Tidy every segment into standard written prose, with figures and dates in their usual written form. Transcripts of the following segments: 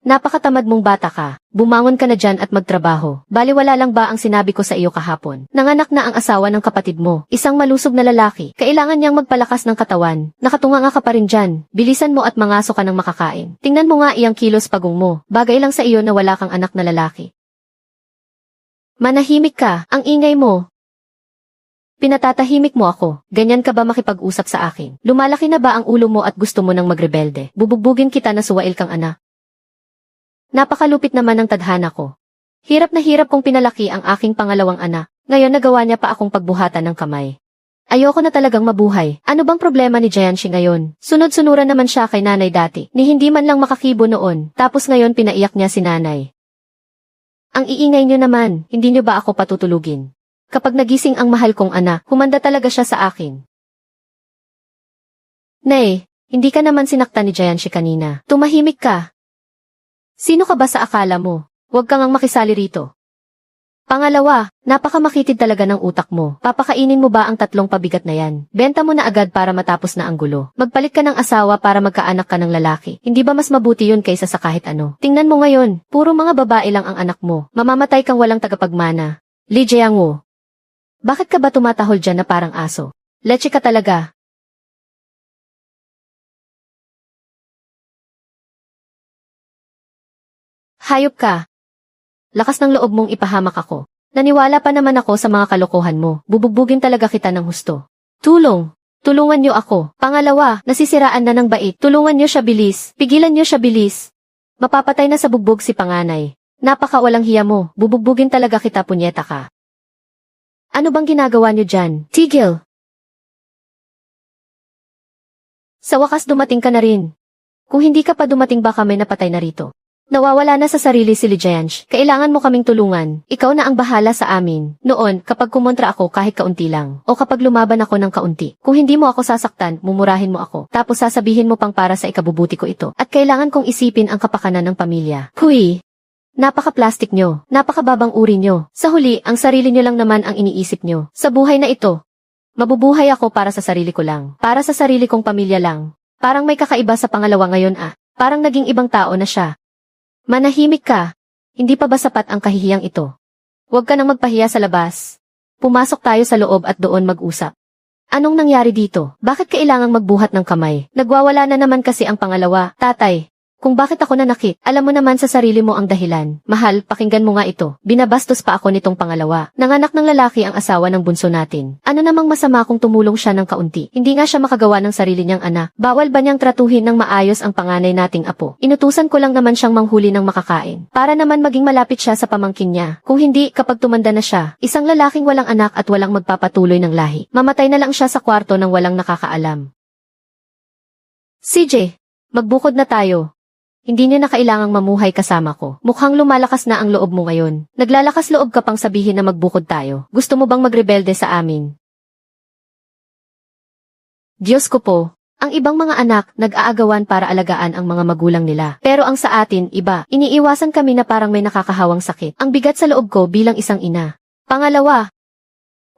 Napakatamad mong bata ka. Bumangon ka na dyan at magtrabaho. Baliwala lang ba ang sinabi ko sa iyo kahapon? Nanganak na ang asawa ng kapatid mo. Isang malusog na lalaki. Kailangan niyang magpalakas ng katawan. Nakatunganga ka pa rin dyan. Bilisan mo at mangaso ka ng makakain. Tingnan mo nga iyang kilos pagong mo. Bagay lang sa iyo na wala kang anak na lalaki. Manahimik ka. Ang ingay mo. Pinatatahimik mo ako. Ganyan ka ba makipag-usap sa akin? Lumalaki na ba ang ulo mo at gusto mo nang magrebelde? Bubugbugin kita na suwail kang anak. Napakalupit naman ng tadhana ko. Hirap na hirap kong pinalaki ang aking pangalawang anak. Ngayon nagawa niya pa akong pagbuhatan ng kamay. Ayoko na talagang mabuhay. Ano bang problema ni Jianxi ngayon? Sunod-sunuran naman siya kay nanay dati. Ni hindi man lang makakibo noon. Tapos ngayon pinaiyak niya si nanay. Ang iingay niyo naman. Hindi niyo ba ako patutulugin? Kapag nagising ang mahal kong anak, humanda talaga siya sa akin. Nay, hindi ka naman sinaktan ni Jianxi kanina. Tumahimik ka. Sino ka ba sa akala mo? Huwag kang ang makisali rito. Pangalawa, napakamakitid talaga ng utak mo. Papakainin mo ba ang 3 pabigat na yan? Benta mo na agad para matapos na ang gulo. Magpalit ka ng asawa para magkaanak ka ng lalaki. Hindi ba mas mabuti yun kaysa sa kahit ano? Tingnan mo ngayon, puro mga babae lang ang anak mo. Mamamatay kang walang tagapagmana. Li Jiangwo. Bakit ka ba tumatahol dyan na parang aso? Leche ka talaga. Hayop ka. Lakas ng loob mong ipahamak ako. Naniwala pa naman ako sa mga kalokohan mo. Bubugbugin talaga kita ng husto. Tulong. Tulungan niyo ako. Pangalawa, nasisiraan na ng bait. Tulungan niyo siya bilis. Pigilan niyo siya bilis. Mapapatay na sa bugbog si panganay. Napakawalang hiya mo. Bubugbugin talaga kita, punyeta ka. Ano bang ginagawa niyo dyan? Tigil. Sa wakas dumating ka na rin. Kung hindi ka pa dumating baka may napatay na rito. Nawawala na sa sarili si Li Jianxi. Kailangan mo kaming tulungan. Ikaw na ang bahala sa amin. Noon, kapag kumontra ako kahit kaunti lang, o kapag lumaban ako ng kaunti, kung hindi mo ako sasaktan, mumurahin mo ako. Tapos sasabihin mo pang para sa ikabubuti ko ito. At kailangan kong isipin ang kapakanan ng pamilya. Huy! Napaka-plastic nyo. Napakababang uri nyo. Sa huli, ang sarili nyo lang naman ang iniisip nyo. Sa buhay na ito, mabubuhay ako para sa sarili ko lang. Para sa sarili kong pamilya lang. Parang may kakaiba sa pangalawa ngayon ah. Parang naging ibang tao na siya. Manahimik ka. Hindi pa ba sapat ang kahihiyang ito? Huwag ka nang magpahiya sa labas. Pumasok tayo sa loob at doon mag-usap. Anong nangyari dito? Bakit kailangang magbuhat ng kamay? Nagwawala na naman kasi ang pangalawa. Tatay, kung bakit ako nanakit, alam mo naman sa sarili mo ang dahilan. Mahal, pakinggan mo nga ito. Binabastos pa ako nitong pangalawa. Nanganak ng lalaki ang asawa ng bunso natin. Ano namang masama kung tumulong siya ng kaunti? Hindi nga siya makagawa ng sarili niyang anak. Bawal ba niyang tratuhin ng maayos ang panganay nating apo? Inutusan ko lang naman siyang manghuli ng makakain. Para naman maging malapit siya sa pamangkin niya. Kung hindi, kapag tumanda na siya, isang lalaking walang anak at walang magpapatuloy ng lahi. Mamatay na lang siya sa kwarto ng walang nakakaalam. CJ, magbukod na tayo. Hindi niyo na kailangang mamuhay kasama ko. Mukhang lumalakas na ang loob mo ngayon. Naglalakas loob ka pang sabihin na magbukod tayo. Gusto mo bang magrebelde sa amin? Diyos ko po, ang ibang mga anak nag-aagawan para alagaan ang mga magulang nila. Pero ang sa atin, iba. Iniiwasan kami na parang may nakakahawang sakit. Ang bigat sa loob ko bilang isang ina. Pangalawa,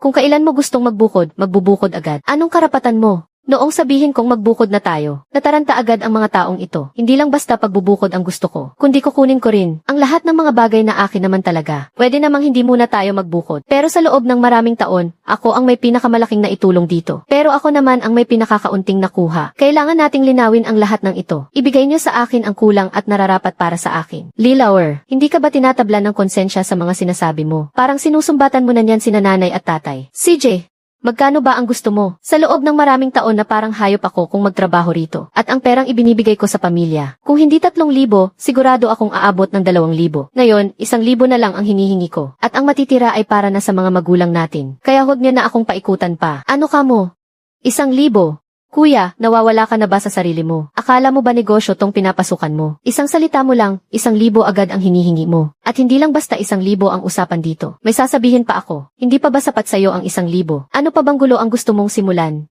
kung kailan mo gustong magbukod, magbubukod agad. Anong karapatan mo? Noong sabihin kong magbukod na tayo, nataranta agad ang mga taong ito. Hindi lang basta pagbubukod ang gusto ko, kundi kukunin ko rin ang lahat ng mga bagay na akin naman talaga. Pwede namang hindi muna tayo magbukod. Pero sa loob ng maraming taon, ako ang may pinakamalaking naitulong dito. Pero ako naman ang may pinakakaunting nakuha. Kailangan nating linawin ang lahat ng ito. Ibigay niyo sa akin ang kulang at nararapat para sa akin. Li Lauer, hindi ka ba tinatabla ng konsensya sa mga sinasabi mo? Parang sinusumbatan mo na niyan sina nanay at tatay. CJ, magkano ba ang gusto mo? Sa loob ng maraming taon na parang hayop ako kung magtrabaho rito. At ang perang ibinibigay ko sa pamilya. Kung hindi 3,000, sigurado akong aabot ng 2,000. Ngayon, 1,000 na lang ang hinihingi ko. At ang matitira ay para na sa mga magulang natin. Kaya huwag niyo na akong paikutan pa. Ano ka mo? 1,000. Kuya, nawawala ka na ba sa sarili mo? Akala mo ba negosyo tong pinapasukan mo? Isang salita mo lang, 1,000 agad ang hinihingi mo. At hindi lang basta 1,000 ang usapan dito. May sasabihin pa ako. Hindi pa ba sapat sa'yo ang 1,000? Ano pa bang gulo ang gusto mong simulan?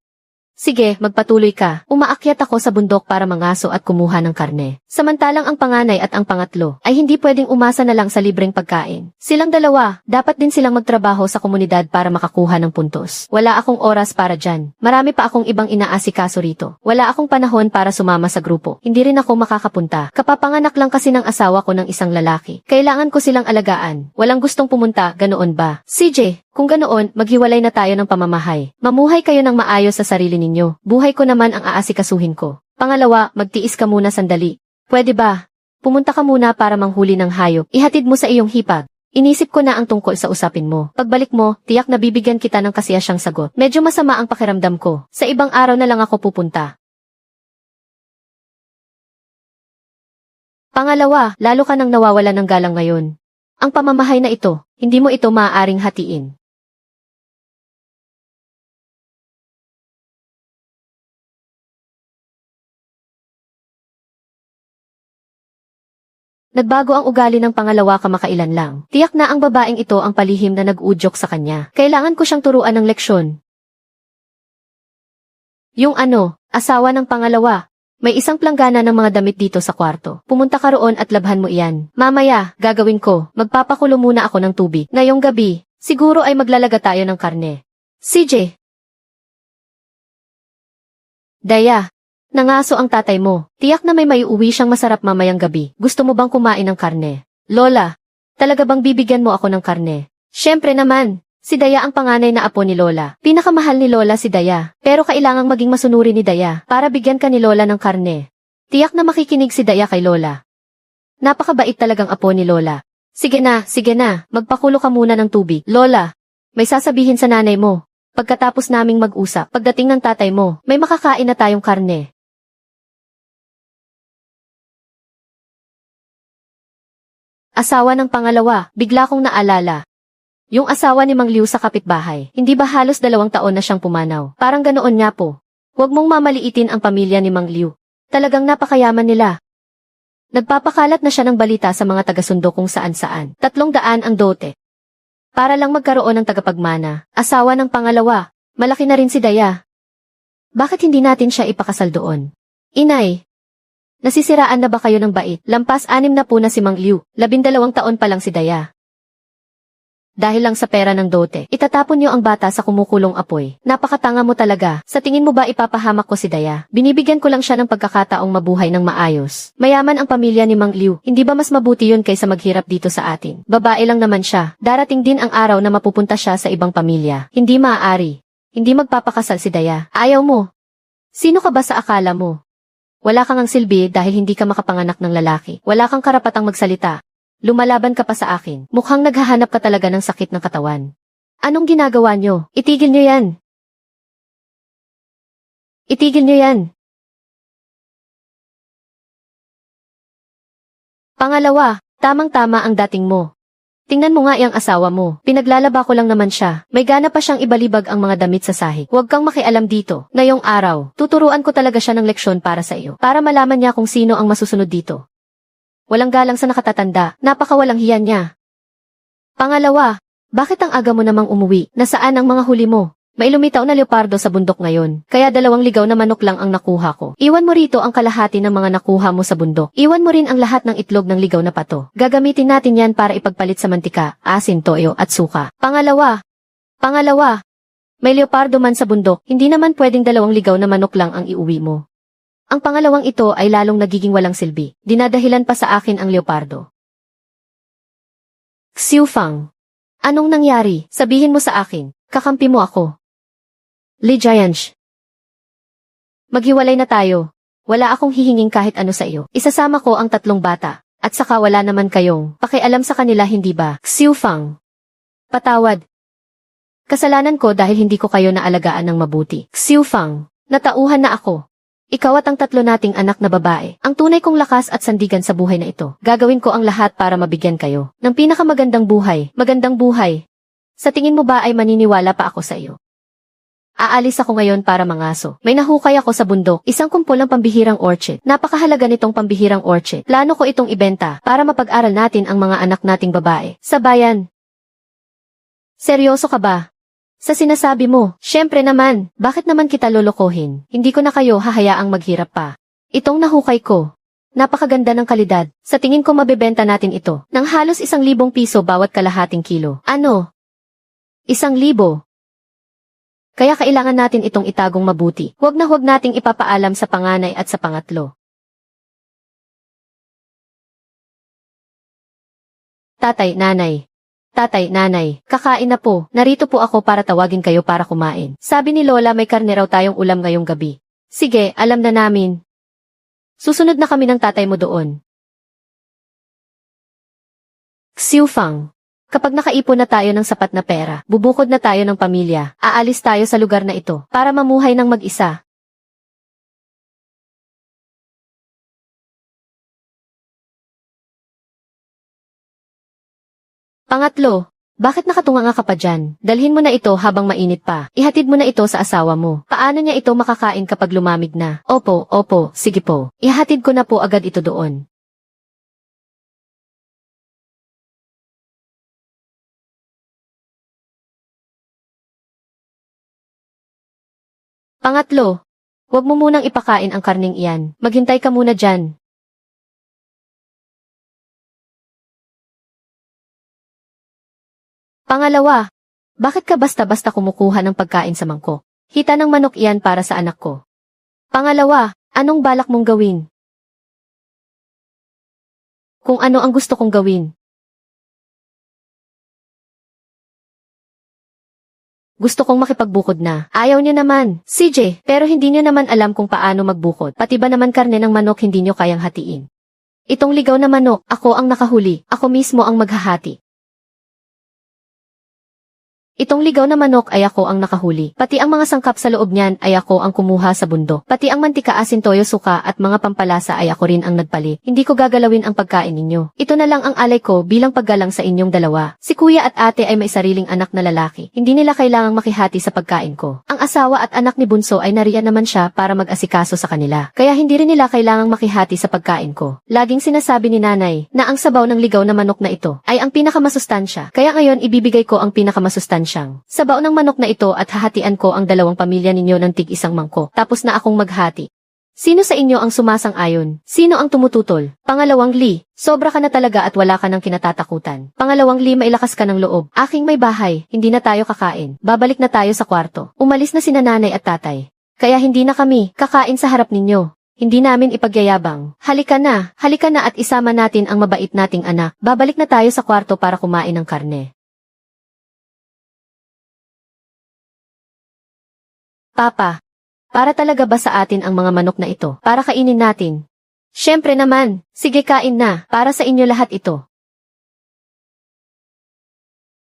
Sige, magpatuloy ka. Umaakyat ako sa bundok para mangaso at kumuha ng karne. Samantalang ang panganay at ang pangatlo ay hindi pwedeng umasa na lang sa libreng pagkain. Silang dalawa, dapat din silang magtrabaho sa komunidad para makakuha ng puntos. Wala akong oras para dyan. Marami pa akong ibang inaasikaso rito. Wala akong panahon para sumama sa grupo. Hindi rin ako makakapunta. Kapapanganak lang kasi ng asawa ko ng isang lalaki. Kailangan ko silang alagaan. Walang gustong pumunta, ganoon ba? CJ, kung ganoon, maghiwalay na tayo ng pamamahay. Mamuhay kayo ng maayos sa sarili ninyo. Buhay ko naman ang aasikasuhin ko. Pangalawa, magtiis ka muna sandali. Pwede ba? Pumunta ka muna para manghuli ng hayop. Ihatid mo sa iyong hipag. Inisip ko na ang tungkol sa usapin mo. Pagbalik mo, tiyak na bibigyan kita ng kasiyasyang sagot. Medyo masama ang pakiramdam ko. Sa ibang araw na lang ako pupunta. Pangalawa, lalo ka nang nawawala ng galang ngayon. Ang pamamahay na ito, hindi mo ito maaaring hatiin. Nagbago ang ugali ng pangalawa kamakailan lang. Tiyak na ang babaeng ito ang palihim na nag-udyok sa kanya. Kailangan ko siyang turuan ng leksyon. Yung asawa ng pangalawa. May isang planggana ng mga damit dito sa kwarto. Pumunta ka roon at labhan mo iyan. Mamaya, gagawin ko. Magpapakulo muna ako ng tubig. Ngayong gabi, siguro ay maglalaga tayo ng karne. CJ. Daya. Nangaso ang tatay mo. Tiyak na may maiuwi siyang masarap mamayang gabi. Gusto mo bang kumain ng karne? Lola, talaga bang bibigyan mo ako ng karne? Siyempre naman. Si Daya ang panganay na apo ni Lola. Pinakamahal ni Lola si Daya. Pero kailangang maging masunuri ni Daya para bigyan ka ni Lola ng karne. Tiyak na makikinig si Daya kay Lola. Napakabait talagang apo ni Lola. Sige na, magpakulo ka muna ng tubig. Lola, may sasabihin sa nanay mo. Pagkatapos naming mag-usap, pagdating ng tatay mo, may makakain na tayong karne. Asawa ng pangalawa, bigla kong naalala. Yung asawa ni Mang Liu sa kapitbahay, hindi ba halos 2 taon na siyang pumanaw? Parang ganoon nga po. Huwag mong mamaliitin ang pamilya ni Mang Liu. Talagang napakayaman nila. Nagpapakalat na siya ng balita sa mga taga-sundo kung saan-saan. 300 ang dote. Para lang magkaroon ng tagapagmana. Asawa ng pangalawa, malaki na rin si Daya. Bakit hindi natin siya ipakasal doon? Inay, nasisiraan na ba kayo ng bait? Lampas 6 na po na si Mang Liu, 12 taon pa lang si Daya. Dahil lang sa pera ng dote, itatapon niyo ang bata sa kumukulong apoy. Napakatanga mo talaga. Sa tingin mo ba ipapahamak ko si Daya? Binibigyan ko lang siya ng pagkakataong mabuhay ng maayos. Mayaman ang pamilya ni Mang Liu. Hindi ba mas mabuti yun kaysa maghirap dito sa atin? Babae lang naman siya. Darating din ang araw na mapupunta siya sa ibang pamilya. Hindi maaari. Hindi magpapakasal si Daya. Ayaw mo. Sino ka ba sa akala mo? Wala kang ang silbi dahil hindi ka makapanganak ng lalaki. Wala kang karapatang magsalita. Lumalaban ka pa sa akin. Mukhang naghahanap ka talaga ng sakit ng katawan. Anong ginagawa nyo? Itigil nyo yan. Itigil nyo yan. Pangalawa, tamang-tama ang dating mo. Tingnan mo nga yung asawa mo. Pinaglalaba ko lang naman siya. May gana pa siyang ibalibag ang mga damit sa sahig. Huwag kang makialam dito. Ngayong araw, tuturuan ko talaga siya ng leksyon para sa iyo. Para malaman niya kung sino ang masusunod dito. Walang galang sa nakatatanda, napakawalang hiya niya. Pangalawa, bakit ang aga mo namang umuwi? Nasaan ang mga huli mo? May lumitaw na leopardo sa bundok ngayon, kaya 2 ligaw na manok lang ang nakuha ko. Iwan mo rito ang kalahati ng mga nakuha mo sa bundok. Iwan mo rin ang lahat ng itlog ng ligaw na pato. Gagamitin natin yan para ipagpalit sa mantika, asin, toyo at suka. Pangalawa, may leopardo man sa bundok, hindi naman pwedeng 2 ligaw na manok lang ang iuwi mo. Ang pangalawang ito ay lalong nagiging walang silbi. Dinadahilan pa sa akin ang leopardo. Xiu Fang. Anong nangyari? Sabihin mo sa akin. Kakampi mo ako. Li Jiansh. Maghiwalay na tayo. Wala akong hihinging kahit ano sa iyo. Isasama ko ang 3 bata. At saka wala naman kayong pakialam sa kanila, hindi ba? Xiu Fang. Patawad. Kasalanan ko dahil hindi ko kayo naalagaan ng mabuti. Xiu Fang. Natauhan na ako. Ikaw at ang 3 nating anak na babae, ang tunay kong lakas at sandigan sa buhay na ito. Gagawin ko ang lahat para mabigyan kayo ng pinakamagandang buhay. Magandang buhay. Sa tingin mo ba ay maniniwala pa ako sa iyo? Aalis ako ngayon para mangaso. May nahukay ako sa bundok, isang kumpol ng pambihirang orchid. Napakahalaga nitong pambihirang orchid. Plano ko itong ibenta para mapag-aral natin ang mga anak nating babae sa bayan. Seryoso ka ba? Sa sinasabi mo, syempre naman, bakit naman kita lolokohin? Hindi ko na kayo hahayaang maghirap pa. Itong nahukay ko. Napakaganda ng kalidad. Sa tingin ko mabebenta natin ito ng halos 1,000 piso bawat kalahating kilo. Ano? 1,000? Kaya kailangan natin itong itagong mabuti. Huwag na huwag nating ipapaalam sa panganay at sa pangatlo. Tatay, nanay. Tatay, nanay, kakain na po. Narito po ako para tawagin kayo para kumain. Sabi ni Lola may karne raw tayong ulam ngayong gabi. Sige, alam na namin. Susunod na kami ng tatay mo doon. Xiu Fang. Kapag nakaipon na tayo ng sapat na pera, bubukod na tayo ng pamilya, aalis tayo sa lugar na ito para mamuhay ng mag-isa. Pangatlo, bakit nakatunganga ka pa dyan? Dalhin mo na ito habang mainit pa. Ihatid mo na ito sa asawa mo. Paano niya ito makakain kapag lumamig na? Opo, sige po. Ihatid ko na po agad ito doon. Pangatlo, huwag mo munang ipakain ang karning iyan. Maghintay ka muna dyan. Pangalawa, bakit ka basta-basta kumukuha ng pagkain sa mangkok? Hita ng manok iyan para sa anak ko. Pangalawa, anong balak mong gawin? Kung ano ang gusto kong gawin. Gusto kong makipagbukod na. Ayaw niyo naman, CJ, pero hindi niyo naman alam kung paano magbukod. Pati ba naman karne ng manok hindi niyo kayang hatiin. Itong ligaw na manok, ako ang nakahuli. Ako mismo ang maghahati. Itong ligaw na manok ay ako ang nakahuli. Pati ang mga sangkap sa loob niyan ay ako ang kumuha sa bundok. Pati ang mantika, asin, toyo, suka at mga pampalasa ay ako rin ang nagpalit. Hindi ko gagalawin ang pagkain ninyo. Ito na lang ang alay ko bilang paggalang sa inyong dalawa. Si kuya at ate ay may sariling anak na lalaki. Hindi nila kailangang makihati sa pagkain ko. Ang asawa at anak ni Bunso ay nariyan naman siya para mag-asikaso sa kanila. Kaya hindi rin nila kailangang makihati sa pagkain ko. Laging sinasabi ni nanay na ang sabaw ng ligaw na manok na ito ay ang pinakamasustansya. Kaya ngayon ibibigay ko ang pinakamasustansya. Sabaw ng manok na ito at hahatian ko ang dalawang pamilya ninyo ng tig-isang mangkok. Tapos na akong maghati. Sino sa inyo ang sumasang-ayon? Sino ang tumututol? Pangalawang Lee, sobra ka na talaga at wala ka ng kinatatakutan. Pangalawang Lee, mailakas ka ng loob. Aking may bahay, hindi na tayo kakain. Babalik na tayo sa kwarto. Umalis na sina nanay at tatay. Kaya hindi na kami kakain sa harap ninyo. Hindi namin ipagyayabang. Halika na at isama natin ang mabait nating anak. Babalik na tayo sa kwarto para kumain ng karne. Papa, para talaga ba sa atin ang mga manok na ito? Para kainin natin? Siyempre naman, sige kain na, para sa inyo lahat ito.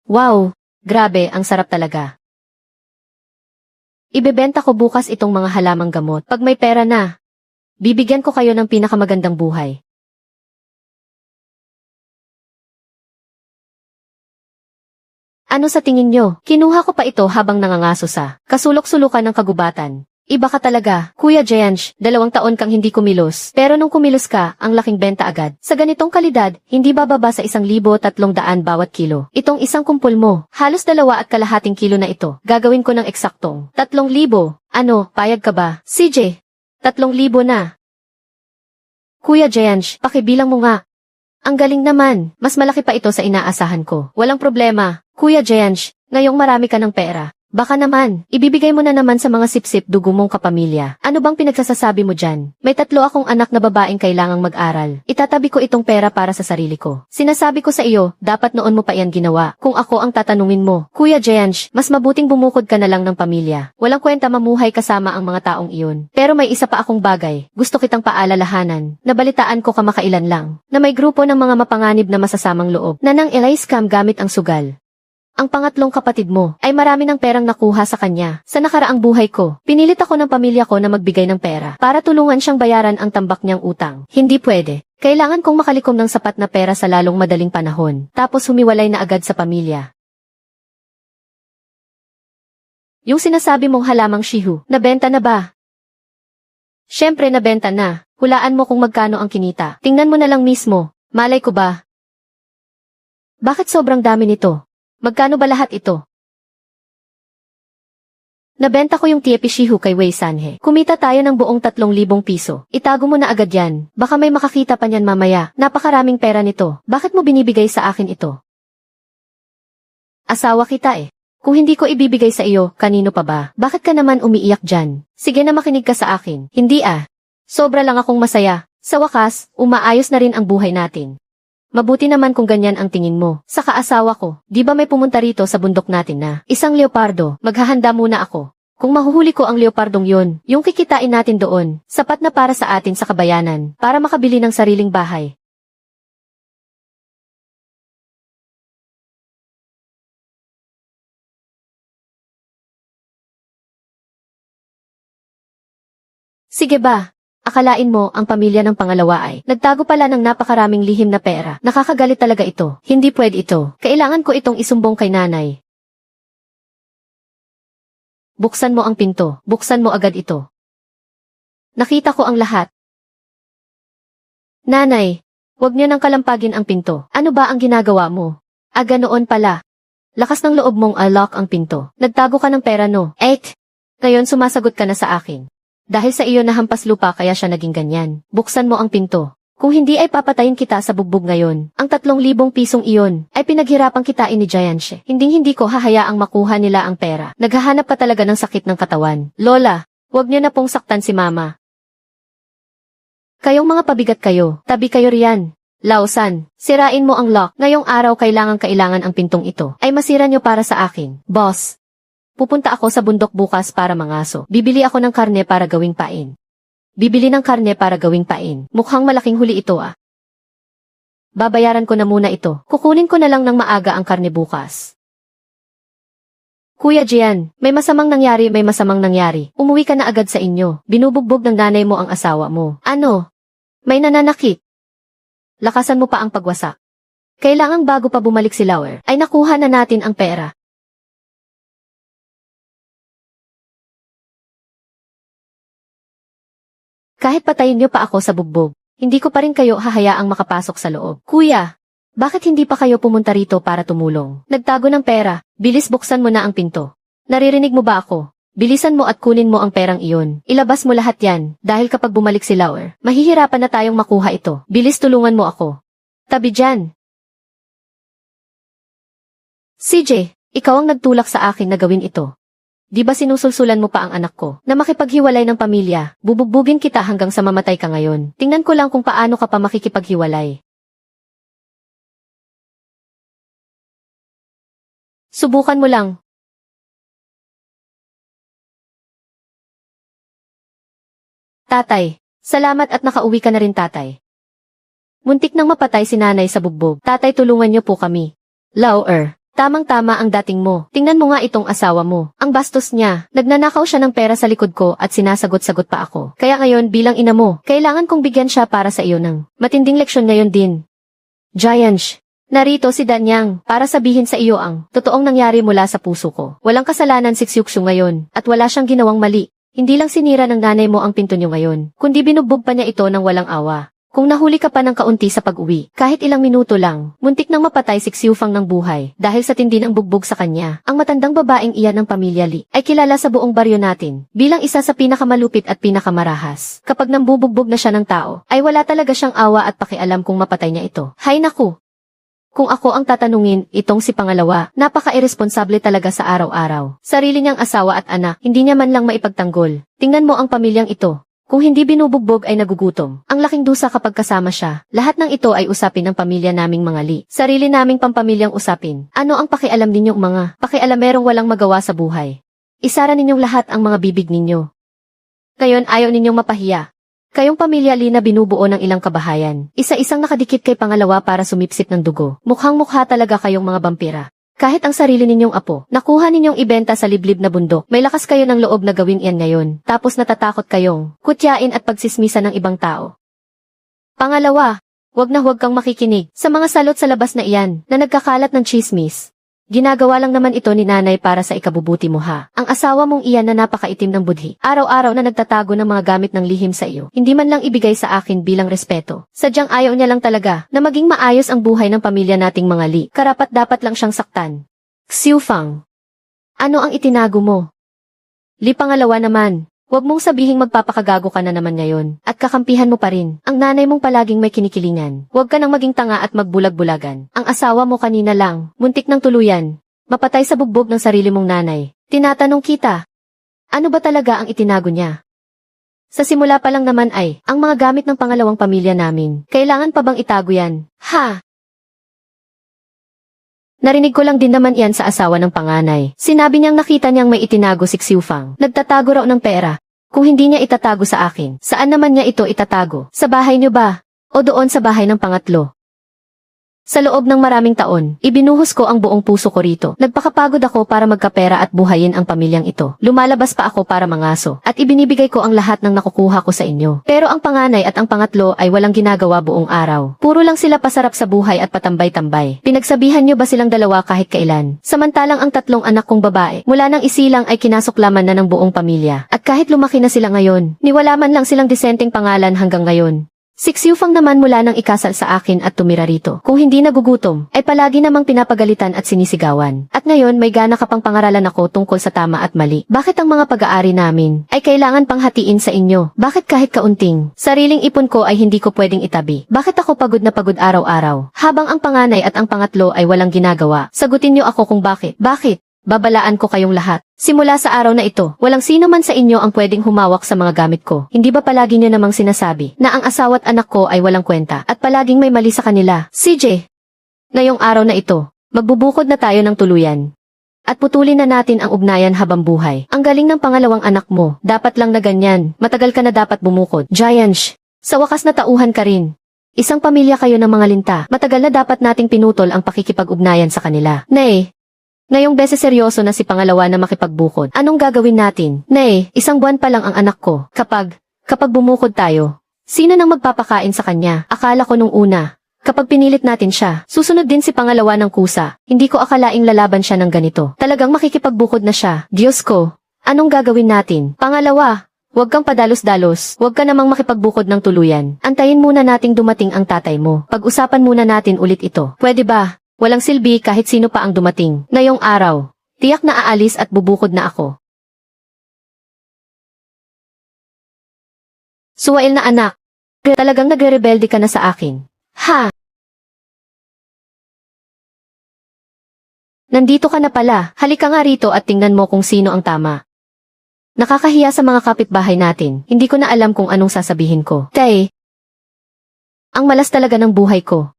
Wow, grabe, ang sarap talaga. Ibebenta ko bukas itong mga halamang gamot. Pag may pera na, bibigyan ko kayo ng pinakamagandang buhay. Ano sa tingin nyo? Kinuha ko pa ito habang nangangaso sa kasulok-sulukan ng kagubatan. Iba ka talaga, Kuya Jayansh, 2 taon kang hindi kumilos. Pero nung kumilos ka, ang laking benta agad. Sa ganitong kalidad, hindi bababa sa 1,300 bawat kilo. Itong isang kumpul mo, halos 2.5 kilo na ito. Gagawin ko ng eksaktong 3,000. Ano, payag ka ba? CJ, 3,000 na. Kuya Jayansh, pakibilang mo nga. Ang galing naman, mas malaki pa ito sa inaasahan ko. Walang problema, Kuya Jayansh, ngayong marami ka ng pera. Baka naman, ibibigay mo na naman sa mga sipsip dugo mong kapamilya. Ano bang pinagsasasabi mo dyan? May 3 akong anak na babaeng kailangang mag-aral. Itatabi ko itong pera para sa sarili ko. Sinasabi ko sa iyo, dapat noon mo pa iyan ginawa. Kung ako ang tatanungin mo, Kuya Jayansh, mas mabuting bumukod ka na lang ng pamilya. Walang kwenta mamuhay kasama ang mga taong iyon. Pero may isa pa akong bagay. Gusto kitang paalalahanan. Nabalitaan ko kamakailan lang, na may grupo ng mga mapanganib na masasamang loob na nang i-scam gamit ang sugal. Ang pangatlong kapatid mo ay marami ng perang nakuha sa kanya. Sa nakaraang buhay ko, pinilit ako ng pamilya ko na magbigay ng pera para tulungan siyang bayaran ang tambak niyang utang. Hindi pwede. Kailangan kong makalikom ng sapat na pera sa lalong madaling panahon, tapos humiwalay na agad sa pamilya. Yung sinasabi mong halamang shihu, nabenta na ba? Siyempre nabenta na. Hulaan mo kung magkano ang kinita. Tingnan mo na lang mismo. Malay ko ba? Bakit sobrang dami nito? Magkano ba lahat ito? Nabenta ko yung Tiepi Shihu kay Wei Sanhe. Kumita tayo ng buong 3,000 piso. Itago mo na agad yan. Baka may makakita pa niyan mamaya. Napakaraming pera nito. Bakit mo binibigay sa akin ito? Asawa kita eh. Kung hindi ko ibibigay sa iyo, kanino pa ba? Bakit ka naman umiiyak dyan? Sige na makinig ka sa akin. Hindi ah. Sobra lang akong masaya. Sa wakas, umaayos na rin ang buhay natin. Mabuti naman kung ganyan ang tingin mo. Sa kaasawa ko, di ba may pumunta rito sa bundok natin na isang leopardo? Maghahanda muna ako. Kung mahuhuli ko ang leopardong yun, yung kikitain natin doon, sapat na para sa atin sa kabayanan, para makabili ng sariling bahay. Sige ba? Akalain mo ang pamilya ng pangalawa ay nagtago pala ng napakaraming lihim na pera. Nakakagalit talaga ito. Hindi pwede ito. Kailangan ko itong isumbong kay nanay. Buksan mo ang pinto. Buksan mo agad ito. Nakita ko ang lahat. Nanay, huwag niyo nang kalampagin ang pinto. Ano ba ang ginagawa mo? Ganoon pala. Lakas ng loob mong lock ang pinto. Nagtago ka ng pera no? Ngayon sumasagot ka na sa akin. Dahil sa iyo nahampas lupa kaya siya naging ganyan. Buksan mo ang pinto. Kung hindi ay papatayin kita sa bugbog ngayon. Ang 3,000 pisong iyon ay pinaghirapang kitain ni Giant. Hindi ko hahayaang makuha nila ang pera. Naghahanap pa talaga ng sakit ng katawan. Lola, huwag niyo na pong saktan si Mama. Kayong mga pabigat kayo, tabi kayo riyan. Lausan, sirain mo ang lock. Ngayong araw kailangan ang pintong ito. Ay masira niyo para sa akin. Boss. Pupunta ako sa bundok bukas para mangaso. Bibili ako ng karne para gawing pain. Mukhang malaking huli ito ah. Babayaran ko na muna ito. Kukunin ko na lang ng maaga ang karne bukas. Kuya Jian, may masamang nangyari. Umuwi ka na agad sa inyo. Binubugbog ng nanay mo ang asawa mo. Ano? May nananakit. Lakasan mo pa ang pagwasak. Kailangang bago pa bumalik si Lauer, ay nakuha na natin ang pera. Kahit patayin niyo pa ako sa bugbog, hindi ko pa rin kayo hahayaang makapasok sa loob. Kuya, bakit hindi pa kayo pumunta rito para tumulong? Nagtago ng pera, bilis buksan mo na ang pinto. Naririnig mo ba ako? Bilisan mo at kunin mo ang perang iyon. Ilabas mo lahat yan, dahil kapag bumalik si Lauer, mahihirapan na tayong makuha ito. Bilis tulungan mo ako. Tabi dyan. CJ, ikaw ang nagtulak sa akin na gawin ito. Di ba sinusulsulan mo pa ang anak ko na makipaghiwalay ng pamilya, bubugbugin kita hanggang sa mamatay ka ngayon. Tingnan ko lang kung paano ka pa makikipaghiwalay. Subukan mo lang. Tatay, salamat at nakauwi ka na rin tatay. Muntik nang mapatay si nanay sa bugbog. Tatay tulungan niyo po kami. Lauer. Tamang-tama ang dating mo. Tingnan mo nga itong asawa mo. Ang bastos niya. Nagnanakaw siya ng pera sa likod ko at sinasagot-sagot pa ako. Kaya ngayon bilang ina mo, kailangan kong bigyan siya para sa iyo ng matinding leksyon ngayon din. Giant, narito si Danyang para sabihin sa iyo ang totoong nangyari mula sa puso ko. Walang kasalanan si Xiuxiu ngayon at wala siyang ginawang mali. Hindi lang sinira ng nanay mo ang pinto niyo ngayon, kundi binugbog pa niya ito ng walang awa. Kung nahuli ka pa ng kaunti sa pag-uwi, kahit ilang minuto lang, muntik nang mapatay si Xiufang ng buhay dahil sa tindi ng bugbog sa kanya. Ang matandang babaeng iyan ng pamilya Li ay kilala sa buong baryo natin bilang isa sa pinakamalupit at pinakamarahas. Kapag nambubugbog na siya ng tao, ay wala talaga siyang awa at pakialam kung mapatay niya ito. Hay naku! Kung ako ang tatanungin, itong si pangalawa, napaka-irresponsable talaga sa araw-araw. Sarili niyang asawa at anak, hindi niya man lang maipagtanggol. Tingnan mo ang pamilyang ito. Kung hindi binubugbog ay nagugutom. Ang laking dusa kapag kasama siya. Lahat ng ito ay usapin ng pamilya naming mga Li. Sarili naming pampamilyang usapin. Ano ang pakialam ninyong mga pakialamerong walang magawa sa buhay? Isara ninyong lahat ang mga bibig ninyo. Ngayon ayaw ninyong mapahiya. Kayong pamilya Li na binubuo ng ilang kabahayan. Isa-isang nakadikit kay pangalawa para sumipsip ng dugo. Mukhang-mukha talaga kayong mga vampira. Kahit ang sarili ninyong apo, nakuha ninyong ibenta sa liblib na bundok, may lakas kayo ng loob na gawin iyan ngayon, tapos natatakot kayong kutyain at pagsismisan ng ibang tao. Pangalawa, wag kang makikinig sa mga salot sa labas na iyan, na nagkakalat ng chismis. Ginagawa lang naman ito ni nanay para sa ikabubuti mo ha. Ang asawa mong iyan na napakaitim ng budhi, araw-araw na nagtatago ng mga gamit ng lihim sa iyo, hindi man lang ibigay sa akin bilang respeto. Sadyang ayaw niya lang talaga na maging maayos ang buhay ng pamilya nating mga Li. Karapat dapat lang siyang saktan. Xiufang, ano ang itinago mo? Pangalawa naman, huwag mong sabihing magpapakagago ka na naman ngayon, at kakampihan mo pa rin. Ang nanay mong palaging may kinikilingan. Huwag ka nang maging tanga at magbulag-bulagan. Ang asawa mo kanina lang, muntik ng tuluyan. Mapatay sa bugbog ng sarili mong nanay. Tinatanong kita, ano ba talaga ang itinago niya? Sa simula pa lang naman ay, ang mga gamit ng pangalawang pamilya namin. Kailangan pa bang itago yan? Ha? Narinig ko lang din naman iyan sa asawa ng panganay. Sinabi niyang nakita niyang may itinago si Xiufang. Nagtatago raw ng pera. Kung hindi niya itatago sa akin, saan naman niya ito itatago? Sa bahay niyo ba? O doon sa bahay ng pangatlo? Sa loob ng maraming taon, ibinuhos ko ang buong puso ko rito. Nagpakapagod ako para magkapera at buhayin ang pamilyang ito. Lumalabas pa ako para mangaso, at ibinibigay ko ang lahat ng nakukuha ko sa inyo. Pero ang panganay at ang pangatlo ay walang ginagawa buong araw. Puro lang sila pasarap sa buhay at patambay-tambay. Pinagsabihan niyo ba silang dalawa kahit kailan? Samantalang ang tatlong anak kong babae, mula nang isilang ay kinasuklaman na ng buong pamilya. At kahit lumaki na sila ngayon, niwala man lang silang disenteng pangalan hanggang ngayon. Si Xiufang naman mula nang ikasal sa akin at tumira rito. Kung hindi nagugutom, ay palagi namang pinapagalitan at sinisigawan. At ngayon may gana ka pang pangaralan ako tungkol sa tama at mali. Bakit ang mga pag-aari namin ay kailangan pang hatiin sa inyo? Bakit kahit kaunting sariling ipon ko ay hindi ko pwedeng itabi? Bakit ako pagod na pagod araw-araw? Habang ang panganay at ang pangatlo ay walang ginagawa. Sagutin niyo ako kung bakit. Bakit? Babalaan ko kayong lahat. Simula sa araw na ito, walang sino man sa inyo ang pwedeng humawak sa mga gamit ko. Hindi ba palagi niyo namang sinasabi na ang asawa't anak ko ay walang kwenta at palaging may mali sa kanila? CJ, ngayong araw na ito, magbubukod na tayo ng tuluyan. At putulin na natin ang ugnayan habang buhay. Ang galing ng pangalawang anak mo, dapat lang na ganyan. Matagal ka na dapat bumukod. Giants, sa wakas na tauhan ka rin. Isang pamilya kayo ng mga linta. Matagal na dapat nating pinutol ang pakikipag-ugnayan sa kanila. Nay, ngayong beses seryoso na si pangalawa na makipagbukod. Anong gagawin natin? Nay, isang buwan pa lang ang anak ko. Kapag bumukod tayo, sino nang magpapakain sa kanya? Akala ko nung una, kapag pinilit natin siya, susunod din si pangalawa ng kusa. Hindi ko akalaing lalaban siya ng ganito. Talagang makikipagbukod na siya. Diyos ko, anong gagawin natin? Pangalawa, huwag kang padalos-dalos. Huwag ka namang makipagbukod ng tuluyan. Antayin muna nating dumating ang tatay mo. Pag-usapan muna natin ulit ito. Pwede ba? Walang silbi kahit sino pa ang dumating. Ngayong araw, tiyak na aalis at bubukod na ako. Suwail na anak, talagang nagre-rebelde ka na sa akin. Ha? Nandito ka na pala. Halika nga rito at tingnan mo kung sino ang tama. Nakakahiya sa mga kapitbahay natin. Hindi ko na alam kung anong sasabihin ko. Tay, ang malas talaga ng buhay ko.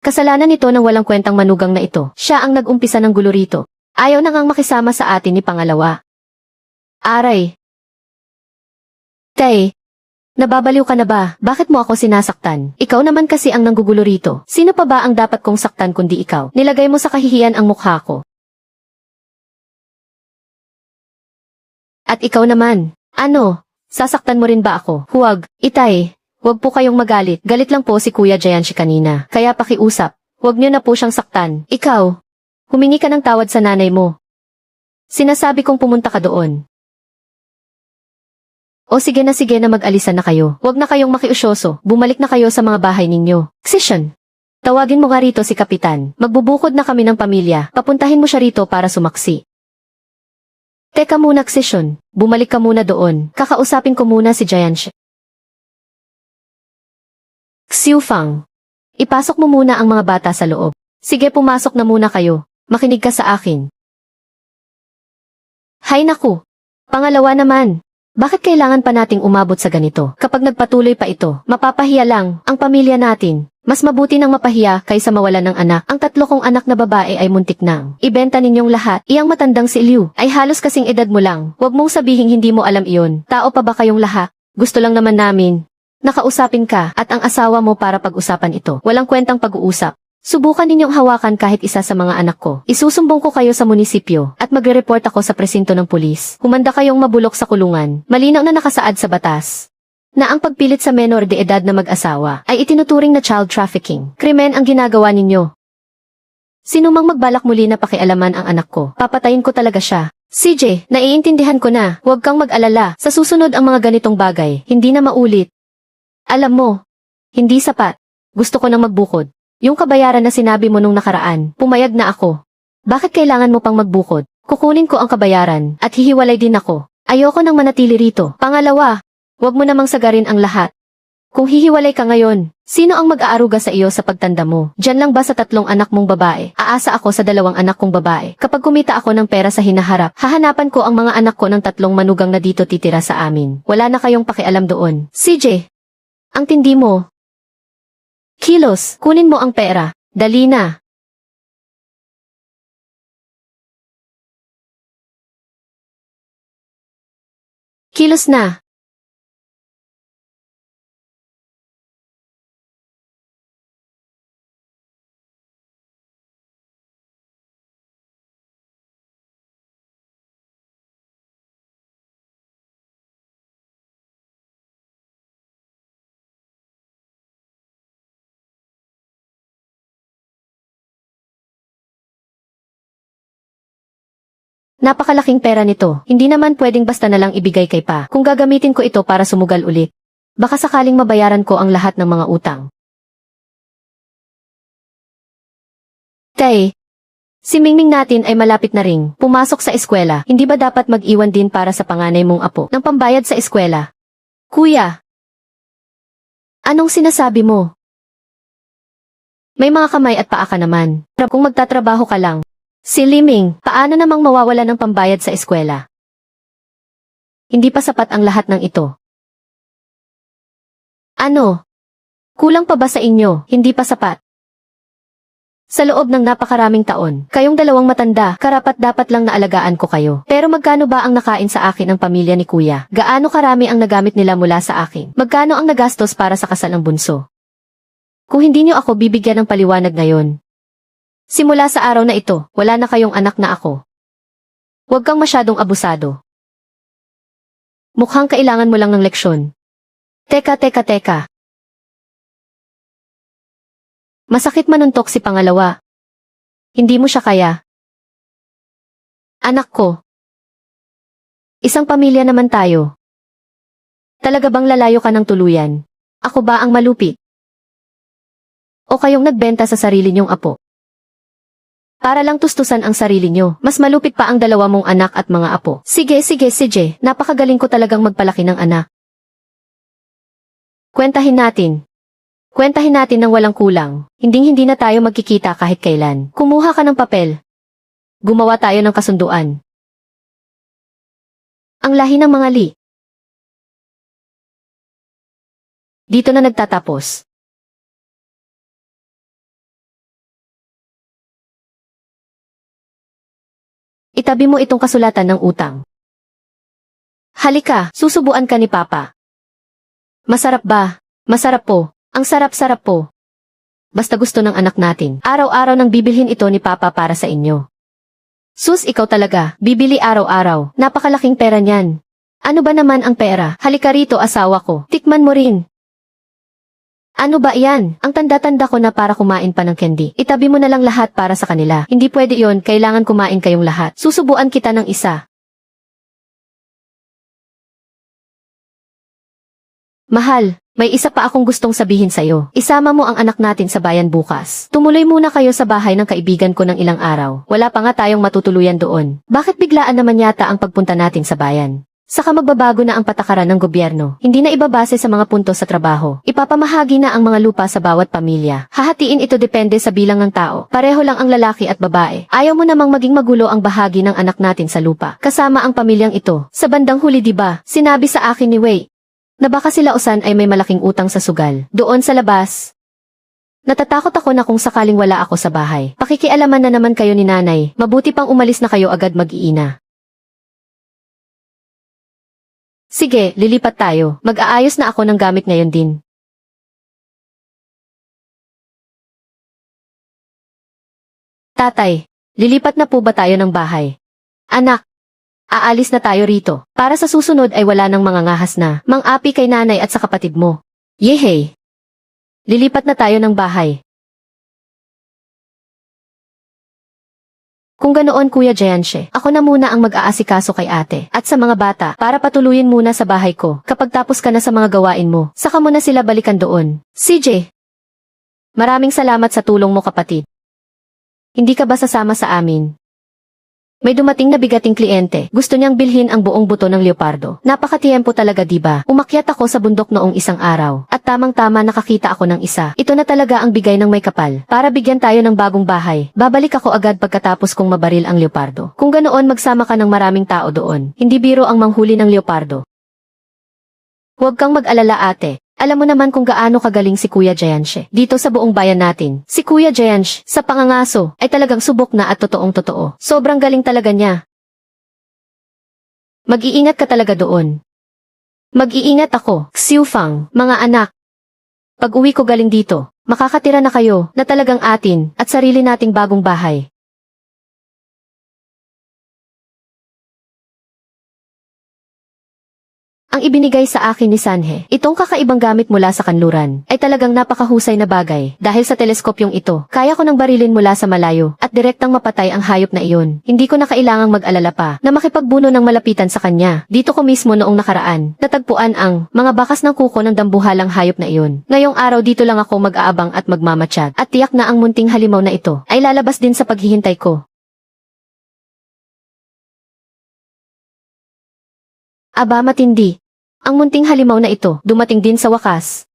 Kasalanan nito ng walang kwentang manugang na ito. Siya ang nag-umpisa ng gulo rito. Ayaw na ngang makisama sa atin ni pangalawa. Aray. Tay, nababaliw ka na ba? Bakit mo ako sinasaktan? Ikaw naman kasi ang nanggugulo rito. Sino pa ba ang dapat kong saktan kundi ikaw? Nilagay mo sa kahihiyan ang mukha ko. At ikaw naman, ano? Sasaktan mo rin ba ako? Huwag, itay. Huwag po kayong magalit. Galit lang po si Kuya Jayanshi kanina. Kaya pakiusap. Huwag niyo na po siyang saktan. Ikaw, humingi ka ng tawad sa nanay mo. Sinasabi kong pumunta ka doon. O sige na mag-alisan na kayo. Huwag na kayong makiusyoso. Bumalik na kayo sa mga bahay ninyo. Session. Tawagin mo nga rito si Kapitan. Magbubukod na kami ng pamilya. Papuntahin mo siya rito para sumaksi. Teka muna, Session. Bumalik ka muna doon. Kakausapin ko muna si Jayanshi. Xiufang, ipasok mo muna ang mga bata sa loob. Sige, pumasok na muna kayo. Makinig ka sa akin. Hay naku. Pangalawa naman. Bakit kailangan pa nating umabot sa ganito? Kapag nagpatuloy pa ito, mapapahiya lang ang pamilya natin. Mas mabuti nang mapahiya kaysa mawalan ng anak. Ang tatlo kong anak na babae ay muntik nang ibenta ninyong lahat. Iyang matandang si Liu ay halos kasing edad mo lang. Huwag mong sabihing hindi mo alam iyon. Tao pa ba kayong lahat? Gusto lang naman namin nakausapin ka at ang asawa mo para pag-usapan ito. Walang kwentang pag-uusap. Subukan ninyong hawakan kahit isa sa mga anak ko. Isusumbong ko kayo sa munisipyo at magre-report ako sa presinto ng pulis. Humanda kayong mabulok sa kulungan. Malinaw na nakasaad sa batas na ang pagpilit sa menor de edad na mag-asawa ay itinuturing na child trafficking. Krimen ang ginagawa ninyo. Sinumang magbalak muli na pakialaman ang anak ko, papatayin ko talaga siya. CJ, naiintindihan ko na. Huwag kang mag-alala. Sa susunod ang mga ganitong bagay, hindi na maulit. Alam mo, hindi sapat. Gusto ko nang magbukod. Yung kabayaran na sinabi mo nung nakaraan, pumayag na ako. Bakit kailangan mo pang magbukod? Kukunin ko ang kabayaran at hihiwalay din ako. Ayoko nang manatili rito. Pangalawa, huwag mo namang sagarin ang lahat. Kung hihiwalay ka ngayon, sino ang mag-aaruga sa iyo sa pagtanda mo? Diyan lang ba sa 3 anak mong babae? Aasa ako sa 2 anak kong babae. Kapag kumita ako ng pera sa hinaharap, hahanapan ko ang mga anak ko ng 3 manugang na dito titira sa amin. Wala na kayong pakialam doon. CJ, ang tindi mo. Kilos, kunin mo ang pera. Dali na. Kilos na. Napakalaking pera nito. Hindi naman pwedeng basta na lang ibigay kay pa. Kung gagamitin ko ito para sumugal ulit, baka sakaling mabayaran ko ang lahat ng mga utang. Tay, si Mingming natin ay malapit na ring pumasok sa eskwela. Hindi ba dapat mag-iwan din para sa panganay mong apo ng pambayad sa eskwela? Kuya, anong sinasabi mo? May mga kamay at paa ka naman. Kung magtatrabaho ka lang. Si Liming, paano namang mawawala ng pambayad sa eskwela? Hindi pa sapat ang lahat ng ito. Ano? Kulang pa ba sa inyo? Hindi pa sapat. Sa loob ng napakaraming taon, kayong 2 matanda, karapat-dapat lang naalagaan ko kayo. Pero magkano ba ang nakain sa akin ng pamilya ni Kuya? Gaano karami ang nagamit nila mula sa akin? Magkano ang nagastos para sa kasal ng bunso? Kung hindi niyo ako bibigyan ng paliwanag ngayon, simula sa araw na ito, wala na kayong anak na ako. Huwag kang masyadong abusado. Mukhang kailangan mo lang ng leksyon. Teka. Masakit manuntok si pangalawa. Hindi mo siya kaya. Anak ko. Isang pamilya naman tayo. Talaga bang lalayo ka ng tuluyan? Ako ba ang malupit? O kayong nagbenta sa sarili niyong apo? Para lang tustusan ang sarili nyo. Mas malupit pa ang 2 mong anak at mga apo. Sige, CJ. Napakagaling ko talagang magpalaki ng anak. Kwentahin natin ng walang kulang. Hindi na tayo magkikita kahit kailan. Kumuha ka ng papel. Gumawa tayo ng kasunduan. Ang lahi ng mga Li. Dito na nagtatapos. Itabi mo itong kasulatan ng utang. Halika, susubuan ka ni Papa. Masarap ba? Masarap po. Ang sarap-sarap po. Basta gusto ng anak natin. Araw-araw nang bibilhin ito ni Papa para sa inyo. Sus, ikaw talaga. Bibili araw-araw. Napakalaking pera niyan. Ano ba naman ang pera? Halika rito, asawa ko. Tikman mo rin. Ano ba yan? Ang tanda-tanda ko na para kumain pa ng candy. Itabi mo na lang lahat para sa kanila. Hindi pwede yon, kailangan kumain kayong lahat. Susubuan kita ng isa. Mahal, may isa pa akong gustong sabihin sa'yo. Isama mo ang anak natin sa bayan bukas. Tumuloy muna kayo sa bahay ng kaibigan ko ng ilang araw. Wala pa nga tayong matutuluyan doon. Bakit biglaan naman yata ang pagpunta natin sa bayan? Saka magbabago na ang patakaran ng gobyerno. Hindi na ibabase sa mga puntos sa trabaho. Ipapamahagi na ang mga lupa sa bawat pamilya. Hahatiin ito depende sa bilang ng tao. Pareho lang ang lalaki at babae. Ayaw mo namang maging magulo ang bahagi ng anak natin sa lupa. Kasama ang pamilyang ito. Sa bandang huli, diba? Sinabi sa akin ni Wei na baka sila Usan ay may malaking utang sa sugal. Doon sa labas. Natatakot ako na kung sakaling wala ako sa bahay. Pakikialaman na naman kayo ni nanay. Mabuti pang umalis na kayo agad mag-iina. Sige, lilipat tayo. Mag-aayos na ako ng gamit ngayon din. Tatay, lilipat na po ba tayo ng bahay? Anak, aalis na tayo rito. Para sa susunod ay wala nang mga ngahas na mang-api kay nanay at sa kapatid mo. Yehey! Lilipat na tayo ng bahay. Kung ganoon, Kuya Jayanshe, ako na muna ang mag-aasikaso kay ate at sa mga bata para patuluyin muna sa bahay ko. Kapag tapos ka na sa mga gawain mo, saka mo na sila balikan doon. CJ, maraming salamat sa tulong mo, kapatid. Hindi ka ba sasama sa amin? May dumating na bigating kliyente. Gusto niyang bilhin ang buong buto ng leopardo. Napakatiyempo talaga, diba? Umakyat ako sa bundok noong isang araw. At tamang-tama nakakita ako ng isa. Ito na talaga ang bigay ng may kapal. Para bigyan tayo ng bagong bahay. Babalik ako agad pagkatapos kong mabaril ang leopardo. Kung ganoon magsama ka ng maraming tao doon. Hindi biro ang manghuli ng leopardo. Huwag kang mag-alala, ate. Alam mo naman kung gaano kagaling si Kuya Jayanche dito sa buong bayan natin. Si Kuya Jayanche, sa pangangaso, ay talagang subok na at totoong-totoo. Sobrang galing talaga niya. Mag-iingat ka talaga doon. Mag-iingat ako, Xiu Fang, mga anak. Pag uwi ko galing dito, makakatira na kayo na talagang atin at sarili nating bagong bahay. Ang ibinigay sa akin ni Sanhe, itong kakaibang gamit mula sa kanluran, ay talagang napakahusay na bagay. Dahil sa teleskopyong ito, kaya ko nang barilin mula sa malayo, at direktang mapatay ang hayop na iyon. Hindi ko na kailangang mag-alala pa, na makipagbuno ng malapitan sa kanya. Dito ko mismo noong nakaraan, natagpuan ang mga bakas ng kuko ng dambuhalang hayop na iyon. Ngayong araw dito lang ako mag-aabang at magmamatsyag, at tiyak na ang munting halimaw na ito, ay lalabas din sa paghihintay ko. Aba, matindi. Ang munting halimaw na ito, dumating din sa wakas.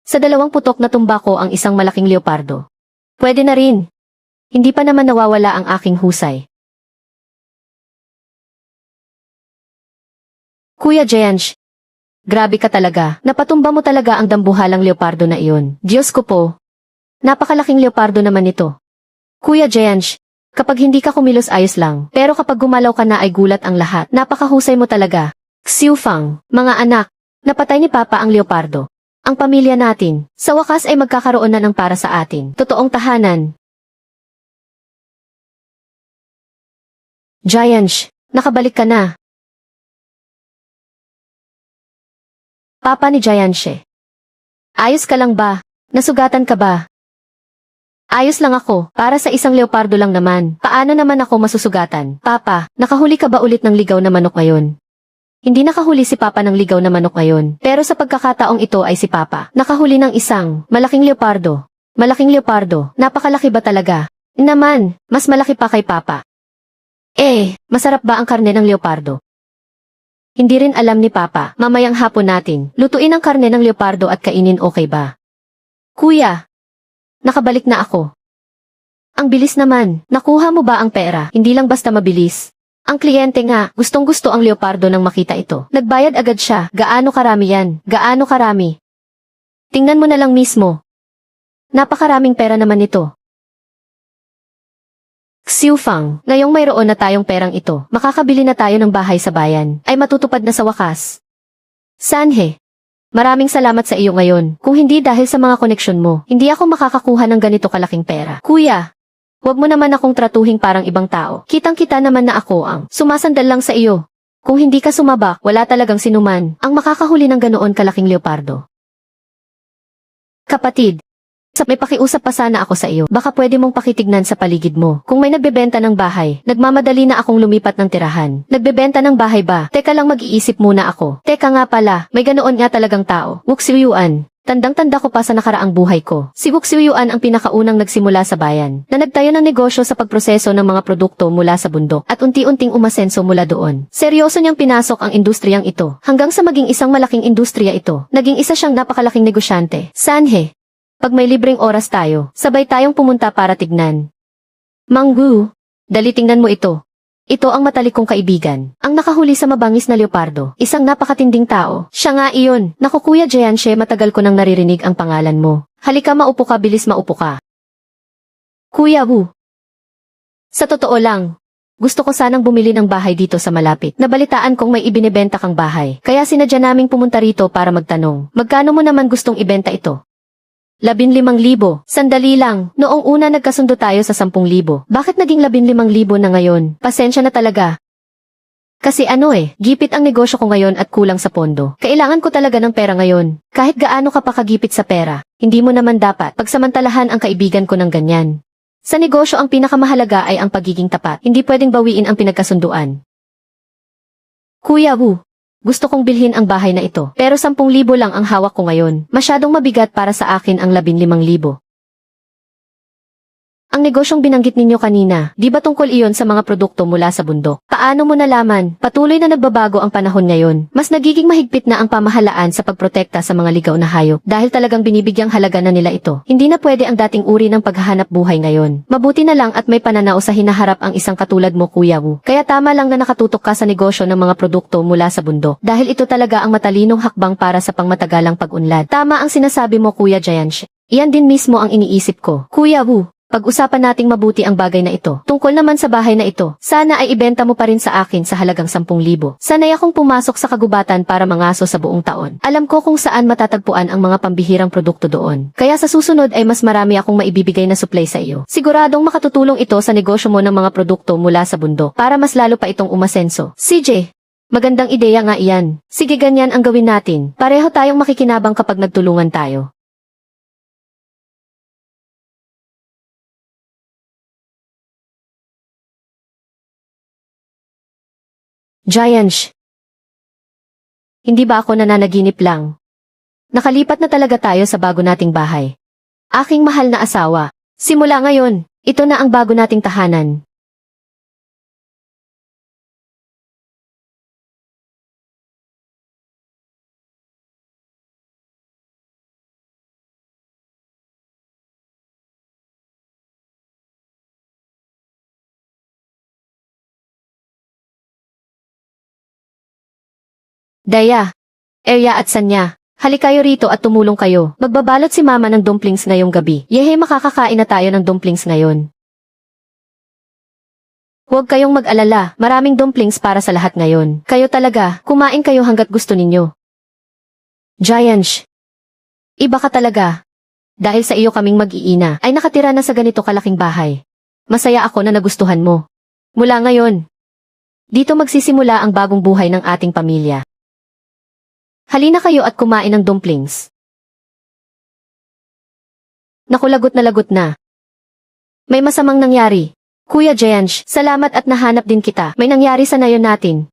Sa dalawang putok na tumba ko ang isang malaking leopardo. Pwede na rin. Hindi pa naman nawawala ang aking husay. Kuya Jayanche, grabe ka talaga. Napatumba mo talaga ang dambuhalang leopardo na iyon. Diyos ko po. Napakalaking leopardo naman ito. Kuya Jayanche, kapag hindi ka kumilos ayos lang, pero kapag gumalaw ka na ay gulat ang lahat. Napakahusay mo talaga. Xiu Fang, mga anak, napatay ni Papa ang leopardo. Ang pamilya natin, sa wakas ay magkakaroon na ng para sa atin. Totoong tahanan. Jayanche, nakabalik ka na. Papa ni Jayanche. Ayos ka lang ba? Nasugatan ka ba? Ayos lang ako, para sa isang leopardo lang naman. Paano naman ako masusugatan? Papa, nakahuli ka ba ulit ng ligaw na manok ngayon? Hindi nakahuli si Papa ng ligaw na manok ngayon, pero sa pagkakataong ito ay si Papa. Nakahuli ng isang malaking leopardo. Malaking leopardo, napakalaki ba talaga? Naman, mas malaki pa kay Papa. Masarap ba ang karne ng leopardo? Hindi rin alam ni Papa, mamayang hapon natin, lutuin ang karne ng leopardo at kainin, okay ba? Kuya, nakabalik na ako. Ang bilis naman, nakuha mo ba ang pera? Hindi lang basta mabilis. Ang kliyente nga, gustong-gusto ang leopardo nang makita ito. Nagbayad agad siya. Gaano karami yan? Gaano karami? Tingnan mo na lang mismo. Napakaraming pera naman ito. Xiu Fang, ngayong mayroon na tayong perang ito, makakabili na tayo ng bahay sa bayan, ay matutupad na sa wakas. Sanhe, maraming salamat sa iyo ngayon. Kung hindi dahil sa mga koneksyon mo, hindi ako makakakuha ng ganito kalaking pera. Kuya, huwag mo naman akong tratuhing parang ibang tao. Kitang-kita naman na ako ang sumasandal lang sa iyo. Kung hindi ka sumabak, wala talagang sinuman ang makakahuli ng ganoon kalaking leopardo. Kapatid, may pakiusap pa sana ako sa iyo. Baka pwede mong pakitignan sa paligid mo. Kung may nagbebenta ng bahay, nagmamadali na akong lumipat ng tirahan. Nagbebenta ng bahay ba? Teka lang, mag-iisip muna ako. Teka nga pala, may ganoon nga talagang tao. Wuxiuyuan. Tandang-tanda ko pa sa nakaraang buhay ko. Si Wuxiuyuan ang pinakaunang nagsimula sa bayan, na nagtayo ng negosyo sa pagproseso ng mga produkto mula sa bundok at unti-unting umasenso mula doon. Seryoso niyang pinasok ang industriyang ito, hanggang sa maging isang malaking industriya ito. Naging isa siyang napakalaking negosyante. Sanhe, pag may libreng oras tayo, sabay tayong pumunta para tignan. Manggu, dali tingnan mo ito. Ito ang matalikong kaibigan, ang nakahuli sa mabangis na leopardo, isang napakatinding tao. Siya nga iyon. Naku Kuya Jayanche, matagal ko nang naririnig ang pangalan mo. Halika, maupo ka, bilis maupo ka. Kuya Wu. Sa totoo lang, gusto ko sanang bumili ng bahay dito sa malapit. Nabalitaan kong may ibinebenta kang bahay, kaya sinadya naming pumunta rito para magtanong. Magkano mo naman gustong ibenta ito? 15,000. Sandali lang, noong una nagkasundo tayo sa 10,000. Bakit naging 15,000 na ngayon? Pasensya na talaga. Kasi gipit ang negosyo ko ngayon at kulang sa pondo. Kailangan ko talaga ng pera ngayon. Kahit gaano ka pa kagipit sa pera, hindi mo naman dapat pagsamantalahan ang kaibigan ko ng ganyan. Sa negosyo ang pinakamahalaga ay ang pagiging tapat. Hindi pwedeng bawiin ang pinagkasunduan. Kuya Wu, gusto kong bilhin ang bahay na ito, pero 10,000 lang ang hawak ko ngayon. Masyadong mabigat para sa akin ang 15,000. Ang negosyong binanggit ninyo kanina, di ba tungkol iyon sa mga produkto mula sa bundok? Paano mo nalaman? Patuloy na nagbabago ang panahon ngayon. Mas nagiging mahigpit na ang pamahalaan sa pagprotekta sa mga ligaw na hayop dahil talagang binibigyang halaga na nila ito. Hindi na pwede ang dating uri ng paghahanap buhay ngayon. Mabuti na lang at may pananao sa hinaharap ang isang katulad mo, Kuya Wu. Kaya tama lang na nakatutok ka sa negosyo ng mga produkto mula sa bundok dahil ito talaga ang matalinong hakbang para sa pangmatagalang pag-unlad. Tama ang sinasabi mo, Kuya Jiansh. Iyan din mismo ang iniisip ko. Kuya Wu, pag-usapan nating mabuti ang bagay na ito. Tungkol naman sa bahay na ito, sana ay ibenta mo pa rin sa akin sa halagang 10,000. Sanay akong pumasok sa kagubatan para mangaso sa buong taon. Alam ko kung saan matatagpuan ang mga pambihirang produkto doon. Kaya sa susunod ay mas marami akong maibibigay na supply sa iyo. Siguradong makatutulong ito sa negosyo mo ng mga produkto mula sa bundok para mas lalo pa itong umasenso. CJ, magandang ideya nga iyan. Sige, ganyan ang gawin natin. Pareho tayong makikinabang kapag nagtulungan tayo. Jiansh, hindi ba ako nananaginip lang? Nakalipat na talaga tayo sa bago nating bahay. Aking mahal na asawa, simula ngayon, ito na ang bago nating tahanan. Daya, Eya at Sanya, halik kayo rito at tumulong kayo. Magbabalot si Mama ng dumplings ngayong gabi. Yehe, makakakain na tayo ng dumplings ngayon. Huwag kayong mag-alala, maraming dumplings para sa lahat ngayon. Kayo talaga, kumain kayo hanggat gusto ninyo. Jiansh, iba ka talaga. Dahil sa iyo kaming mag-iina, ay nakatira na sa ganito kalaking bahay. Masaya ako na nagustuhan mo. Mula ngayon, dito magsisimula ang bagong buhay ng ating pamilya. Halina kayo at kumain ng dumplings. Naku, lagot na. May masamang nangyari. Kuya Jiansh, salamat at nahanap din kita. May nangyari sa nayon natin.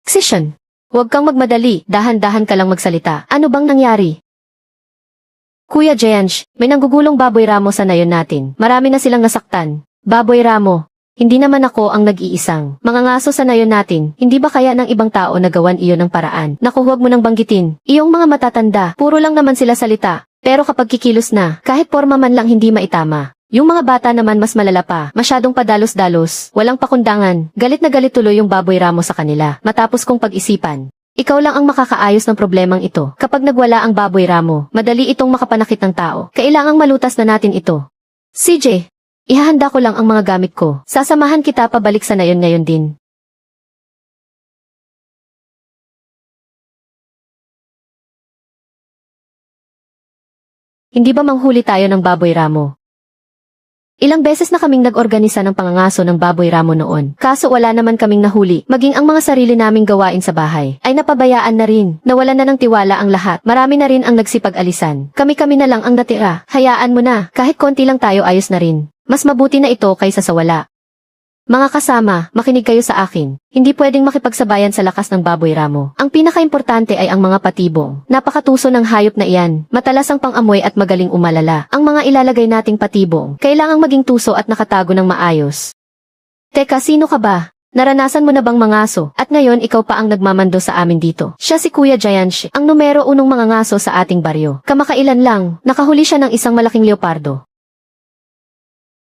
Xishan, huwag kang magmadali, dahan-dahan ka lang magsalita. Ano bang nangyari? Kuya Jiansh, may nanggugulong baboy ramo sa nayon natin. Marami na silang nasaktan. Baboy ramo. Hindi naman ako ang nag-iisang mangangaso sa nayon natin. Hindi ba kaya ng ibang tao na gawan iyon ng paraan? Naku, huwag mo nang banggitin. Iyong mga matatanda, puro lang naman sila salita. Pero kapag kikilos na, kahit porma man lang hindi maitama. Yung mga bata naman mas malala pa, masyadong padalos-dalos, walang pakundangan. Galit na galit tuloy yung baboy ramo sa kanila. Matapos kong pag-isipan, ikaw lang ang makakaayos ng problemang ito. Kapag nagwala ang baboy ramo, madali itong makapanakit ng tao. Kailangang malutas na natin ito. CJ, ihahanda ko lang ang mga gamit ko. Sasamahan kita pabalik sa nayon ngayon din. Hindi ba manghuli tayo ng baboy ramo? Ilang beses na kaming nag-organisa ng pangangaso ng baboy ramo noon. Kaso wala naman kaming nahuli. Maging ang mga sarili naming gawain sa bahay ay napabayaan na rin. Nawalan na ng tiwala ang lahat. Marami na rin ang nagsipag-alisan. Kami-kami na lang ang natira. Hayaan mo na. Kahit konti lang tayo, ayos na rin. Mas mabuti na ito kaysa sa wala. Mga kasama, makinig kayo sa akin. Hindi pwedeng makipagsabayan sa lakas ng baboy ramo. Ang pinakaimportante ay ang mga patibong. Napakatuso ng hayop na iyan. Matalas ang pang-amoy at magaling umalala. Ang mga ilalagay nating patibong, kailangang maging tuso at nakatago ng maayos. Teka, sino ka ba? Naranasan mo na bang mangaso? At ngayon ikaw pa ang nagmamando sa amin dito. Siya si Kuya Jiansh, ang numero unong mangangaso sa ating baryo. Kamakailan lang, nakahuli siya ng isang malaking leopardo.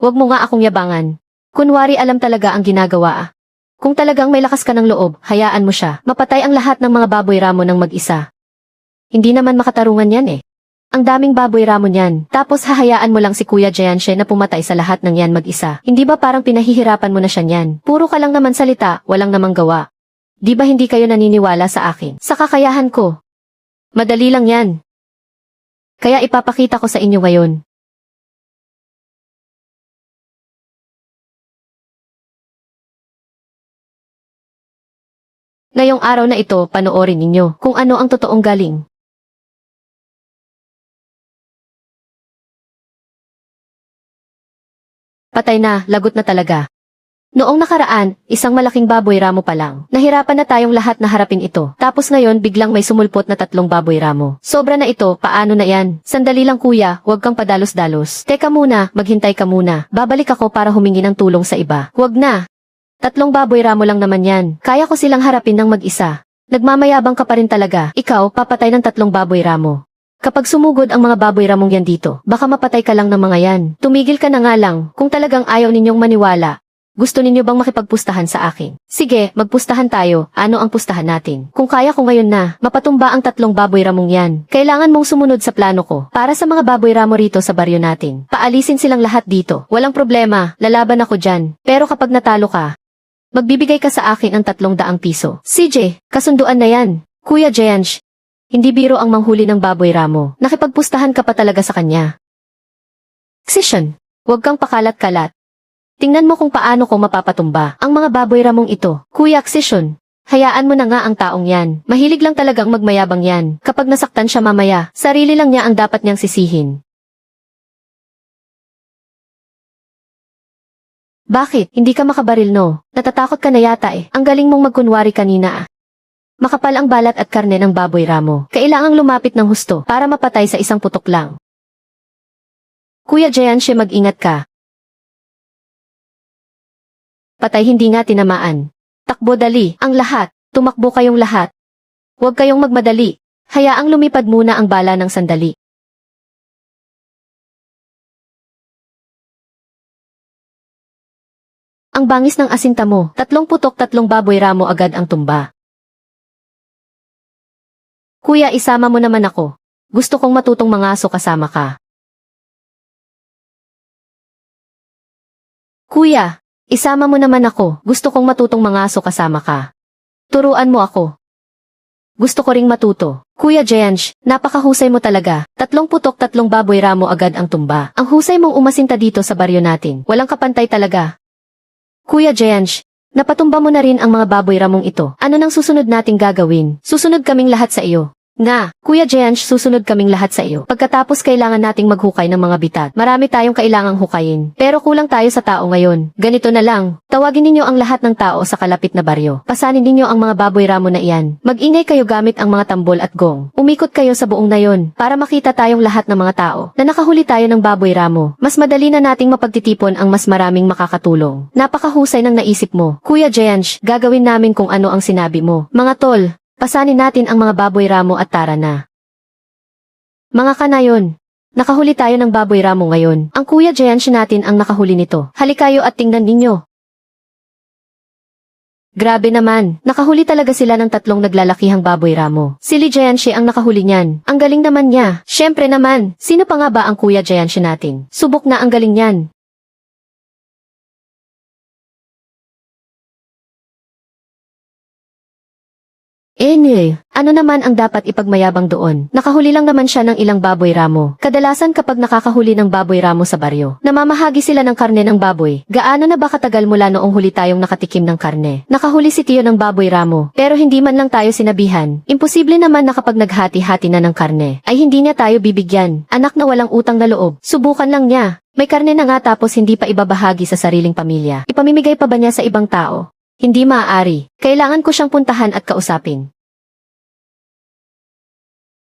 Huwag mo nga akong yabangan. Kunwari alam talaga ang ginagawa. Kung talagang may lakas ka ng loob, hayaan mo siya. Mapatay ang lahat ng mga baboy ramo ng mag-isa. Hindi naman makatarungan yan eh. Ang daming baboy ramo niyan. Tapos hahayaan mo lang si Kuya Jiansh na pumatay sa lahat ng yan mag-isa. Hindi ba parang pinahihirapan mo na siya niyan? Puro ka lang naman salita, walang namang gawa. Di ba hindi kayo naniniwala sa akin? Sa kakayahan ko. Madali lang yan. Kaya ipapakita ko sa inyo ngayon. Ngayong araw na ito, panoorin ninyo kung ano ang totoong galing. Patay na, lagot na talaga. Noong nakaraan, isang malaking baboy ramo pa lang. Nahirapan na tayong lahat na harapin ito. Tapos ngayon biglang may sumulpot na 3 baboy ramo. Sobra na ito, paano na yan? Sandali lang kuya, huwag kang padalos-dalos. Teka muna, maghintay ka muna. Babalik ako para humingi ng tulong sa iba. Huwag na. 3 baboy ramo lang naman yan. Kaya ko silang harapin ng mag-isa. Nagmamayabang ka pa rin talaga. Ikaw, papatay ng 3 baboy ramo. Kapag sumugod ang mga baboy ramong yan dito, baka mapatay ka lang ng mga yan. Tumigil ka na nga lang, kung talagang ayaw ninyong maniwala. Gusto ninyo bang makipagpustahan sa akin? Sige, magpustahan tayo. Ano ang pustahan natin? Kung kaya ko ngayon na, mapatumba ang 3 baboy ramong yan. Kailangan mong sumunod sa plano ko. Para sa mga baboy ramo rito sa baryo natin. Paalisin silang lahat dito. Walang problema, lalaban ako dyan. Pero kapag natalo ka, magbibigay ka sa akin ang 300 piso. CJ, kasunduan na yan. Kuya Jayansh, hindi biro ang manghuli ng baboy ramo. Nakipagpustahan ka pa talaga sa kanya. Session, huwag kang pakalat-kalat. Tingnan mo kung paano ko mapapatumba ang mga baboy ramong ito. Kuya Aksisyon, hayaan mo na nga ang taong yan. Mahilig lang talagang magmayabang yan. Kapag nasaktan siya mamaya, sarili lang niya ang dapat niyang sisihin. Bakit? Hindi ka makabaril no? Natatakot ka na yata eh. Ang galing mong magkunwari kanina ah. Makapal ang balat at karne ng baboy ramo. Kailangang lumapit ng husto para mapatay sa isang putok lang. Kuya Jayansh, mag-ingat ka. Patay hindi nga tinamaan. Takbo dali, ang lahat. Tumakbo kayong lahat. Huwag kayong magmadali. Hayaang lumipad muna ang bala ng sandali. Ang bangis ng asinta mo, 3 putok 3 baboy ramo agad ang tumba. Kuya, isama mo naman ako. Gusto kong matutong mangaso kasama ka. Kuya, isama mo naman ako. Gusto kong matutong mangaso kasama ka. Turuan mo ako. Gusto ko ring matuto. Kuya Jayansh, napakahusay mo talaga. 3 putok 3 baboy ramo agad ang tumba. Ang husay mong umasinta dito sa baryo natin. Walang kapantay talaga. Kuya Jayansh, napatumba mo na rin ang mga baboy ramong ito. Ano nang susunod nating gagawin? Susunod kaming lahat sa iyo. Nga, Kuya Jayansh, susunod kaming lahat sa iyo. Pagkatapos kailangan nating maghukay ng mga bitag. Marami tayong kailangang hukayin. Pero kulang tayo sa tao ngayon. Ganito na lang, tawagin ninyo ang lahat ng tao sa kalapit na baryo. Pasanin ninyo ang mga baboy ramo na iyan. Mag-ingay kayo gamit ang mga tambol at gong. Umikot kayo sa buong nayon para makita tayong lahat ng mga tao na nakahuli tayo ng baboy ramo. Mas madali na nating mapagtitipon ang mas maraming makakatulong. Napakahusay ng naisip mo. Kuya Jayansh, gagawin namin kung ano ang sinabi mo. Mga tol, pasanin natin ang mga baboy ramo at tara na. Mga kanayon, nakahuli tayo ng baboy ramo ngayon. Ang Kuya Jayansh natin ang nakahuli nito. Halikayo at tingnan ninyo. Grabe naman, nakahuli talaga sila ng 3 naglalakihang baboy ramo. Si Lee Jayansh ang nakahuli niyan. Ang galing naman niya. Syempre naman, sino pa nga ba ang Kuya Jayansh natin? Subok na ang galing niyan. Ano naman ang dapat ipagmayabang doon? Nakahuli lang naman siya ng ilang baboy ramo. Kadalasan kapag nakakahuli ng baboy ramo sa baryo, namamahagi sila ng karne ng baboy. Gaano na ba katagal mula noong huli tayong nakatikim ng karne? Nakahuli si Tio ng baboy ramo, pero hindi man lang tayo sinabihan. Imposible naman na kapag naghati-hati na ng karne, ay hindi niya tayo bibigyan. Anak na walang utang na loob. Subukan lang niya. May karne na nga tapos hindi pa ibabahagi sa sariling pamilya. Ipamimigay pa ba niya sa ibang tao? Hindi maaari. Kailangan ko siyang puntahan at kausapin.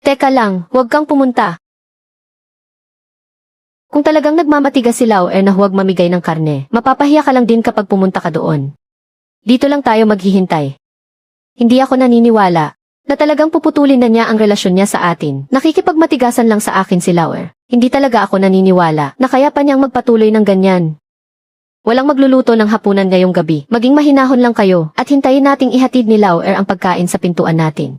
Teka lang, huwag kang pumunta. Kung talagang nagmamatigas si Lau na huwag mamigay ng karne, mapapahiya ka lang din kapag pumunta ka doon. Dito lang tayo maghihintay. Hindi ako naniniwala na talagang puputulin na niya ang relasyon niya sa atin. Nakikipagmatigasan lang sa akin si Lau. Hindi talaga ako naniniwala na kaya pa niyang magpatuloy ng ganyan. Walang magluluto ng hapunan ngayong gabi. Maging mahinahon lang kayo at hintayin nating ihatid ni Lau ang pagkain sa pintuan natin.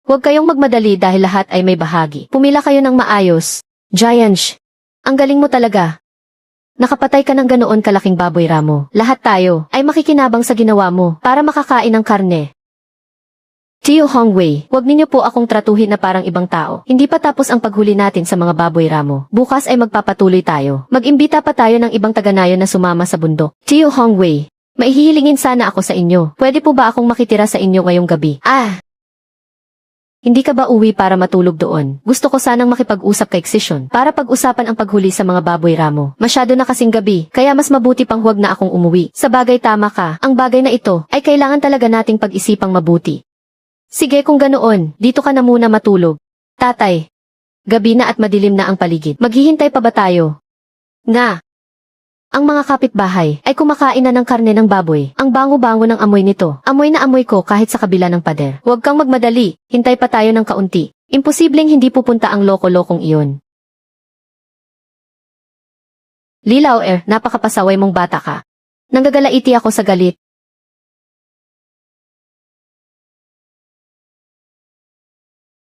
Huwag kayong magmadali dahil lahat ay may bahagi. Pumila kayo ng maayos. Jayansh, ang galing mo talaga. Nakapatay ka ng ganoon kalaking baboy ramo. Lahat tayo ay makikinabang sa ginawa mo para makakain ng karne. Tio Hongwei, wag ninyo po akong tratuhin na parang ibang tao. Hindi pa tapos ang paghuli natin sa mga baboy ramo. Bukas ay magpapatuloy tayo. Mag-imbita pa tayo ng ibang taga-nayon na sumama sa bundok. Tio Hongwei, maihihilingin sana ako sa inyo. Pwede po ba akong makitira sa inyo ngayong gabi? Hindi ka ba uwi para matulog doon? Gusto ko sanang makipag-usap kay Xishun para pag-usapan ang paghuli sa mga baboy ramo. Masyado na kasing gabi, kaya mas mabuti pang huwag na akong umuwi. Sa bagay tama ka, ang bagay na ito ay kailangan talaga nating pag-isipang mabuti. Sige kung ganoon, dito ka na muna matulog. Tatay, gabi na at madilim na ang paligid. Maghihintay pa ba tayo? Nga. Ang mga kapitbahay ay kumakain na ng karne ng baboy. Ang bango-bango ng amoy nito. Amoy na amoy ko kahit sa kabila ng pader. Huwag kang magmadali, hintay pa tayo ng kaunti. Imposibleng hindi pupunta ang loko-lokong iyon. Lilaw napakapasaway mong bata ka. Nanggagalaiti ako sa galit.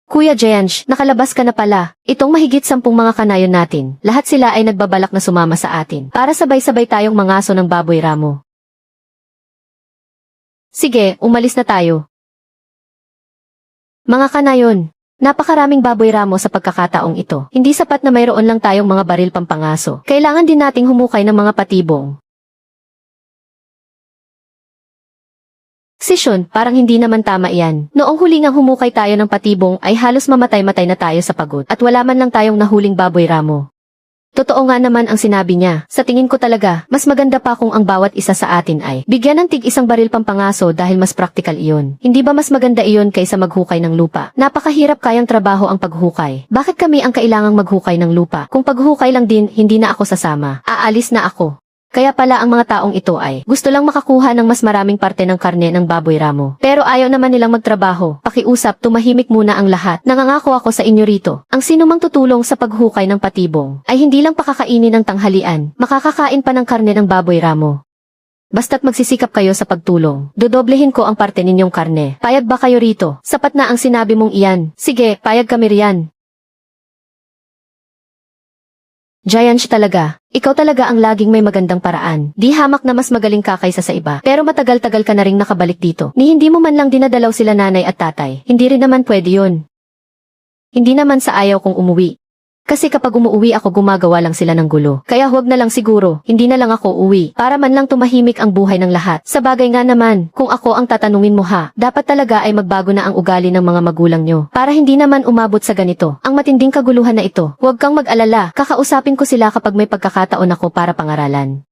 Kuya Jianj, nakalabas ka na pala. Itong mahigit 10 mga kanayon natin, lahat sila ay nagbabalak na sumama sa atin para sabay-sabay tayong mangaso ng baboy ramo. Sige, umalis na tayo. Mga kanayon, napakaraming baboy ramo sa pagkakataong ito. Hindi sapat na mayroon lang tayong mga baril pampangaso. Kailangan din nating humukay ng mga patibong. Xishun, parang hindi naman tama iyan. Noong huling ang humukay tayo ng patibong ay halos mamatay-matay na tayo sa pagod at wala man lang tayong nahuling baboy ramo. Totoo nga naman ang sinabi niya. Sa tingin ko talaga, mas maganda pa kung ang bawat isa sa atin ay bigyan ng tig-isang baril pampangaso dahil mas praktikal iyon. Hindi ba mas maganda iyon kaysa maghukay ng lupa? Napakahirap kayang trabaho ang paghukay. Bakit kami ang kailangang maghukay ng lupa? Kung paghukay lang din, hindi na ako sasama. Aalis na ako. Kaya pala ang mga taong ito ay gusto lang makakuha ng mas maraming parte ng karne ng baboy ramo. Pero ayaw naman nilang magtrabaho. Pakiusap, tumahimik muna ang lahat. Nangangako ako sa inyo rito. Ang sinumang tutulong sa paghukay ng patibong ay hindi lang pakakainin ng tanghalian, makakakain pa ng karne ng baboy ramo. Basta't magsisikap kayo sa pagtulong. Dodoblehin ko ang parte ninyong karne. Payag ba kayo rito? Sapat na ang sinabi mong iyan. Sige, payag kami riyan. Jianj talaga. Ikaw talaga ang laging may magandang paraan. Di hamak na mas magaling ka kaysa sa iba. Pero matagal-tagal ka na ring nakabalik dito. Ni hindi mo man lang dinadalaw sila nanay at tatay. Hindi rin naman pwede yun. Hindi naman sa ayaw kong umuwi. Kasi kapag umuwi ako gumagawa lang sila ng gulo. Kaya huwag na lang siguro, hindi na lang ako uwi. Para man lang tumahimik ang buhay ng lahat. Sa bagay nga naman, kung ako ang tatanungin mo dapat talaga ay magbago na ang ugali ng mga magulang nyo. Para hindi naman umabot sa ganito. Ang matinding kaguluhan na ito. Huwag kang mag-alala, kakausapin ko sila kapag may pagkakataon ako para pangaralan.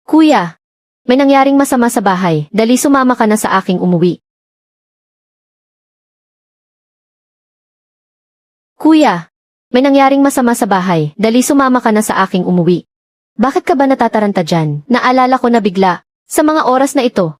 Kuya, may nangyaring masama sa bahay. Dali sumama ka na sa aking umuwi. Kuya, may nangyaring masama sa bahay, dali sumama ka na sa aking umuwi. Bakit ka ba natataranta dyan? Naalala ko na bigla, sa mga oras na ito.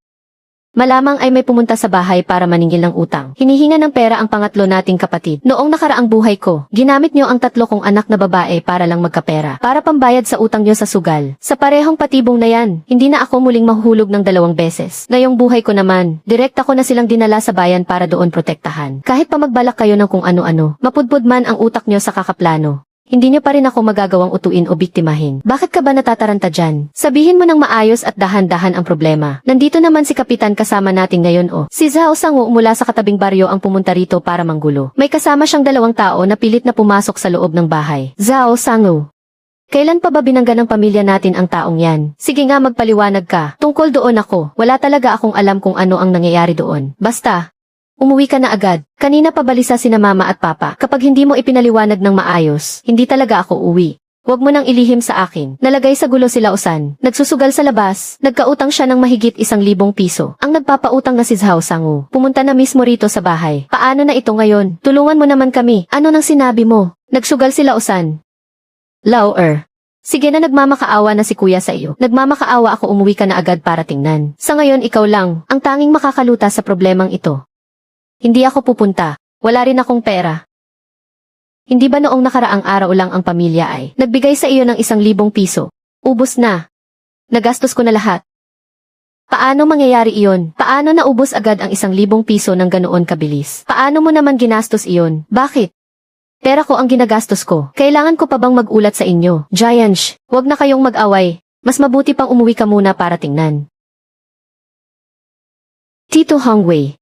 Malamang ay may pumunta sa bahay para maningil ng utang. Hinihinga ng pera ang pangatlo nating kapatid. Noong nakaraang buhay ko, ginamit nyo ang 3 kong anak na babae para lang magkapera. Para pambayad sa utang nyo sa sugal. Sa parehong patibong na yan, hindi na ako muling mahuhulog ng 2 beses. Ngayong buhay ko naman, direkta ko na silang dinala sa bayan para doon protektahan. Kahit pa magbalak kayo ng kung ano-ano, mapudpud man ang utak nyo sa kakaplano. Hindi nyo pa rin ako magagawang utuin o biktimahin. Bakit ka ba natataranta dyan? Sabihin mo ng maayos at dahan-dahan ang problema. Nandito naman si Kapitan kasama natin ngayon Si Zhao Sangu mula sa katabing baryo ang pumunta rito para manggulo. May kasama siyang 2 tao na pilit na pumasok sa loob ng bahay. Zhao Sangu. Kailan pa ba binangga ng pamilya natin ang taong yan? Sige nga magpaliwanag ka. Tungkol doon ako, wala talaga akong alam kung ano ang nangyayari doon. Basta, umuwi ka na agad. Kanina pa balisa sina mama at papa. Kapag hindi mo ipinaliwanag ng maayos, hindi talaga ako uwi. Huwag mo nang ilihim sa akin. Nalagay sa gulo sila Usan. Nagsusugal sa labas. Nagkautang siya ng mahigit 1,000 piso. Ang nagpapautang na si Zhao Sangu. Pumunta na mismo rito sa bahay. Paano na ito ngayon? Tulungan mo naman kami. Ano nang sinabi mo? Nagsugal sila Usan. Lauer. Sige na nagmamakaawa na si kuya sa iyo. Nagmamakaawa ako umuwi ka na agad para tingnan. Sa ngayon ikaw lang, ang tanging makakaluta sa problemang ito. Hindi ako pupunta. Wala rin akong pera. Hindi ba noong nakaraang araw lang ang pamilya ay nagbigay sa iyo ng 1,000 piso? Ubos na. Nagastos ko na lahat. Paano mangyayari iyon? Paano naubos agad ang 1,000 piso ng ganoon kabilis? Paano mo naman ginastos iyon? Bakit? Pera ko ang ginagastos ko. Kailangan ko pa bang magulat sa inyo? Jianj, huwag na kayong mag-away. Mas mabuti pang umuwi ka muna para tingnan. Tito Hongwei.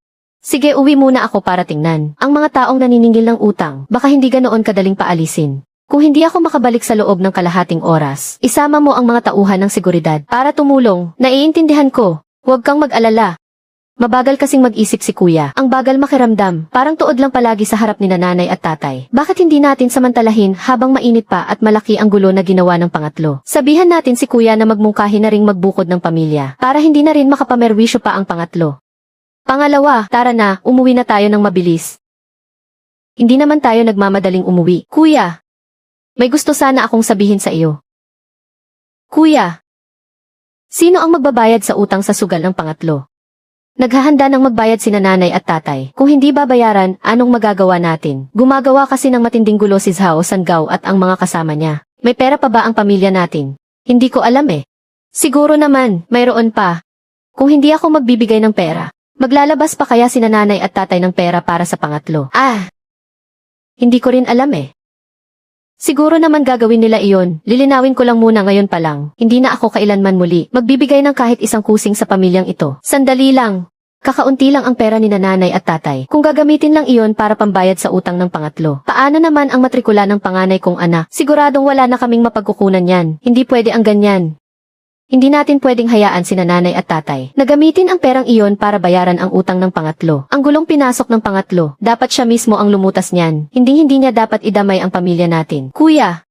Sige, uwi muna ako para tingnan. Ang mga taong naniningil ng utang, baka hindi ganoon kadaling paalisin. Kung hindi ako makabalik sa loob ng kalahating oras, isama mo ang mga tauhan ng seguridad para tumulong. Naiintindihan ko. Huwag kang mag-alala. Mabagal kasing mag-isip si kuya. Ang bagal makiramdam. Parang tuod lang palagi sa harap ni nanay at tatay. Bakit hindi natin samantalahin habang mainit pa at malaki ang gulo na ginawa ng pangatlo? Sabihan natin si kuya na magmungkahi na ring magbukod ng pamilya para hindi na rin makapamerwisyo pa ang pangatlo. Pangalawa, tara na, umuwi na tayo ng mabilis. Hindi naman tayo nagmamadaling umuwi. Kuya, may gusto sana akong sabihin sa iyo. Kuya, sino ang magbabayad sa utang sa sugal ng pangatlo? Naghahanda ng magbayad sina nanay at tatay. Kung hindi babayaran, anong magagawa natin? Gumagawa kasi ng matinding gulo si Zhao Sangao at ang mga kasama niya. May pera pa ba ang pamilya natin? Hindi ko alam eh. Siguro naman, mayroon pa. Kung hindi ako magbibigay ng pera, maglalabas pa kaya sina nanay at tatay ng pera para sa pangatlo? Hindi ko rin alam eh. Siguro naman gagawin nila iyon. Lilinawin ko lang muna ngayon pa lang. Hindi na ako kailanman muli magbibigay ng kahit isang kusing sa pamilyang ito. Sandali lang. Kakaunti lang ang pera ni nanay at tatay. Kung gagamitin lang iyon para pambayad sa utang ng pangatlo, paano naman ang matrikula ng panganay kong anak? Siguradong wala na kaming mapagkukunan yan. Hindi pwede ang ganyan. Hindi natin pwedeng hayaan sina nanay at tatay na gamitin ang perang iyon para bayaran ang utang ng pangatlo. Ang gulong pinasok ng pangatlo, dapat siya mismo ang lumutas niyan. Hindi niya dapat idamay ang pamilya natin. Kuya,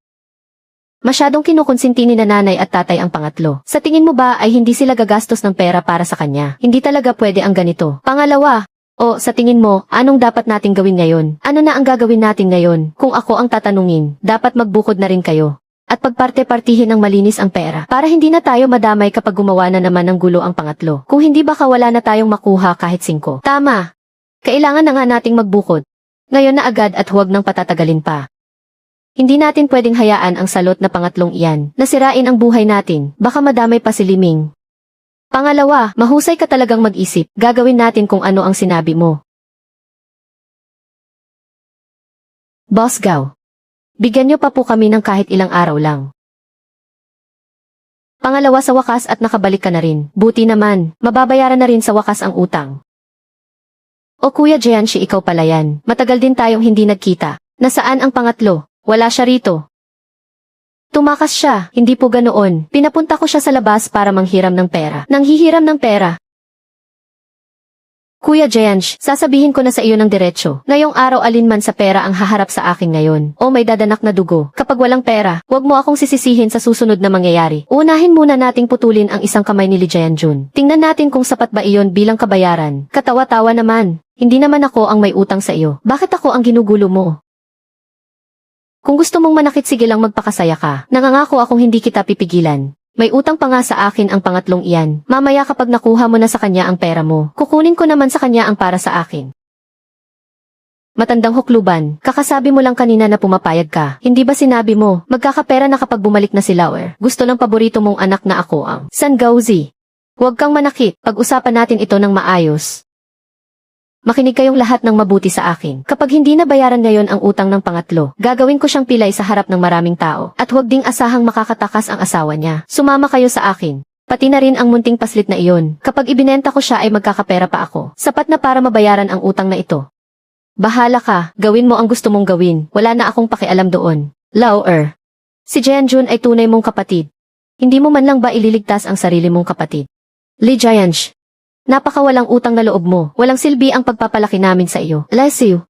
masyadong kinukonsinti ni nanay at tatay ang pangatlo. Sa tingin mo ba ay hindi sila gagastos ng pera para sa kanya? Hindi talaga pwede ang ganito. Pangalawa, sa tingin mo, anong dapat nating gawin ngayon? Ano na ang gagawin natin ngayon? Kung ako ang tatanungin, dapat magbukod na rin kayo. At pagparte-partihin ng malinis ang pera para hindi na tayo madamay kapag gumawa na naman ng gulo ang pangatlo. Kung hindi baka wala na tayong makuha kahit 5. Tama. Kailangan na nga nating magbukod. Ngayon na agad at huwag nang patatagalin pa. Hindi natin pwedeng hayaan ang salot na pangatlong iyan na sirain ang buhay natin. Baka madamay pa si Liming. Pangalawa, mahusay ka talagang mag-isip. Gagawin natin kung ano ang sinabi mo. Boss Gao. Bigyan niyo pa po kami ng kahit ilang araw lang. Pangalawa, sa wakas at nakabalik ka na rin. Buti naman, mababayaran na rin sa wakas ang utang. O Kuya Jianshi, ikaw pala yan. Matagal din tayong hindi nagkita. Nasaan ang pangatlo? Wala siya rito. Tumakas siya, hindi po ganoon. Pinapunta ko siya sa labas para manghiram ng pera. Nanghihiram ng pera. Kuya Jiansh, sasabihin ko na sa iyo ng diretsyo. Ngayong araw alinman sa pera ang haharap sa akin ngayon. O may dadanak na dugo. Kapag walang pera, huwag mo akong sisisihin sa susunod na mangyayari. Unahin muna nating putulin ang isang kamay ni Li Jianjun. Tingnan natin kung sapat ba iyon bilang kabayaran. Katawa-tawa naman. Hindi naman ako ang may utang sa iyo. Bakit ako ang ginugulo mo? Kung gusto mong manakit, sige lang, magpakasaya ka. Nangangako akong hindi kita pipigilan. May utang pa nga sa akin ang pangatlong iyan. Mamaya kapag nakuha mo na sa kanya ang pera mo, kukunin ko naman sa kanya ang para sa akin. Matandang hukluban, kakasabi mo lang kanina na pumapayag ka. Hindi ba sinabi mo, magkakapera na kapag bumalik na si Lauer? Gusto ng paborito mong anak na ako ang San Gaozi. Huwag kang manakit, pag-usapan natin ito ng maayos. Makinig kayong lahat ng mabuti sa akin. Kapag hindi nabayaran ngayon ang utang ng pangatlo, gagawin ko siyang pilay sa harap ng maraming tao. At huwag ding asahang makakatakas ang asawa niya. Sumama kayo sa akin. Pati na rin ang munting paslit na iyon. Kapag ibinenta ko siya ay magkakapera pa ako. Sapat na para mabayaran ang utang na ito. Bahala ka, gawin mo ang gusto mong gawin. Wala na akong pakialam doon. Lauer. Si Jianjun ay tunay mong kapatid. Hindi mo man lang ba ililigtas ang sarili mong kapatid? Li Jiansh. Napakawalang utang na loob mo. Walang silbi ang pagpapalaki namin sa iyo. Leslie.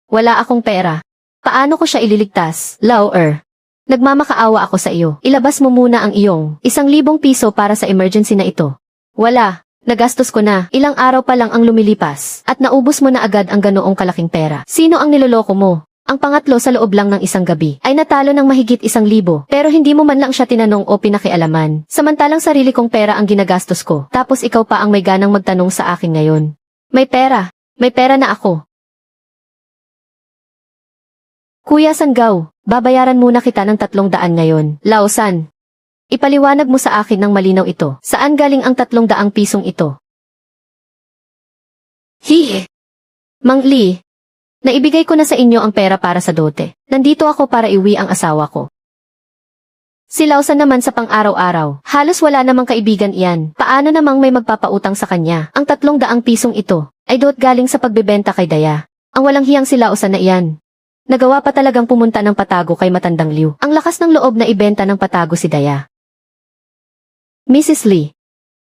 Wala akong pera. Paano ko siya ililigtas? Lauer. Nagmamakaawa ako sa iyo. Ilabas mo muna ang iyong 1,000 piso para sa emergency na ito. Wala. Nagastos ko na. Ilang araw pa lang ang lumilipas. At naubos mo na agad ang ganoong kalaking pera. Sino ang niloloko mo? Ang pangatlo sa loob lang ng isang gabi ay natalo ng mahigit 1,000 pero hindi mo man lang siya tinanong o pinakialaman. Samantalang sarili kong pera ang ginagastos ko. Tapos ikaw pa ang may ganang magtanong sa akin ngayon. May pera. May pera na ako. Kuya Sangao, babayaran muna kita ng 300 ngayon. Laosan. Ipaliwanag mo sa akin ng malinaw ito. Saan galing ang 300 pisong ito? Hihe. Mang Li. Naibigay ko na sa inyo ang pera para sa dote. Nandito ako para iwi ang asawa ko. Si Lausan naman sa pang-araw-araw. Halos wala namang kaibigan iyan. Paano namang may magpapautang sa kanya? Ang 300 pisong ito. ay doot galing sa pagbebenta kay Daya. Ang walang hiyang silausan na iyan. Nagawa pa talagang pumunta ng patago kay matandang Liu. Ang lakas ng loob na ibenta ng patago si Daya. Mrs. Lee,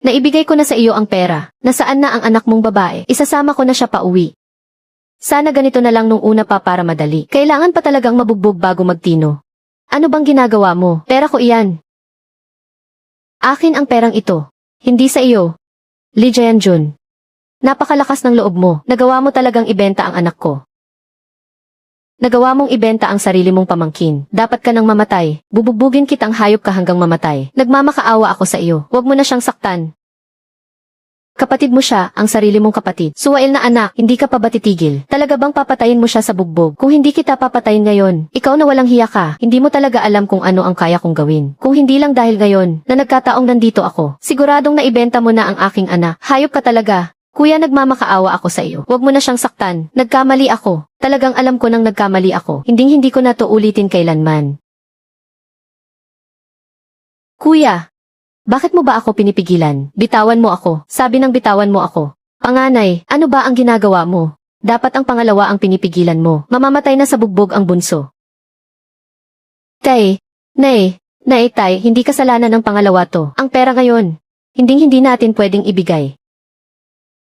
naibigay ko na sa iyo ang pera. Nasaan na ang anak mong babae? Isasama ko na siya pa uwi. Sana ganito na lang nung una pa para madali. Kailangan pa talagang mabugbog bago magtino. Ano bang ginagawa mo? Pera ko iyan. Akin ang perang ito. Hindi sa iyo. Lee Jae-jun. Napakalakas ng loob mo. Nagawa mo talagang ibenta ang anak ko. Nagawa mong ibenta ang sarili mong pamangkin. Dapat ka nang mamatay. Bubugbugin kitang hayop ka hanggang mamatay. Nagmamakaawa ako sa iyo. Huwag mo na siyang saktan. Kapatid mo siya, ang sarili mong kapatid. Suwail na anak, hindi ka pa ba titigil? Talaga bang papatayin mo siya sa bugbog? Kung hindi kita papatayin ngayon, ikaw na walang hiya ka, hindi mo talaga alam kung ano ang kaya kong gawin. Kung hindi lang dahil ngayon, na nagkataong nandito ako, siguradong naibenta mo na ang aking anak. Hayop ka talaga. Kuya, nagmamakaawa ako sa iyo. Huwag mo na siyang saktan. Nagkamali ako. Talagang alam ko nang nagkamali ako. Hindi ko na to ulitin kailanman. Kuya, bakit mo ba ako pinipigilan? Bitawan mo ako. Sabi ng bitawan mo ako. Panganay, ano ba ang ginagawa mo? Dapat ang pangalawa ang pinipigilan mo. Mamamatay na sa bugbog ang bunso. Tay, tay, hindi kasalanan ng pangalawa to. Ang pera ngayon. Hindi natin pwedeng ibigay.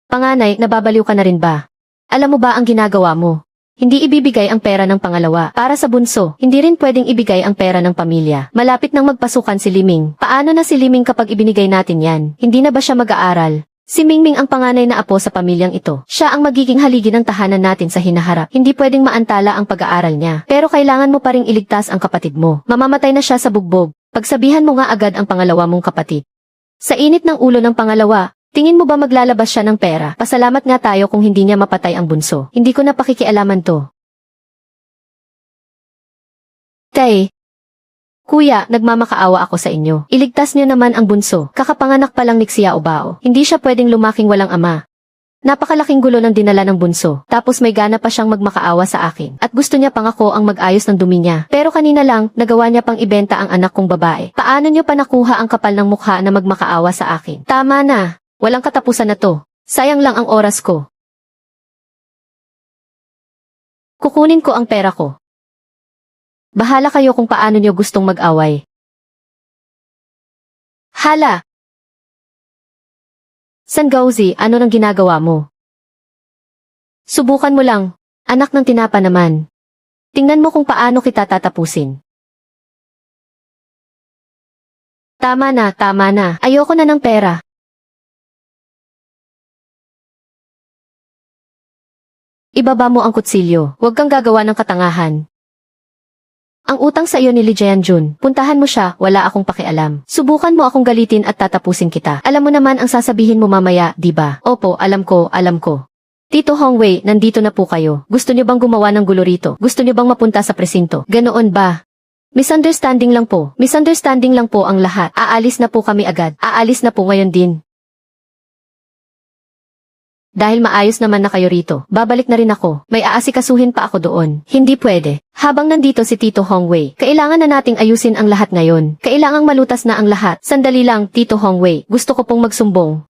Panganay, nababaliw ka na rin ba? Alam mo ba ang ginagawa mo? Hindi ibibigay ang pera ng pangalawa para sa bunso. Hindi rin pwedeng ibigay ang pera ng pamilya. Malapit nang magpasukan si Liming. Paano na si Liming kapag ibinigay natin yan? Hindi na ba siya mag-aaral? Si Mingming ang panganay na apo sa pamilyang ito. Siya ang magiging haligi ng tahanan natin sa hinaharap. Hindi pwedeng maantala ang pag-aaral niya. Pero kailangan mo pa ring iligtas ang kapatid mo. Mamamatay na siya sa bugbog. Pagsabihan mo nga agad ang pangalawa mong kapatid. Sa init ng ulo ng pangalawa, tingin mo ba maglalabas siya ng pera? Pasalamat nga tayo kung hindi niya mapatay ang bunso. Hindi ko na pakikialaman to. Tay, kuya, nagmamakaawa ako sa inyo. Iligtas niyo naman ang bunso. Kakapanganak pa lang ni Xiao Bao. Hindi siya pwedeng lumaking walang ama. Napakalaking gulo ng dinala ng bunso. Tapos may gana pa siyang magmakaawa sa akin. At gusto niya pang ako ang mag-ayos ng dumi niya. Pero kanina lang, nagawa niya pang ibenta ang anak kong babae. Paano niyo pa nakuha ang kapal ng mukha na magmakaawa sa akin? Tama na. Walang katapusan na to. Sayang lang ang oras ko. Kukunin ko ang pera ko. Bahala kayo kung paano niyo gustong mag-away. Hala! San Gauzi, ano nang ginagawa mo? Subukan mo lang, anak ng tinapa naman. Tingnan mo kung paano kita tatapusin. Tama na. Ayoko na ng pera. Ibaba mo ang kutsilyo. Huwag kang gagawa ng katangahan. Ang utang sa iyo ni Lee Jae-jun, puntahan mo siya, wala akong pakialam. Subukan mo akong galitin at tatapusin kita. Alam mo naman ang sasabihin mo mamaya, di ba? Opo, alam ko. Tito Hongwei, nandito na po kayo. Gusto niyo bang gumawa ng gulo rito? Gusto niyo bang mapunta sa presinto? Ganoon ba? Misunderstanding lang po ang lahat. Aalis na po kami agad. Aalis na po ngayon din. Dahil maayos naman na kayo rito, babalik na rin ako. May aasikasuhin pa ako doon. Hindi pwede. Habang nandito si Tito Hongwei, kailangan na nating ayusin ang lahat ngayon. Kailangang malutas na ang lahat. Sandali lang, Tito Hongwei. Gusto ko pong magsumbong.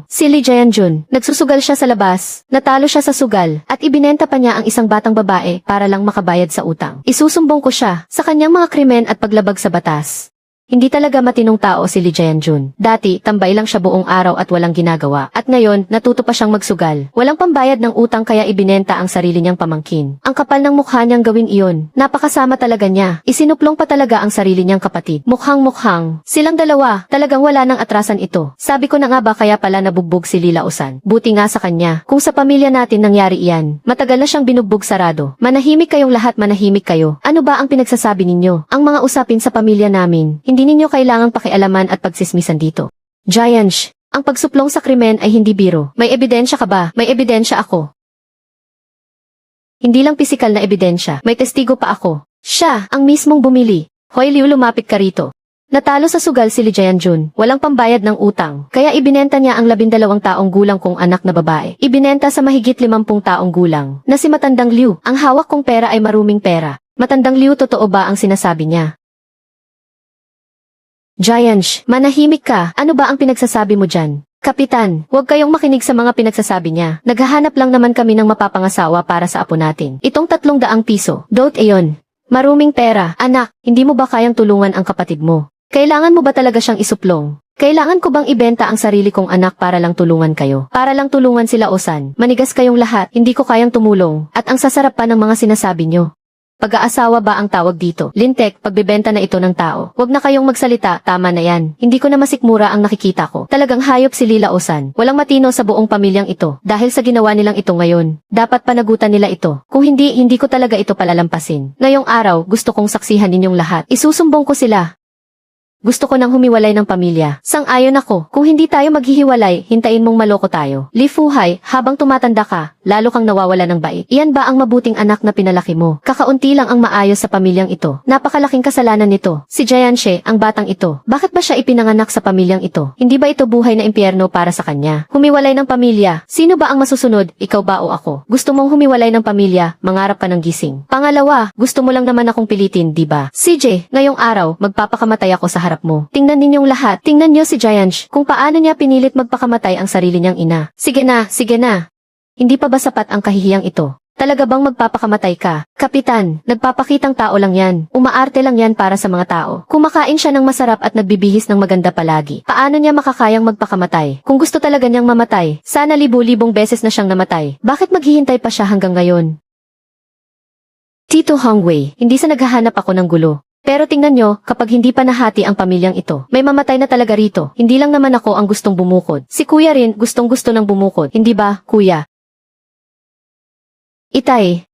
Si Lee Jae-jun, nagsusugal siya sa labas. Natalo siya sa sugal, at ibinenta pa niya ang isang batang babae para lang makabayad sa utang. Isusumbong ko siya sa kanyang mga krimen at paglabag sa batas. Hindi talaga matinong tao si Lee Jae-jun. Dati, tambay lang siya buong araw at walang ginagawa. At ngayon, natuto pa siyang magsugal. Walang pambayad ng utang kaya ibinenta ang sarili niyang pamangkin. Ang kapal ng mukha niyang gawin iyon. Napakasama talaga niya. Isinuplong pa talaga ang sarili niyang kapatid. Mukhang. Silang dalawa, talagang wala nang atrasan ito. Sabi ko na nga ba kaya pala nabugbog si Lila Usan. Buti nga sa kanya. Kung sa pamilya natin nangyari iyan, matagal na siyang binugbog sarado. Manahimik kayong lahat, manahimik kayo. Ano ba ang pinagsasabi ninyo? Ang mga usapin sa pamilya namin. Hindi ninyo kailangang pakialaman at pagsismisan dito. Giants, ang pagsuplong sa krimen ay hindi biro. May ebidensya ka ba? May ebidensya ako. Hindi lang pisikal na ebidensya, may testigo pa ako. Siya, ang mismong bumili. Hoy Liu, lumapit ka rito. Natalo sa sugal si Lee Jae-jun, walang pambayad ng utang, kaya ibinenta niya ang 12 taong gulang kong anak na babae. Ibinenta sa mahigit 50 taong gulang, na si Matandang Liu. Ang hawak kong pera ay maruming pera. Matandang Liu, totoo ba ang sinasabi niya? Giants, manahimik ka. Ano ba ang pinagsasabi mo dyan? Kapitan, huwag kayong makinig sa mga pinagsasabi niya. Naghahanap lang naman kami ng mapapangasawa para sa apo natin. Itong 300 piso. Dote ayon. Maruming pera. Anak, hindi mo ba kayang tulungan ang kapatid mo? Kailangan mo ba talaga siyang isuplong? Kailangan ko bang ibenta ang sarili kong anak para lang tulungan kayo? Para lang tulungan sila Osan. Manigas kayong lahat, hindi ko kayang tumulong. At ang sasarap pa ng mga sinasabi nyo. Pag-aasawa ba ang tawag dito? Lintek, pagbebenta na ito ng tao. Huwag na kayong magsalita, tama na yan. Hindi ko na masikmura ang nakikita ko. Talagang hayop si Lila Osan. Walang matino sa buong pamilyang ito. Dahil sa ginawa nilang ito ngayon. Dapat panagutan nila ito. Kung hindi, hindi ko talaga ito palalampasin. Ngayong araw, gusto kong saksihan ninyong lahat. Isusumbong ko sila. Gusto ko nang humiwalay ng pamilya. Sang-ayon ako. Kung hindi tayo maghihiwalay, hintayin mong maloko tayo. Lifuhay, habang tumatanda ka, lalo kang nawawala ng bait. Iyan ba ang mabuting anak na pinalaki mo? Kakaunti lang ang maayos sa pamilyang ito. Napakalaking kasalanan nito. Si Jayanshe, ang batang ito. Bakit ba siya ipinanganak sa pamilyang ito? Hindi ba ito buhay na impyerno para sa kanya? Humiwalay ng pamilya. Sino ba ang masusunod? Ikaw ba o ako? Gusto mong humiwalay ng pamilya, mangarap ka ng gising. Pangalawa, gusto mo lang naman akong pilitin, di ba? CJ, ngayong araw, magpapakamatay ako sa harap mo. Tingnan ninyong lahat. Tingnan niyo si Jayansh, kung paano niya pinilit magpakamatay ang sarili niyang ina. Sige na, sige na. Hindi pa ba sapat ang kahihiyang ito? Talaga bang magpapakamatay ka? Kapitan, nagpapakitang tao lang yan. Umaarte lang yan para sa mga tao. Kumakain siya ng masarap at nagbibihis ng maganda palagi. Paano niya makakayang magpakamatay? Kung gusto talaga niyang mamatay, sana libu-libong beses na siyang namatay. Bakit maghihintay pa siya hanggang ngayon? Tito Hongwei, hindi sa naghahanap ako ng gulo. Pero tingnan nyo, kapag hindi pa nahati ang pamilyang ito, may mamatay na talaga rito. Hindi lang naman ako ang gustong bumukod. Si kuya rin gustong-gusto ng bumukod. Hindi ba, kuya? Itay.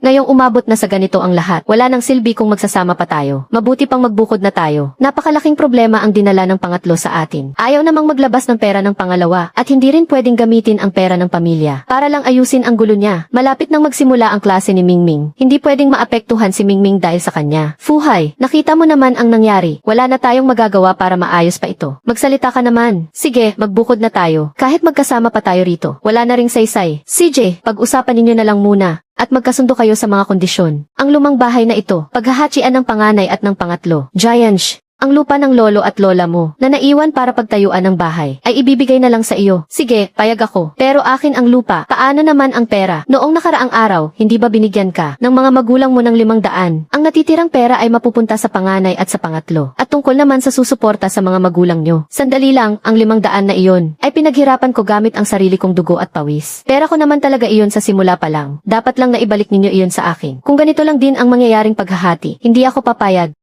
Ngayong umabot na sa ganito ang lahat, wala nang silbi kung magsasama pa tayo. Mabuti pang magbukod na tayo. Napakalaking problema ang dinala ng pangatlo sa atin. Ayaw namang maglabas ng pera ng pangalawa, at hindi rin pwedeng gamitin ang pera ng pamilya. Para lang ayusin ang gulo niya. Malapit nang magsimula ang klase ni Mingming. Hindi pwedeng maapektuhan si Mingming dahil sa kanya. Fuhay, nakita mo naman ang nangyari. Wala na tayong magagawa para maayos pa ito. Magsalita ka naman. Sige, magbukod na tayo. Kahit magkasama pa tayo rito. Wala na ring saysay. CJ, pag-usapan ninyo na lang muna. At magkasundo kayo sa mga kondisyon. Ang lumang bahay na ito, paghahatsian ng panganay at ng pangatlo. Jayansh, ang lupa ng lolo at lola mo, na naiwan para pagtayuan ng bahay, ay ibibigay na lang sa iyo. Sige, payag ako. Pero akin ang lupa. Paano naman ang pera? Noong nakaraang araw, hindi ba binigyan ka ng mga magulang mo ng 500? Ang natitirang pera ay mapupunta sa panganay at sa pangatlo. At tungkol naman sa susuporta sa mga magulang nyo. Sandali lang, ang 500 na iyon, ay pinaghirapan ko gamit ang sarili kong dugo at pawis. Pera ko naman talaga iyon sa simula pa lang. Dapat lang naibalik ninyo iyon sa akin. Kung ganito lang din ang mangyayaring paghahati, hindi ako papayag.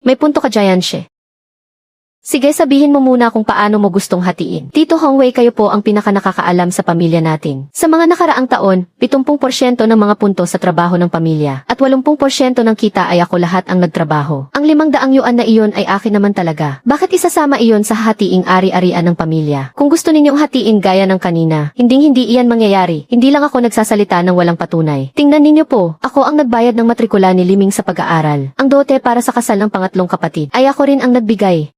May punto ka, Jayanshe. Sige, sabihin mo muna kung paano mo gustong hatiin. Tito Hongwei, kayo po ang pinaka-nakakaalam sa pamilya natin. Sa mga nakaraang taon, 70% ng mga punto sa trabaho ng pamilya at 80% ng kita ay ako lahat ang nagtrabaho. Ang 500 yuan na iyon ay akin naman talaga. Bakit isasama iyon sa hatiing ari-arian ng pamilya? Kung gusto ninyong hatiin gaya ng kanina, hindi iyan mangyayari. Hindi lang ako nagsasalita ng walang patunay. Tingnan ninyo po, ako ang nagbayad ng matrikula ni Liming sa pag-aaral. Ang dote para sa kasal ng pangatlong kapatid ay ako rin ang nagbigay.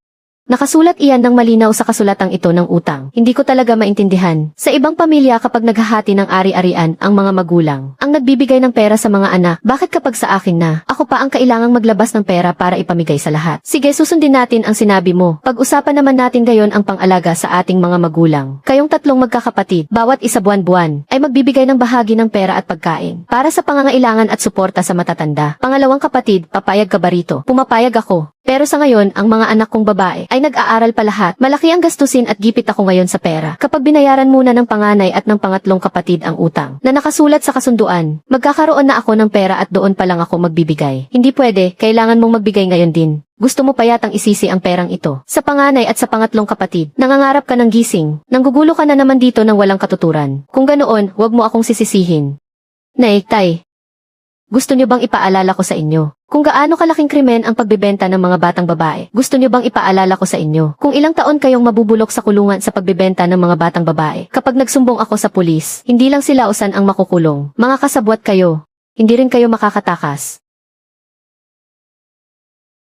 Nakasulat iyan ng malinaw sa kasulatang ito ng utang. Hindi ko talaga maintindihan. Sa ibang pamilya kapag naghahati ng ari-arian ang mga magulang, ang nagbibigay ng pera sa mga anak, bakit kapag sa akin na, ako pa ang kailangang maglabas ng pera para ipamigay sa lahat? Sige, susundin natin ang sinabi mo. Pag-usapan naman natin gayon ang pang-alaga sa ating mga magulang. Kayong tatlong magkakapatid, bawat isa buwan-buwan, ay magbibigay ng bahagi ng pera at pagkain para sa pangangailangan at suporta sa matatanda. Pangalawang kapatid, papayag ka ba rito? Pumapayag ako. Pero sa ngayon, ang mga anak kong babae ay nag-aaral pa lahat. Malaki ang gastusin at gipit ako ngayon sa pera. Kapag binayaran muna ng panganay at ng pangatlong kapatid ang utang na nakasulat sa kasunduan, magkakaroon na ako ng pera at doon pa lang ako magbibigay. Hindi pwede, kailangan mong magbigay ngayon din. Gusto mo pa yatang isisi ang perang ito sa panganay at sa pangatlong kapatid. Nangangarap ka ng gising. Nanggugulo ka na naman dito ng walang katuturan. Kung ganoon, huwag mo akong sisisihin. Nay, tay. Gusto niyo bang ipaalala ko sa inyo kung gaano kalaking krimen ang pagbebenta ng mga batang babae? Gusto niyo bang ipaalala ko sa inyo kung ilang taon kayong mabubulok sa kulungan sa pagbebenta ng mga batang babae? Kapag nagsumbong ako sa pulis, hindi lang sila Osan ang makukulong. Mga kasabwat kayo. Hindi rin kayo makakatakas.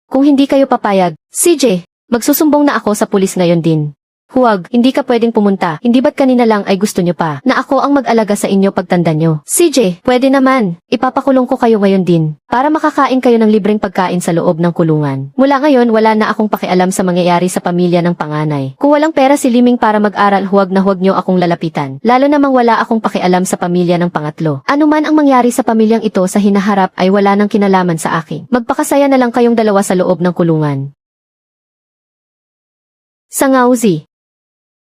Kung hindi kayo papayag, CJ, magsusumbong na ako sa pulis ngayon din. Huwag, hindi ka pwedeng pumunta. Hindi ba't kanina lang ay gusto nyo pa na ako ang mag-alaga sa inyo pagtanda nyo? CJ, pwede naman. Ipapakulong ko kayo ngayon din para makakain kayo ng libreng pagkain sa loob ng kulungan. Mula ngayon, wala na akong pakialam sa mangyayari sa pamilya ng panganay. Kung walang pera si Liming para mag-aral, huwag na huwag nyo akong lalapitan. Lalo namang wala akong pakialam sa pamilya ng pangatlo. Ano man ang mangyari sa pamilyang ito sa hinaharap ay wala nang kinalaman sa akin. Magpakasaya na lang kayong dalawa sa loob ng kulungan. Sangauzi.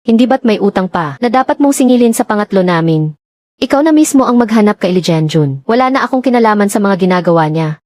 Hindi ba't may utang pa na dapat mong singilin sa pangatlo namin? Ikaw na mismo ang maghanap kay Lee Jianjun. Wala na akong kinalaman sa mga ginagawa niya.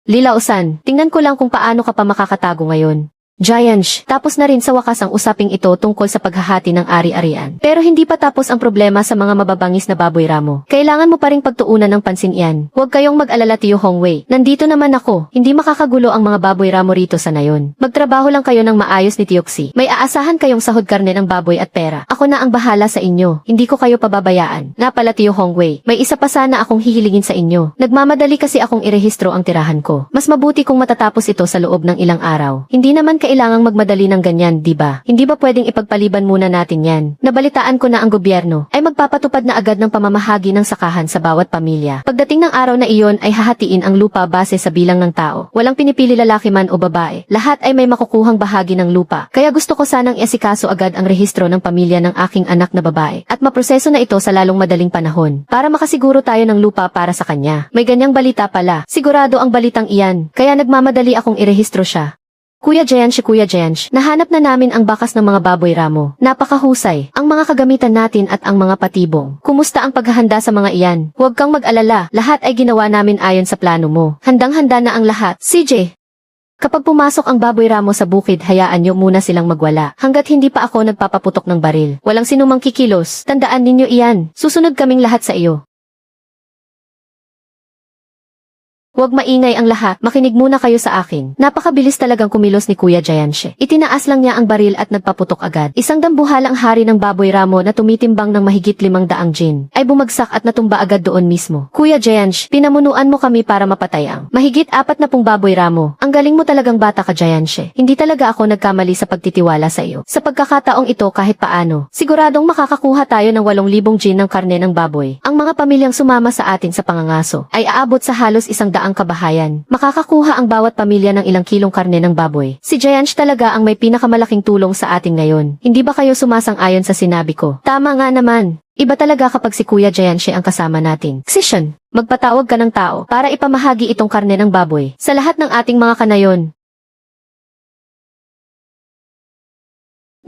Lilao-san, tingnan ko lang kung paano ka pa makakatago ngayon. Jiansh, tapos na rin sa wakas ang usaping ito tungkol sa paghahati ng ari-arian. Pero hindi pa tapos ang problema sa mga mababangis na baboy ramo. Kailangan mo pa ring pagtuunan ng pansin iyan. Huwag kayong mag-alala, Tio Hongwei. Nandito naman ako. Hindi makakagulo ang mga baboy ramo rito sa nayon. Magtrabaho lang kayo ng maayos ni Tioxi. May aasahan kayong sahod karne ng baboy at pera. Ako na ang bahala sa inyo. Hindi ko kayo pababayaan. Nga pala, Tio Hongwei, may isa pa sana akong hihilingin sa inyo. Nagmamadali kasi akong irehistro ang tirahan ko. Mas mabuti kung matatapos ito sa loob ng ilang araw. Hindi naman kailangang magmadali ng ganyan, di ba? Hindi ba pwedeng ipagpaliban muna natin yan? Nabalitaan ko na ang gobyerno ay magpapatupad na agad ng pamamahagi ng sakahan sa bawat pamilya. Pagdating ng araw na iyon ay hahatiin ang lupa base sa bilang ng tao. Walang pinipili lalaki man o babae. Lahat ay may makukuhang bahagi ng lupa. Kaya gusto ko sanang iasikaso agad ang rehistro ng pamilya ng aking anak na babae at maproseso na ito sa lalong madaling panahon para makasiguro tayo ng lupa para sa kanya. May ganyang balita pala. Sigurado ang balitang iyan. Kaya nagmamadali akong irehistro siya. Kuya Jiansh, nahanap na namin ang bakas ng mga baboy ramo. Napakahusay, ang mga kagamitan natin at ang mga patibong. Kumusta ang paghahanda sa mga iyan? Huwag kang mag-alala, lahat ay ginawa namin ayon sa plano mo. Handang-handa na ang lahat. CJ, kapag pumasok ang baboy ramo sa bukid, hayaan nyo muna silang magwala. Hanggat hindi pa ako nagpapaputok ng baril. Walang sinumang kikilos. Tandaan ninyo iyan. Susunod kaming lahat sa iyo. Huwag maingay ang lahat, makinig muna kayo sa akin. Napakabilis talagang kumilos ni Kuya Jiansh. Itinaas lang niya ang baril at nagpaputok agad. Isang dambuhalang hari ng baboy ramo na tumitimbang ng mahigit 500 jin ay bumagsak at natumba agad doon mismo. Kuya Jiansh, pinamunuan mo kami para mapatay ang mahigit 40 baboy ramo. Ang galing mo talagang bata ka, Jiansh. Hindi talaga ako nagkamali sa pagtitiwala sa iyo. Sa pagkakataong ito kahit paano, siguradong makakakuha tayo ng 8,000 jin ng karne ng baboy. Ang mga pamilyang sumama sa atin sa pangangaso ay aabot sa halos 100 ang kabahayan. Makakakuha ang bawat pamilya ng ilang kilong karne ng baboy. Si Jiansh talaga ang may pinakamalaking tulong sa atin ngayon. Hindi ba kayo sumasang-ayon sa sinabi ko? Tama nga naman. Iba talaga kapag si Kuya Jiansh ang kasama natin. Sisyon, magpatawag ka ng tao para ipamahagi itong karne ng baboy sa lahat ng ating mga kanayon.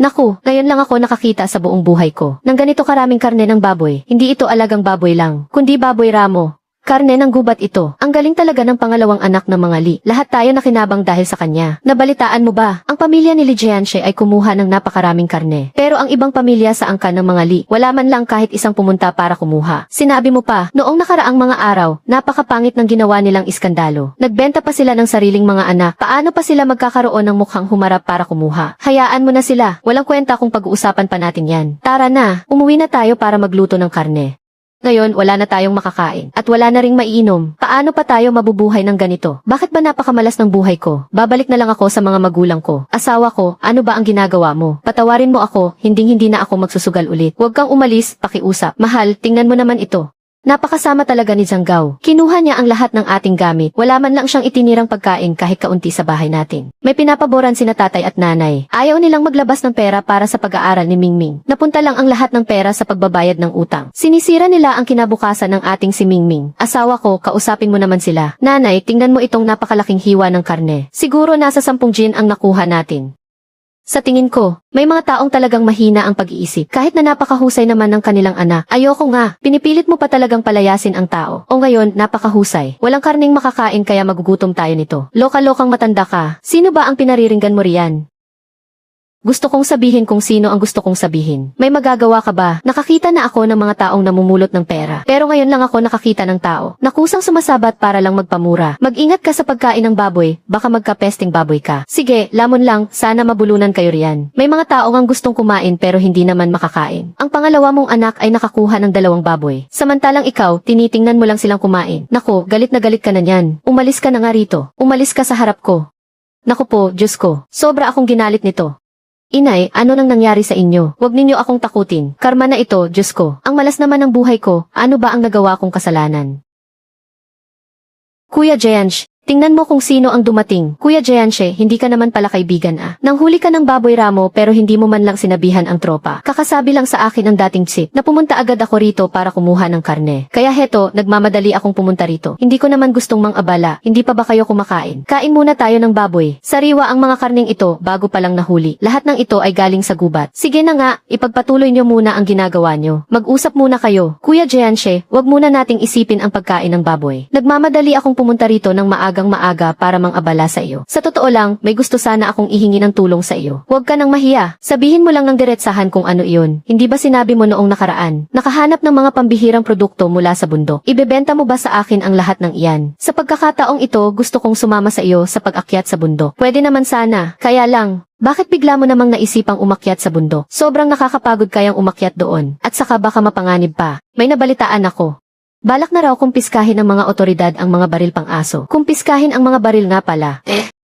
Naku, ngayon lang ako nakakita sa buong buhay ko ng ganito karaming karne ng baboy. Hindi ito alagang baboy lang, kundi baboy ramo. Karne ng gubat ito. Ang galing talaga ng pangalawang anak ng mga Li. Lahat tayo nakinabang dahil sa kanya. Nabalitaan mo ba? Ang pamilya ni Lee Jiansh ay kumuha ng napakaraming karne. Pero ang ibang pamilya sa angkan ng mga Li, wala man lang kahit isang pumunta para kumuha. Sinabi mo pa, noong nakaraang mga araw, napakapangit ng ginawa nilang iskandalo. Nagbenta pa sila ng sariling mga anak. Paano pa sila magkakaroon ng mukhang humarap para kumuha? Hayaan mo na sila. Walang kwenta kung pag-uusapan pa natin yan. Tara na, umuwi na tayo para magluto ng karne. Ngayon, wala na tayong makakain at wala na ring maiinom. Paano pa tayo mabubuhay ng ganito? Bakit ba napakamalas ng buhay ko? Babalik na lang ako sa mga magulang ko. Asawa ko, ano ba ang ginagawa mo? Patawarin mo ako, hindi na ako magsusugal ulit. Huwag kang umalis, pakiusap. Mahal, tingnan mo naman ito. Napakasama talaga ni Zhang Gao. Kinuha niya ang lahat ng ating gamit. Wala man lang siyang itinirang pagkain kahit kaunti sa bahay natin. May pinapaboran sina tatay at nanay. Ayaw nilang maglabas ng pera para sa pag-aaral ni Mingming. Napunta lang ang lahat ng pera sa pagbabayad ng utang. Sinisira nila ang kinabukasan ng ating si Mingming. Asawa ko, kausapin mo naman sila. Nanay, tingnan mo itong napakalaking hiwa ng karne. Siguro nasa 10 jin ang nakuha natin. Sa tingin ko, may mga taong talagang mahina ang pag-iisip. Kahit na napakahusay naman ng kanilang anak. Ayoko nga, pinipilit mo pa talagang palayasin ang tao. O ngayon, napakahusay. Walang karning makakain kaya magugutom tayo nito. Loka-lokang matanda ka. Sino ba ang pinariringgan mo riyan? Gusto kong sabihin kung sino ang gusto kong sabihin. May magagawa ka ba? Nakakita na ako ng mga taong namumulot ng pera. Pero ngayon lang ako nakakita ng tao na kusang sumasabat para lang magpamura. Mag-ingat ka sa pagkain ng baboy, baka magka-pesting baboy ka. Sige, lamon lang, sana mabulunan kayo riyan. May mga tao ang gustong kumain pero hindi naman makakain. Ang pangalawa mong anak ay nakakuha ng 2 baboy. Samantalang ikaw, tinitingnan mo lang silang kumain. Nako, galit na galit ka na niyan. Umalis ka na nga rito. Umalis ka sa harap ko. Naku po, Diyos ko, sobra akong ginalit nito. Inay, ano nang nangyari sa inyo? Huwag ninyo akong takutin. Karma na ito, Diyos ko. Ang malas naman ng buhay ko. Ano ba ang nagawa kong kasalanan? Kuya Jeansh, tingnan mo kung sino ang dumating. Kuya Jeanche, hindi ka naman pala kaibigan ah. Nanghuli ka ng baboy ramo pero hindi mo man lang sinabihan ang tropa. Kakasabi lang sa akin ang dating chick na pumunta agad ako rito para kumuha ng karne. Kaya heto, nagmamadali akong pumunta rito. Hindi ko naman gustong mang-abala. Hindi pa ba kayo kumakain? Kain muna tayo ng baboy. Sariwa ang mga karneng ito bago pa lang nahuli. Lahat ng ito ay galing sa gubat. Sige na nga, ipagpatuloy nyo muna ang ginagawa nyo. Mag-usap muna kayo. Kuya Jeanche, wag muna nating isipin ang pagkain ng baboy. Nagmamadali akong pumunta rito ng maaga para mang-abala sa iyo. Sa totoo lang, may gusto sana akong ihingi ng tulong sa iyo. Huwag ka nang mahiya. Sabihin mo lang ng diretsahan kung ano iyon. Hindi ba sinabi mo noong nakaraan? Nakahanap ng mga pambihirang produkto mula sa bundok. Ibebenta mo ba sa akin ang lahat ng iyan? Sa pagkakataong ito, gusto kong sumama sa iyo sa pag-akyat sa bundok. Pwede naman sana. Kaya lang, bakit bigla mo namang naisipang umakyat sa bundok? Sobrang nakakapagod kayang umakyat doon. At saka baka mapanganib pa. May nabalitaan ako. Balak na raw kumpiskahin ng mga otoridad ang mga baril pang aso. Kumpiskahin ang mga baril nga pala.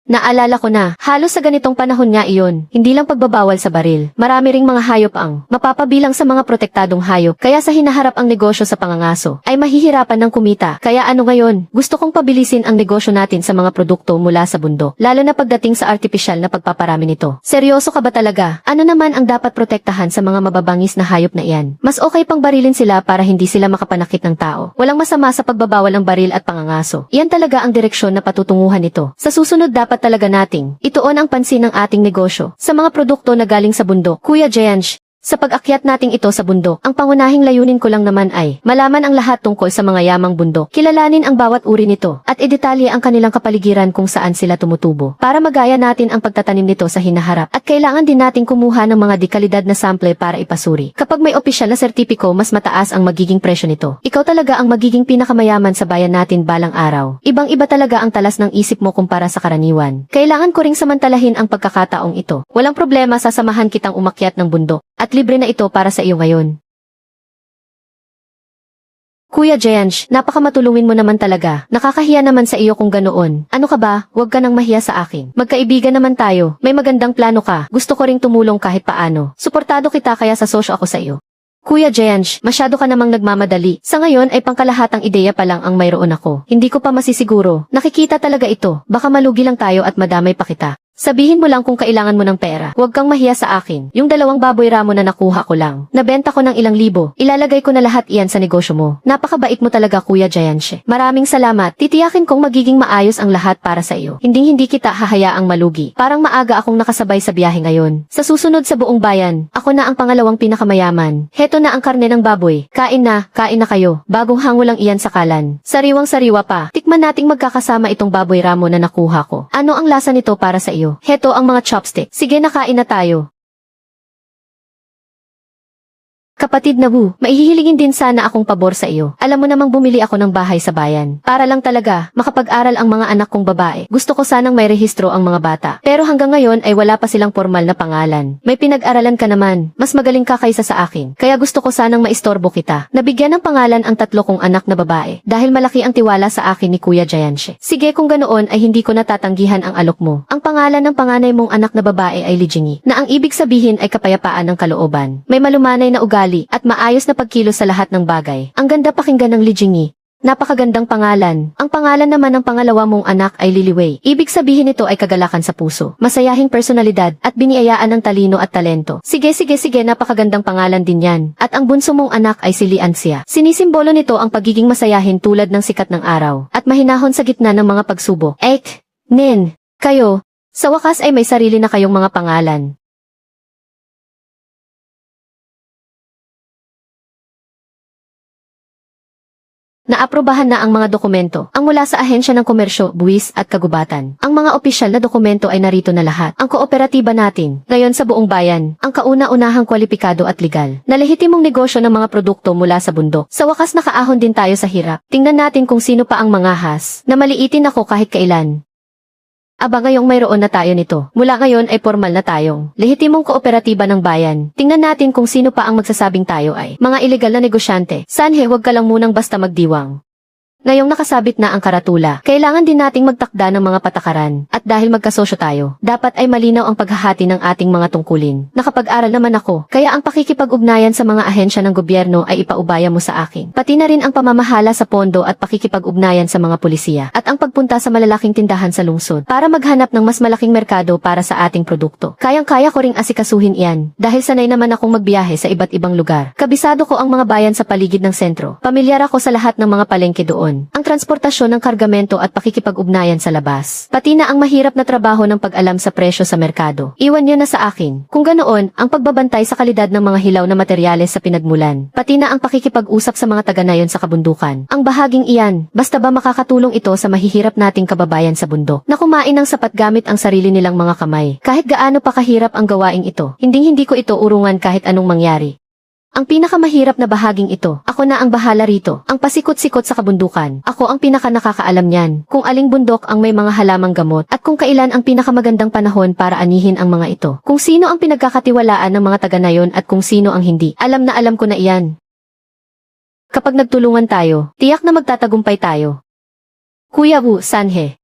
Naalala ko na, halos sa ganitong panahon nga iyon, hindi lang pagbabawal sa baril. Marami ring mga hayop ang mapapabilang sa mga protektadong hayop. Kaya sa hinaharap ang negosyo sa pangangaso, ay mahihirapan ng kumita. Kaya ano ngayon, gusto kong pabilisin ang negosyo natin sa mga produkto mula sa bundok. Lalo na pagdating sa artipisyal na pagpaparami nito. Seryoso ka ba talaga? Ano naman ang dapat protektahan sa mga mababangis na hayop na iyan? Mas okay pang barilin sila para hindi sila makapanakit ng tao. Walang masama sa pagbabawal ng baril at pangangaso. Iyan talaga ang direksyon na patutunguhan nito. Sa susunod dapat talaga nating ituon ang pansin ng ating negosyo sa mga produkto na galing sa bundok. Kuya Jeansh, sa pag-akyat nating ito sa bundok, ang pangunahing layunin ko lang naman ay malaman ang lahat tungkol sa mga yamang bundok, kilalanin ang bawat uri nito, at idetalye ang kanilang kapaligiran kung saan sila tumutubo, para magaya natin ang pagtatanim nito sa hinaharap. At kailangan din nating kumuha ng mga dekalidad na sample para ipasuri. Kapag may opisyal na sertipiko, mas mataas ang magiging presyo nito. Ikaw talaga ang magiging pinakamayaman sa bayan natin balang araw. Ibang-iba talaga ang talas ng isip mo kumpara sa karaniwan. Kailangan ko ring samantalahin ang pagkakataong ito. Walang problema, sasamahan kitang umakyat ng bundok. At libre na ito para sa iyo ngayon. Kuya Jeansh, napakamatulungin mo naman talaga. Nakakahiya naman sa iyo kung ganoon. Ano ka ba? Huwag ka nang mahiya sa akin. Magkaibigan naman tayo. May magandang plano ka. Gusto ko ring tumulong kahit paano. Suportado kita kaya sasosyo ako sa iyo. Kuya Jeansh, masyado ka namang nagmamadali. Sa ngayon ay pangkalahatang ideya pa lang ang mayroon ako. Hindi ko pa masisiguro. Nakikita talaga ito. Baka malugi lang tayo at madamay pa kita. Sabihin mo lang kung kailangan mo ng pera. Huwag kang mahiya sa akin. Yung 2 baboy ramo na nakuha ko lang. Nabenta ko ng ilang libo. Ilalagay ko na lahat iyan sa negosyo mo. Napakabait mo talaga, Kuya Jeansh. Maraming salamat. Titiyakin kong magiging maayos ang lahat para sa iyo. Hindi kita hahayaang malugi. Parang maaga akong nakasabay sa biyahe ngayon. Sa susunod sa buong bayan, ako na ang pangalawang pinakamayaman. Heto na ang karne ng baboy. Kain na kayo. Bagong hango lang iyan sa kalan. Sariwang-sariwa pa. Tikman nating magkakasama itong baboy ramo na nakuha ko. Ano ang lasa nito para sa iyo? Heto ang mga chopstick. Sige, nakain na tayo. Kapatid na Wu, maihihilingin din sana akong pabor sa iyo. Alam mo namang bumili ako ng bahay sa bayan. Para lang talaga, makapag-aral ang mga anak kong babae. Gusto ko sanang may rehistro ang mga bata. Pero hanggang ngayon ay wala pa silang formal na pangalan. May pinag-aralan ka naman. Mas magaling ka kaysa sa akin. Kaya gusto ko sanang maistorbo kita. Nabigyan ng pangalan ang 3 kong anak na babae. Dahil malaki ang tiwala sa akin ni Kuya Jeansh. Sige, kung ganoon ay hindi ko natatanggihan ang alok mo. Ang pangalan ng panganay mong anak na babae ay Li Jingi, na ang ibig sabihin ay kapayapaan ng kalooban. May malumanay na ugali at maayos na pagkilos sa lahat ng bagay. Ang ganda pakinggan ng Li Jingi. Napakagandang pangalan. Ang pangalan naman ng pangalawa mong anak ay Liliwei. Ibig sabihin nito ay kagalakan sa puso, masayahing personalidad, at biniyayaan ng talino at talento. Sige, napakagandang pangalan din yan. At ang bunso mong anak ay si Li Anxia. Sinisimbolo nito ang pagiging masayahin tulad ng sikat ng araw, at mahinahon sa gitna ng mga pagsubok. Nen, kayo, sa wakas ay may sarili na kayong mga pangalan. Naaprubahan na ang mga dokumento, ang mula sa Ahensya ng Komersyo, Buwis at Kagubatan. Ang mga opisyal na dokumento ay narito na lahat. Ang kooperatiba natin, ngayon sa buong bayan, ang kauna-unahang kwalipikado at legal, na lehitimong negosyo ng mga produkto mula sa bundok. Sa wakas nakaahon din tayo sa hirap. Tingnan natin kung sino pa ang mangahas, na maliitin ako kahit kailan. Aba, ngayong mayroon na tayo nito. Mula ngayon ay formal na tayong lehitimong kooperatiba ng bayan. Tingnan natin kung sino pa ang magsasabing tayo ay mga ilegal na negosyante. Sanhe, huwag ka lang munang basta magdiwang. Ngayong nakasabit na ang karatula, kailangan din nating magtakda ng mga patakaran, at dahil magkasosyo tayo, dapat ay malinaw ang paghahati ng ating mga tungkulin. Nakapag-aral naman ako, kaya ang pakikipag-ugnayan sa mga ahensya ng gobyerno ay ipaubaya mo sa akin. Pati na rin ang pamamahala sa pondo at pakikipag-ugnayan sa mga pulisiya, at ang pagpunta sa malalaking tindahan sa lungsod, para maghanap ng mas malaking merkado para sa ating produkto. Kayang-kaya ko ring asikasuhin iyan, dahil sanay naman akong magbiyahe sa iba't ibang lugar. Kabisado ko ang mga bayan sa paligid ng sentro. Pamilyar ako sa lahat ng mga palengke doon. Ang transportasyon ng kargamento at pakikipag-ugnayan sa labas. Pati na ang mahirap na trabaho ng pag-alam sa presyo sa merkado. Iwan niyo na sa akin. Kung ganoon, ang pagbabantay sa kalidad ng mga hilaw na materyales sa pinagmulan. Pati na ang pakikipag-usap sa mga taga-nayon sa kabundukan. Ang bahaging iyan, basta ba makakatulong ito sa mahihirap nating kababayan sa bundok na kumain ng sapat gamit ang sarili nilang mga kamay. Kahit gaano pa kahirap ang gawaing ito, hindi ko ito urungan kahit anong mangyari. Ang pinakamahirap na bahaging ito, ako na ang bahala rito, ang pasikot-sikot sa kabundukan. Ako ang pinaka-nakakaalam niyan, kung aling bundok ang may mga halamang gamot, at kung kailan ang pinakamagandang panahon para anihin ang mga ito. Kung sino ang pinagkakatiwalaan ng mga taga-nayon at kung sino ang hindi, alam na alam ko na iyan. Kapag nagtulungan tayo, tiyak na magtatagumpay tayo. Kuya Wu, Sanhe.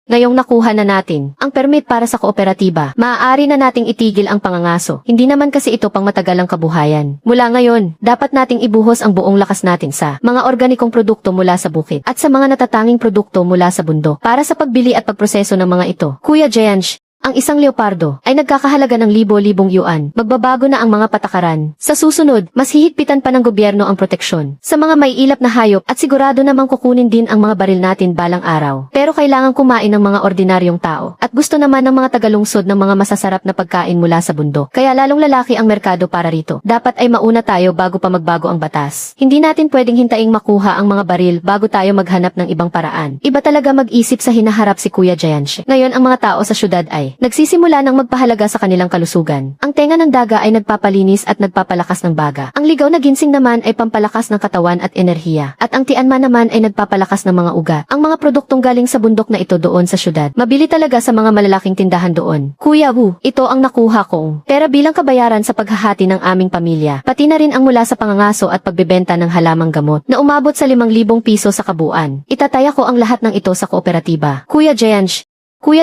Ngayong nakuha na natin ang permit para sa kooperatiba, maaari na nating itigil ang pangangaso. Hindi naman kasi ito pang matagalang kabuhayan. Mula ngayon, dapat nating ibuhos ang buong lakas natin sa mga organikong produkto mula sa bukid at sa mga natatanging produkto mula sa bundok para sa pagbili at pagproseso ng mga ito. Kuya Jeange, ang isang leopardo ay nagkakahalaga ng libo-libong yuan. Magbabago na ang mga patakaran. Sa susunod, mas hihigpitan pa ng gobyerno ang proteksyon sa mga maiilap na hayop at sigurado namang kukunin din ang mga baril natin balang araw. Pero kailangan kumain ng mga ordinaryong tao. At gusto naman ng mga tagalungsod ng mga masasarap na pagkain mula sa bundok. Kaya lalong lalaki ang merkado para rito. Dapat ay mauna tayo bago pa magbago ang batas. Hindi natin pwedeng hintaing makuha ang mga baril bago tayo maghanap ng ibang paraan. Iba talaga mag-isip sa hinaharap si Kuya Jayanche. Ngayon ang mga tao sa syudad ay nagsisimula ng magpahalaga sa kanilang kalusugan. Ang tenga ng daga ay nagpapalinis at nagpapalakas ng baga. Ang ligaw na ginseng naman ay pampalakas ng katawan at enerhiya. At ang tianma naman ay nagpapalakas ng mga ugat. Ang mga produktong galing sa bundok na ito doon sa syudad, mabili talaga sa mga malalaking tindahan doon. Kuya Wu, ito ang nakuha kong pera bilang kabayaran sa paghahati ng aming pamilya. Pati na rin ang mula sa pangangaso at pagbebenta ng halamang gamot na umabot sa 5,000 piso sa kabuuan. Itataya ko ang lahat ng ito sa kooperatiba. Kuya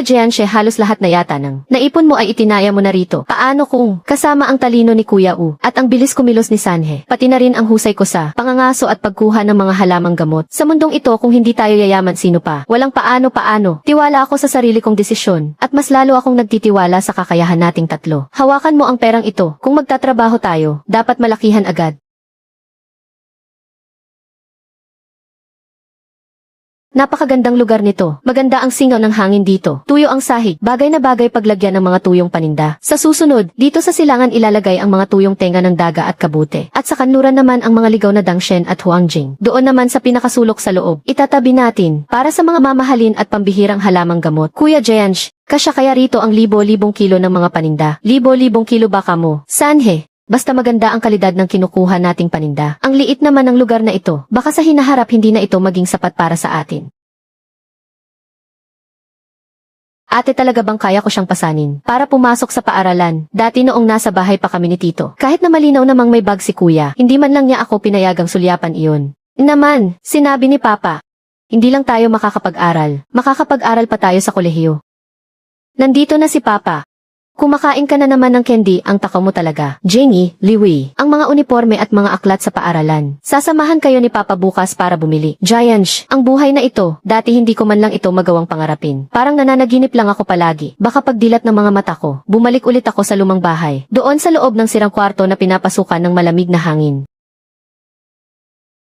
Jeanche, halos lahat na yata ng naipon mo ay itinaya mo na rito. Paano kung kasama ang talino ni Kuya Wu at ang bilis kumilos ni Sanhe, pati na rin ang husay ko sa pangangaso at pagkuha ng mga halamang gamot. Sa mundong ito kung hindi tayo yayaman sino pa? Walang paano. Tiwala ako sa sarili kong desisyon at mas lalo akong nagtitiwala sa kakayahan nating tatlo. Hawakan mo ang perang ito. Kung magtatrabaho tayo, dapat malakihan agad. Napakagandang lugar nito. Maganda ang singaw ng hangin dito. Tuyo ang sahig. Bagay na bagay paglagyan ng mga tuyong paninda. Sa susunod, dito sa silangan ilalagay ang mga tuyong tenga ng daga at kabute. At sa kanluran naman ang mga ligaw na dangshen at huangjing. Doon naman sa pinakasulok sa loob, itatabi natin para sa mga mamahalin at pambihirang halamang gamot. Kuya Jeange, kasya kaya rito ang libo-libong kilo ng mga paninda. Libo-libong kilo baka mo. Sanhe. Basta maganda ang kalidad ng kinukuha nating paninda. Ang liit naman ng lugar na ito, baka sa hinaharap hindi na ito maging sapat para sa atin. Ate, talaga bang kaya ko siyang pasanin para pumasok sa paaralan? Dati noong nasa bahay pa kami ni Tito, kahit na malinaw namang may bag si Kuya, hindi man lang niya ako pinayagang sulyapan iyon. Naman, sinabi ni Papa, hindi lang tayo makakapag-aral pa tayo sa kolehiyo. Nandito na si Papa. Kumakain ka na naman ng candy, ang takaw mo talaga. Jenny, Liwi, ang mga uniforme at mga aklat sa paaralan. Sasamahan kayo ni Papa bukas para bumili. Giants, ang buhay na ito, dati hindi ko man lang ito magawang pangarapin. Parang nananaginip lang ako palagi. Baka pagdilat ng mga mata ko, bumalik ulit ako sa lumang bahay. Doon sa loob ng sirang kwarto na pinapasukan ng malamig na hangin.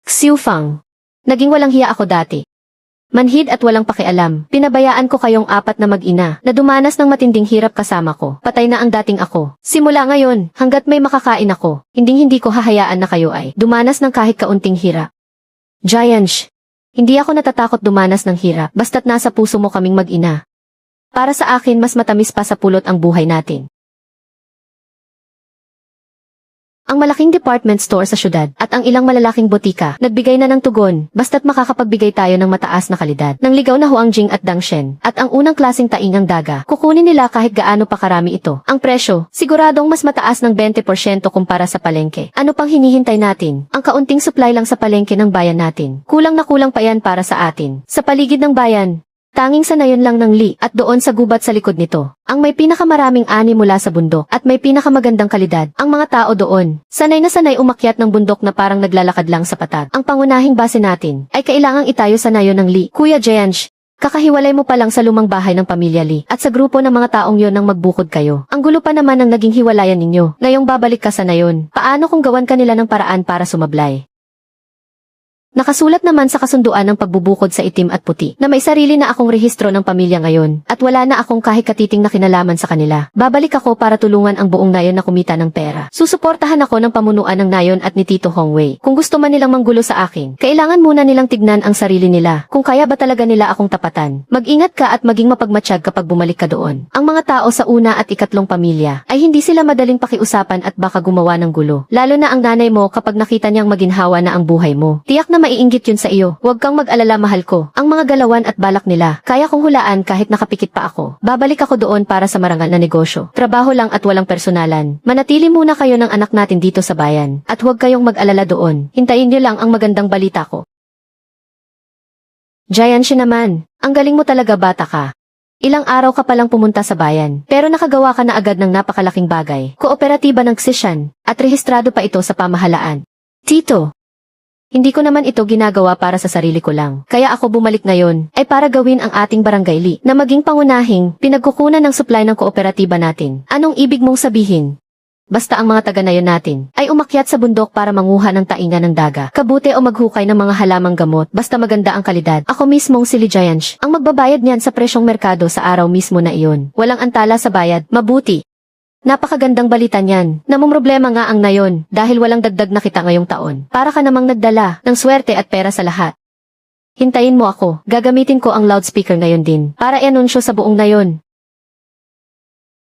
Xiu Fang. Naging walang hiya ako dati. Manhid at walang pakialam, pinabayaan ko kayong apat na mag-ina na dumanas ng matinding hirap kasama ko. Patay na ang dating ako. Simula ngayon, hanggat may makakain ako, hindi ko hahayaan na kayo ay dumanas ng kahit kaunting hirap. Giants, hindi ako natatakot dumanas ng hirap basta't nasa puso mo kaming mag-ina. Para sa akin mas matamis pa sa pulot ang buhay natin. Ang malaking department store sa syudad at ang ilang malalaking botika nagbigay na ng tugon basta't makakapagbigay tayo ng mataas na kalidad ng ligaw na Huangjing at Dangshen at ang unang klaseng taingang daga. Kukunin nila kahit gaano pa karami ito. Ang presyo, siguradong mas mataas ng 20% kumpara sa palengke. Ano pang hinihintay natin? Ang kaunting supply lang sa palengke ng bayan natin. Kulang na kulang pa yan para sa atin. Sa paligid ng bayan, tanging sanayon lang ng Li at doon sa gubat sa likod nito. Ang may pinakamaraming ani mula sa bundok at may pinakamagandang kalidad. Ang mga tao doon, sanay na sanay umakyat ng bundok na parang naglalakad lang sa patat. Ang pangunahing base natin ay kailangang itayo sa nayon ng Li. Kuya Jianj, kakahiwalay mo pa lang sa lumang bahay ng pamilya Li at sa grupo ng mga taong yon nang magbukod kayo. Ang gulo pa naman ng naging hiwalayan ninyo. Ngayong babalik ka sa nayon. Paano kung gawan ka nila ng paraan para sumablay? Nakasulat naman sa kasunduan ng pagbubukod sa itim at puti na may sarili na akong rehistro ng pamilya ngayon at wala na akong kahit katiting na kinalaman sa kanila. Babalik ako para tulungan ang buong nayon na kumita ng pera. Susuportahan ako ng pamunuan ng nayon at ni Tito Hongwei. Kung gusto man nilang manggulo sa akin, kailangan muna nilang tignan ang sarili nila kung kaya ba talaga nila akong tapatan. Mag-ingat ka at maging mapagmatsyag kapag bumalik ka doon. Ang mga tao sa una at ikatlong pamilya ay hindi sila madaling pakiusapan at baka gumawa ng gulo. Lalo na ang nanay mo kapag nakita niyang maginhawa na ang buhay mo. Tiyak na maiinggit yun sa iyo. Huwag kang mag-alala, mahal ko. Ang mga galawan at balak nila, kaya kong hulaan kahit nakapikit pa ako. Babalik ako doon para sa marangal na negosyo. Trabaho lang at walang personalan. Manatili muna kayo ng anak natin dito sa bayan. At huwag kayong mag-alala doon. Hintayin niyo lang ang magandang balita ko. Jianxi naman, ang galing mo talaga, bata ka. Ilang araw ka palang pumunta sa bayan, pero nakagawa ka na agad ng napakalaking bagay. Kooperatiba ng Xishan, at rehistrado pa ito sa pamahalaan. Tito, hindi ko naman ito ginagawa para sa sarili ko lang. Kaya ako bumalik ngayon ay para gawin ang ating barangay Li na maging pangunahing pinagkukunan ng supply ng kooperatiba natin. Anong ibig mong sabihin? Basta ang mga taga-nayon natin ay umakyat sa bundok para manguha ng tainga ng daga, kabute o maghukay ng mga halamang gamot basta maganda ang kalidad. Ako mismong si Li Jianj ang magbabayad niyan sa presyong merkado sa araw mismo na iyon. Walang antala sa bayad, mabuti. Napakagandang balita niyan. Namumroblema nga ang nayon dahil walang dagdag na kita ngayong taon. Para ka namang nagdala ng swerte at pera sa lahat. Hintayin mo ako. Gagamitin ko ang loudspeaker ngayon din para i-anunsyo sa buong nayon.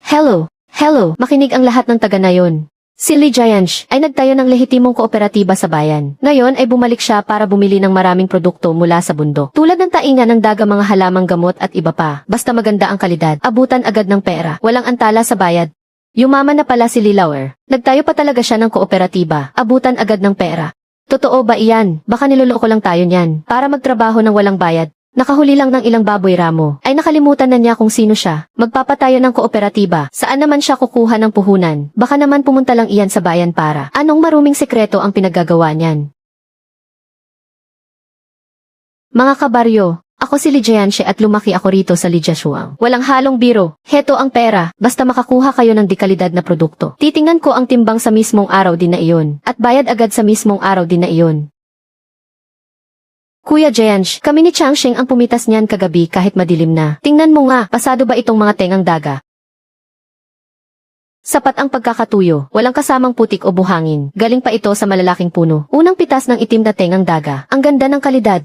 Hello, hello, makinig ang lahat ng taga-nayon. Si Li Jianj ay nagtayo ng lehitimong kooperatiba sa bayan. Ngayon ay bumalik siya para bumili ng maraming produkto mula sa bundok. Tulad ng tainga ng daga, mga halamang gamot at iba pa. Basta maganda ang kalidad, abutan agad ng pera. Walang antala sa bayad. Yumaman na pala si Li Lauer. Nagtayo pa talaga siya ng kooperatiba, abutan agad ng pera. Totoo ba iyan? Baka niloloko lang tayo niyan, para magtrabaho ng walang bayad. Nakahuli lang ng ilang baboy ramo, ay nakalimutan na niya kung sino siya. Magpapatayo ng kooperatiba, saan naman siya kukuha ng puhunan? Baka naman pumunta lang iyan sa bayan para. Anong maruming sekreto ang pinaggagawa niyan? Mga kabaryo, ako si Li Jianxi at lumaki ako rito sa Lijiashuang. Walang halong biro. Heto ang pera, basta makakuha kayo ng dekalidad na produkto. Titingnan ko ang timbang sa mismong araw din na iyon, at bayad agad sa mismong araw din na iyon. Kuya Jianj, kami ni Changsheng ang pumitas niyan kagabi kahit madilim na. Tingnan mo nga, pasado ba itong mga tengang daga? Sapat ang pagkakatuyo, walang kasamang putik o buhangin. Galing pa ito sa malalaking puno. Unang pitas ng itim na tengang daga. Ang ganda ng kalidad.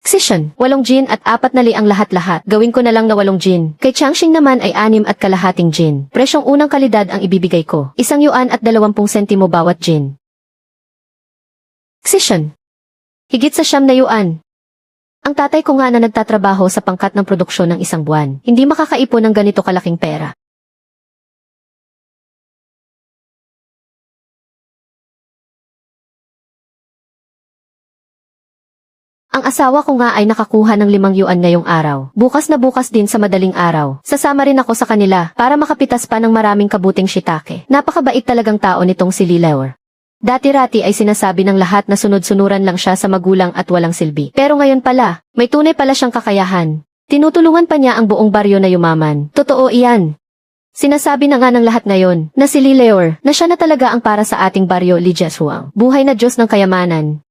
Xishan, 8 gin at 4 na li ang lahat-lahat. Gawin ko na lang na 8 gin. Kay Changsheng naman ay 6.25 gin. Presyong unang kalidad ang ibibigay ko. 1 yuan at 20 sentimo bawat gin. Xishan, higit sa 9 na yuan. Ang tatay ko nga na nagtatrabaho sa pangkat ng produksyon ng 1 buwan. Hindi makakaipon ng ganito kalaking pera. Ang asawa ko nga ay nakakuha ng 5 yuan ngayong araw. Bukas na bukas din sa madaling araw. Sasama rin ako sa kanila para makapitas pa ng maraming kabuting shiitake. Napakabait talagang tao nitong si Li Lauer. Dati-rati ay sinasabi ng lahat na sunod-sunuran lang siya sa magulang at walang silbi. Pero ngayon pala, may tunay pala siyang kakayahan. Tinutulungan pa niya ang buong baryo na yumaman. Totoo iyan. Sinasabi na nga ng lahat ngayon na si Li Lauer na siya na talaga ang para sa ating baryo Lijiashuang. Buhay na Diyos ng kayamanan.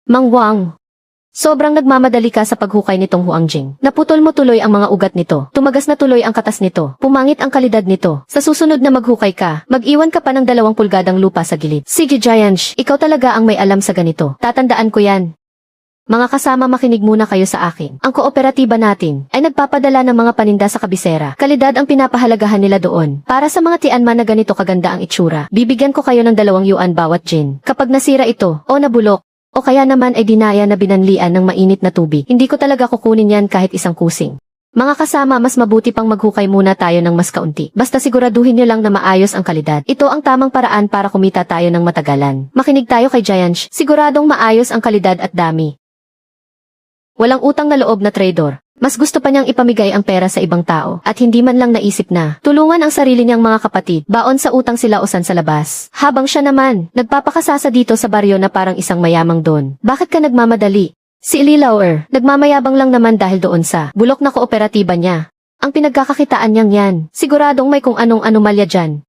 Mang Wang, sobrang nagmamadali ka sa paghukay nitong Huangjing. Naputol mo tuloy ang mga ugat nito. Tumagas na tuloy ang katas nito. Pumangit ang kalidad nito. Sa susunod na maghukay ka, mag-iwan ka pa ng 2 pulgadang lupa sa gilid. Sige Jianj, ikaw talaga ang may alam sa ganito. Tatandaan ko yan. Mga kasama, makinig muna kayo sa akin. Ang kooperatiba natin ay nagpapadala ng mga paninda sa kabisera. Kalidad ang pinapahalagahan nila doon. Para sa mga tianman na ganito kaganda ang itsura, bibigyan ko kayo ng 2 yuan bawat gin. Kapag nasira ito, o nabulok, o kaya naman ay dinaya na binanlian ng mainit na tubig, hindi ko talaga kukunin yan kahit isang kusing. Mga kasama, mas mabuti pang maghukay muna tayo ng mas kaunti. Basta siguraduhin nyo lang na maayos ang kalidad. Ito ang tamang paraan para kumita tayo ng matagalan. Makinig tayo kay Giant, siguradong maayos ang kalidad at dami. Walang utang na loob na trader. Mas gusto pa niyang ipamigay ang pera sa ibang tao at hindi man lang naisip na tulungan ang sarili niyang mga kapatid. Baon sa utang sila usan sa labas. Habang siya naman, nagpapakasasa dito sa baryo na parang isang mayamang don. Bakit ka nagmamadali? Si Lee Lauer, nagmamayabang lang naman dahil doon sa bulok na kooperatiba niya. Ang pinagkakakitaan niyang yan, siguradong may kung anong anomalya dyan.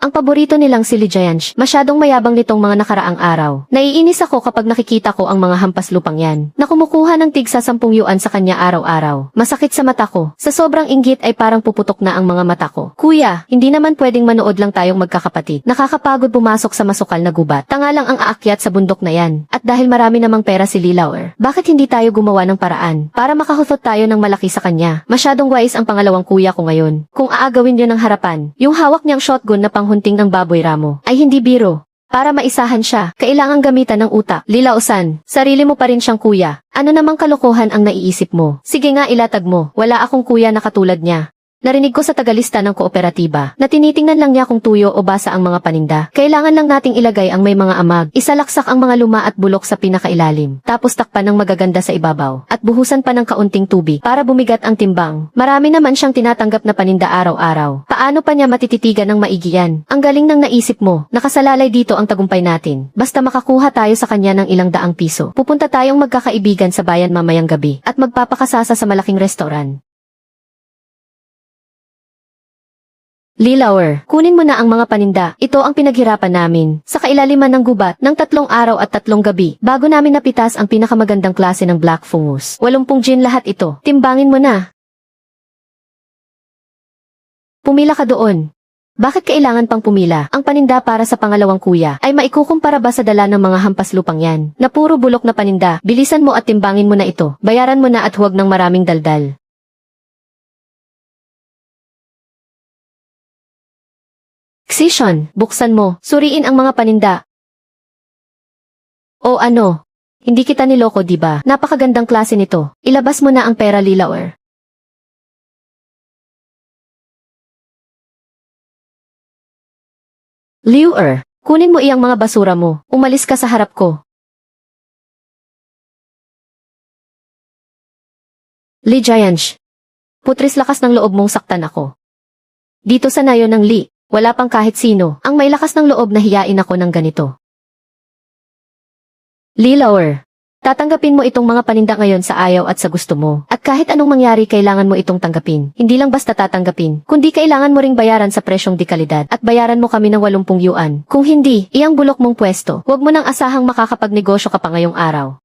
Ang paborito nilang si Lee Giant, masyadong mayabang nitong mga nakaraang araw. Naiinis ako kapag nakikita ko ang mga hampas lupang yan, na kumukuha ng tigsa 10 yuan sa kanya araw-araw. Masakit sa mata ko. Sa sobrang inggit ay parang puputok na ang mga mata ko. Kuya, hindi naman pwedeng manood lang tayong magkakapatid. Nakakapagod pumasok sa masukal na gubat. Tanga lang ang aakyat sa bundok na yan. At dahil marami namang pera si Lee Lauer, bakit hindi tayo gumawa ng paraan para makahutot tayo ng malaki sa kanya? Masyadong wise ang pangalawang kuya ko ngayon. Kung aagawin niyo ng harapan, yung hawak niyang shotgun na hunting ng baboy ramo ay hindi biro. Para maisahan siya, kailangang gamitan ng utak. Lilausan, sarili mo pa rin siyang kuya. Ano namang kalokohan ang naiisip mo? Sige nga, ilatag mo. Wala akong kuya na katulad niya. Narinig ko sa tagalista ng kooperatiba na tinitingnan lang niya kung tuyo o basa ang mga paninda. Kailangan lang nating ilagay ang may mga amag. Isalaksak ang mga luma at bulok sa pinakailalim. Tapos takpan ng magaganda sa ibabaw. At buhusan pa ng kaunting tubig para bumigat ang timbang. Marami naman siyang tinatanggap na paninda araw-araw. Paano pa niya matititigan ng maigi yan? Ang galing ng naisip mo. Nakasalalay dito ang tagumpay natin. Basta makakuha tayo sa kanya ng ilang daang piso. Pupunta tayong magkakaibigan sa bayan mamayang gabi. At magpapakasasa sa malaking restaurant. Lee Lauer, kunin mo na ang mga paninda. Ito ang pinaghirapan namin. Sa kailaliman ng gubat ng 3 araw at 3 gabi, bago namin napitas ang pinakamagandang klase ng black fungus. 80 gin lahat ito. Timbangin mo na. Pumila ka doon. Bakit kailangan pang pumila? Ang paninda para sa pangalawang kuya ay maikukumpara ba sa dala ng mga hampas lupang yan? Na puro bulok na paninda. Bilisan mo at timbangin mo na ito. Bayaran mo na at huwag ng maraming daldal. Xishan, buksan mo, suriin ang mga paninda. O ano? Hindi kita niloko, diba? Napakagandang klase nito. Ilabas mo na ang pera, Lee Lauer. Lauer, kunin mo iyang mga basura mo. Umalis ka sa harap ko. Lee Giant, putris lakas ng loob mong saktan ako. Dito sa nayon ng Lee. Wala pang kahit sino ang may lakas ng loob na hiyain ako ng ganito. Lee Lauer, tatanggapin mo itong mga paninda ngayon sa ayaw at sa gusto mo. At kahit anong mangyari, kailangan mo itong tanggapin. Hindi lang basta tatanggapin, kundi kailangan mo ring bayaran sa presyong di kalidad at bayaran mo kami ng 80 yuan. Kung hindi, iyang bulok mong pwesto. Huwag mo nang asahang makakapagnegosyo ka pa ngayong araw.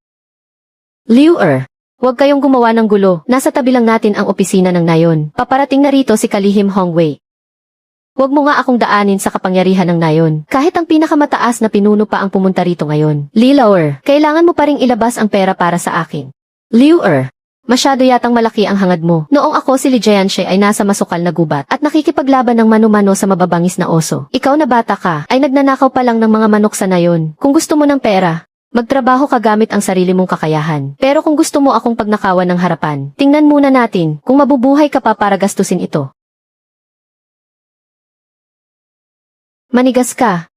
Lauer, huwag kayong gumawa ng gulo. Nasa tabi lang natin ang opisina ng nayon. Paparating na rito si Kalihim Hongwei. Huwag mo nga akong daanin sa kapangyarihan ng nayon. Kahit ang pinakamataas na pinuno pa ang pumunta rito ngayon. Lee Lauer, kailangan mo pa ring ilabas ang pera para sa akin. Lauer, masyado yatang malaki ang hangad mo. Noong ako si Lee Giant ay nasa masukal na gubat at nakikipaglaban ng mano-mano sa mababangis na oso. Ikaw na bata ka, ay nagnanakaw pa lang ng mga manok sa nayon. Kung gusto mo ng pera, magtrabaho ka gamit ang sarili mong kakayahan. Pero kung gusto mo akong pagnakawan ng harapan, tingnan muna natin kung mabubuhay ka pa para gastusin ito. Manigas ka.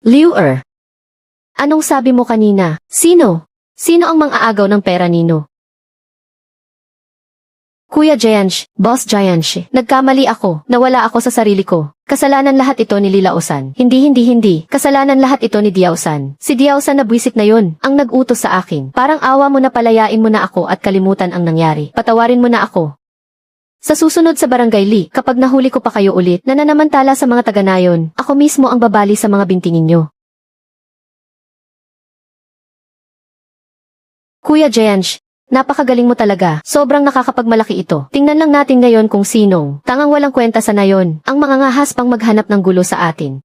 Lauer, anong sabi mo kanina? Sino? Sino ang mang-aagaw ng pera nino? Kuya Giant, Boss Giant, nagkamali ako, nawala ako sa sarili ko. Kasalanan lahat ito ni Lilausan. Hindi. Kasalanan lahat ito ni Diaosan. Si Diaosan na buwisit na yun, ang nag-utos sa akin. Parang awa mo na palayain mo na ako at kalimutan ang nangyari. Patawarin mo na ako. Sa susunod sa Barangay Lee, kapag nahuli ko pa kayo ulit, nananamantala sa mga taga-nayon, ako mismo ang babali sa mga bintingin nyo. Kuya Jenj, napakagaling mo talaga. Sobrang nakakapagmalaki ito. Tingnan lang natin ngayon kung sinong tangang walang kwenta sa nayon ang mangangahas pang maghanap ng gulo sa atin.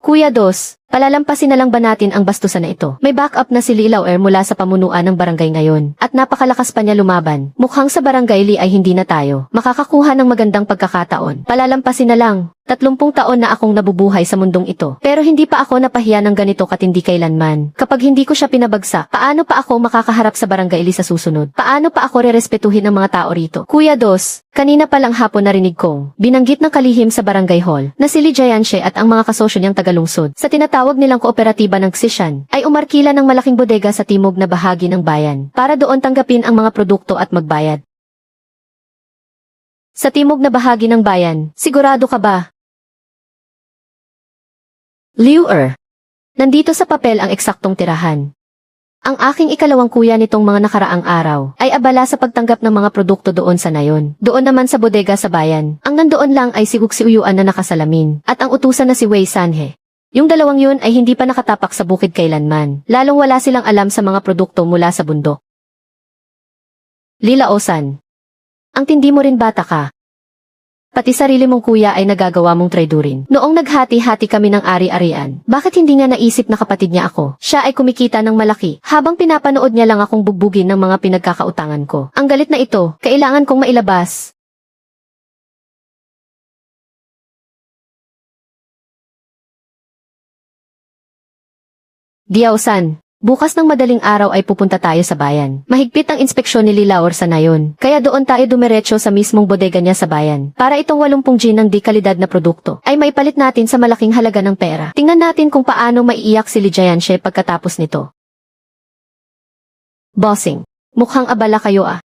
Kuya Dos, palalampasin na lang ba natin ang bastusan na ito? May backup na si Lilaw mula sa pamunuan ng barangay ngayon, at napakalakas pa niya lumaban. Mukhang sa barangay Li ay hindi na tayo makakakuha ng magandang pagkakataon. Palalampasin na lang. 30 taon na akong nabubuhay sa mundong ito. Pero hindi pa ako napahiya ng ganito katindi kailanman. Kapag hindi ko siya pinabagsak, paano pa ako makakaharap sa barangay Li sa susunod? Paano pa ako rerespetuhin ng mga tao rito? Kuya Dos, kanina palang hapon narinig kong binanggit ng kalihim sa barangay hall na si Lee Jayanshe at ang mga kasosyo niyang tagalungsod sa tinatawag nilang kooperatiba ng Xishan ay umarkila ng malaking bodega sa timog na bahagi ng bayan para doon tanggapin ang mga produkto at magbayad. Sa timog na bahagi ng bayan, sigurado ka ba? Liu nandito sa papel ang eksaktong tirahan. Ang aking ikalawang kuya nitong mga nakaraang araw ay abala sa pagtanggap ng mga produkto doon sa nayon. Doon naman sa bodega sa bayan, ang nandoon lang ay si Uyuan na nakasalamin at ang utusan na si Wei Sanhe. Yung dalawang yun ay hindi pa nakatapak sa bukid kailanman, lalong wala silang alam sa mga produkto mula sa bundok. Lilaosan, ang tindi mo rin bata ka. Pati sarili mong kuya ay nagagawa mong traidorin. Noong naghati-hati kami ng ari-arian, bakit hindi niya naisip na kapatid niya ako? Siya ay kumikita ng malaki, habang pinapanood niya lang akong bugbugin ng mga pinagkakautangan ko. Ang galit na ito, kailangan kong mailabas. Diyaosan, bukas ng madaling araw ay pupunta tayo sa bayan. Mahigpit ang inspeksyon ni Lilaor sa nayon, kaya doon tayo dumiretso sa mismong bodega niya sa bayan. Para itong 80 gin ng di kalidad na produkto, ay maipalit natin sa malaking halaga ng pera. Tingnan natin kung paano maiiyak si Lee Jayanshe pagkatapos nito. Bossing, mukhang abala kayo ah.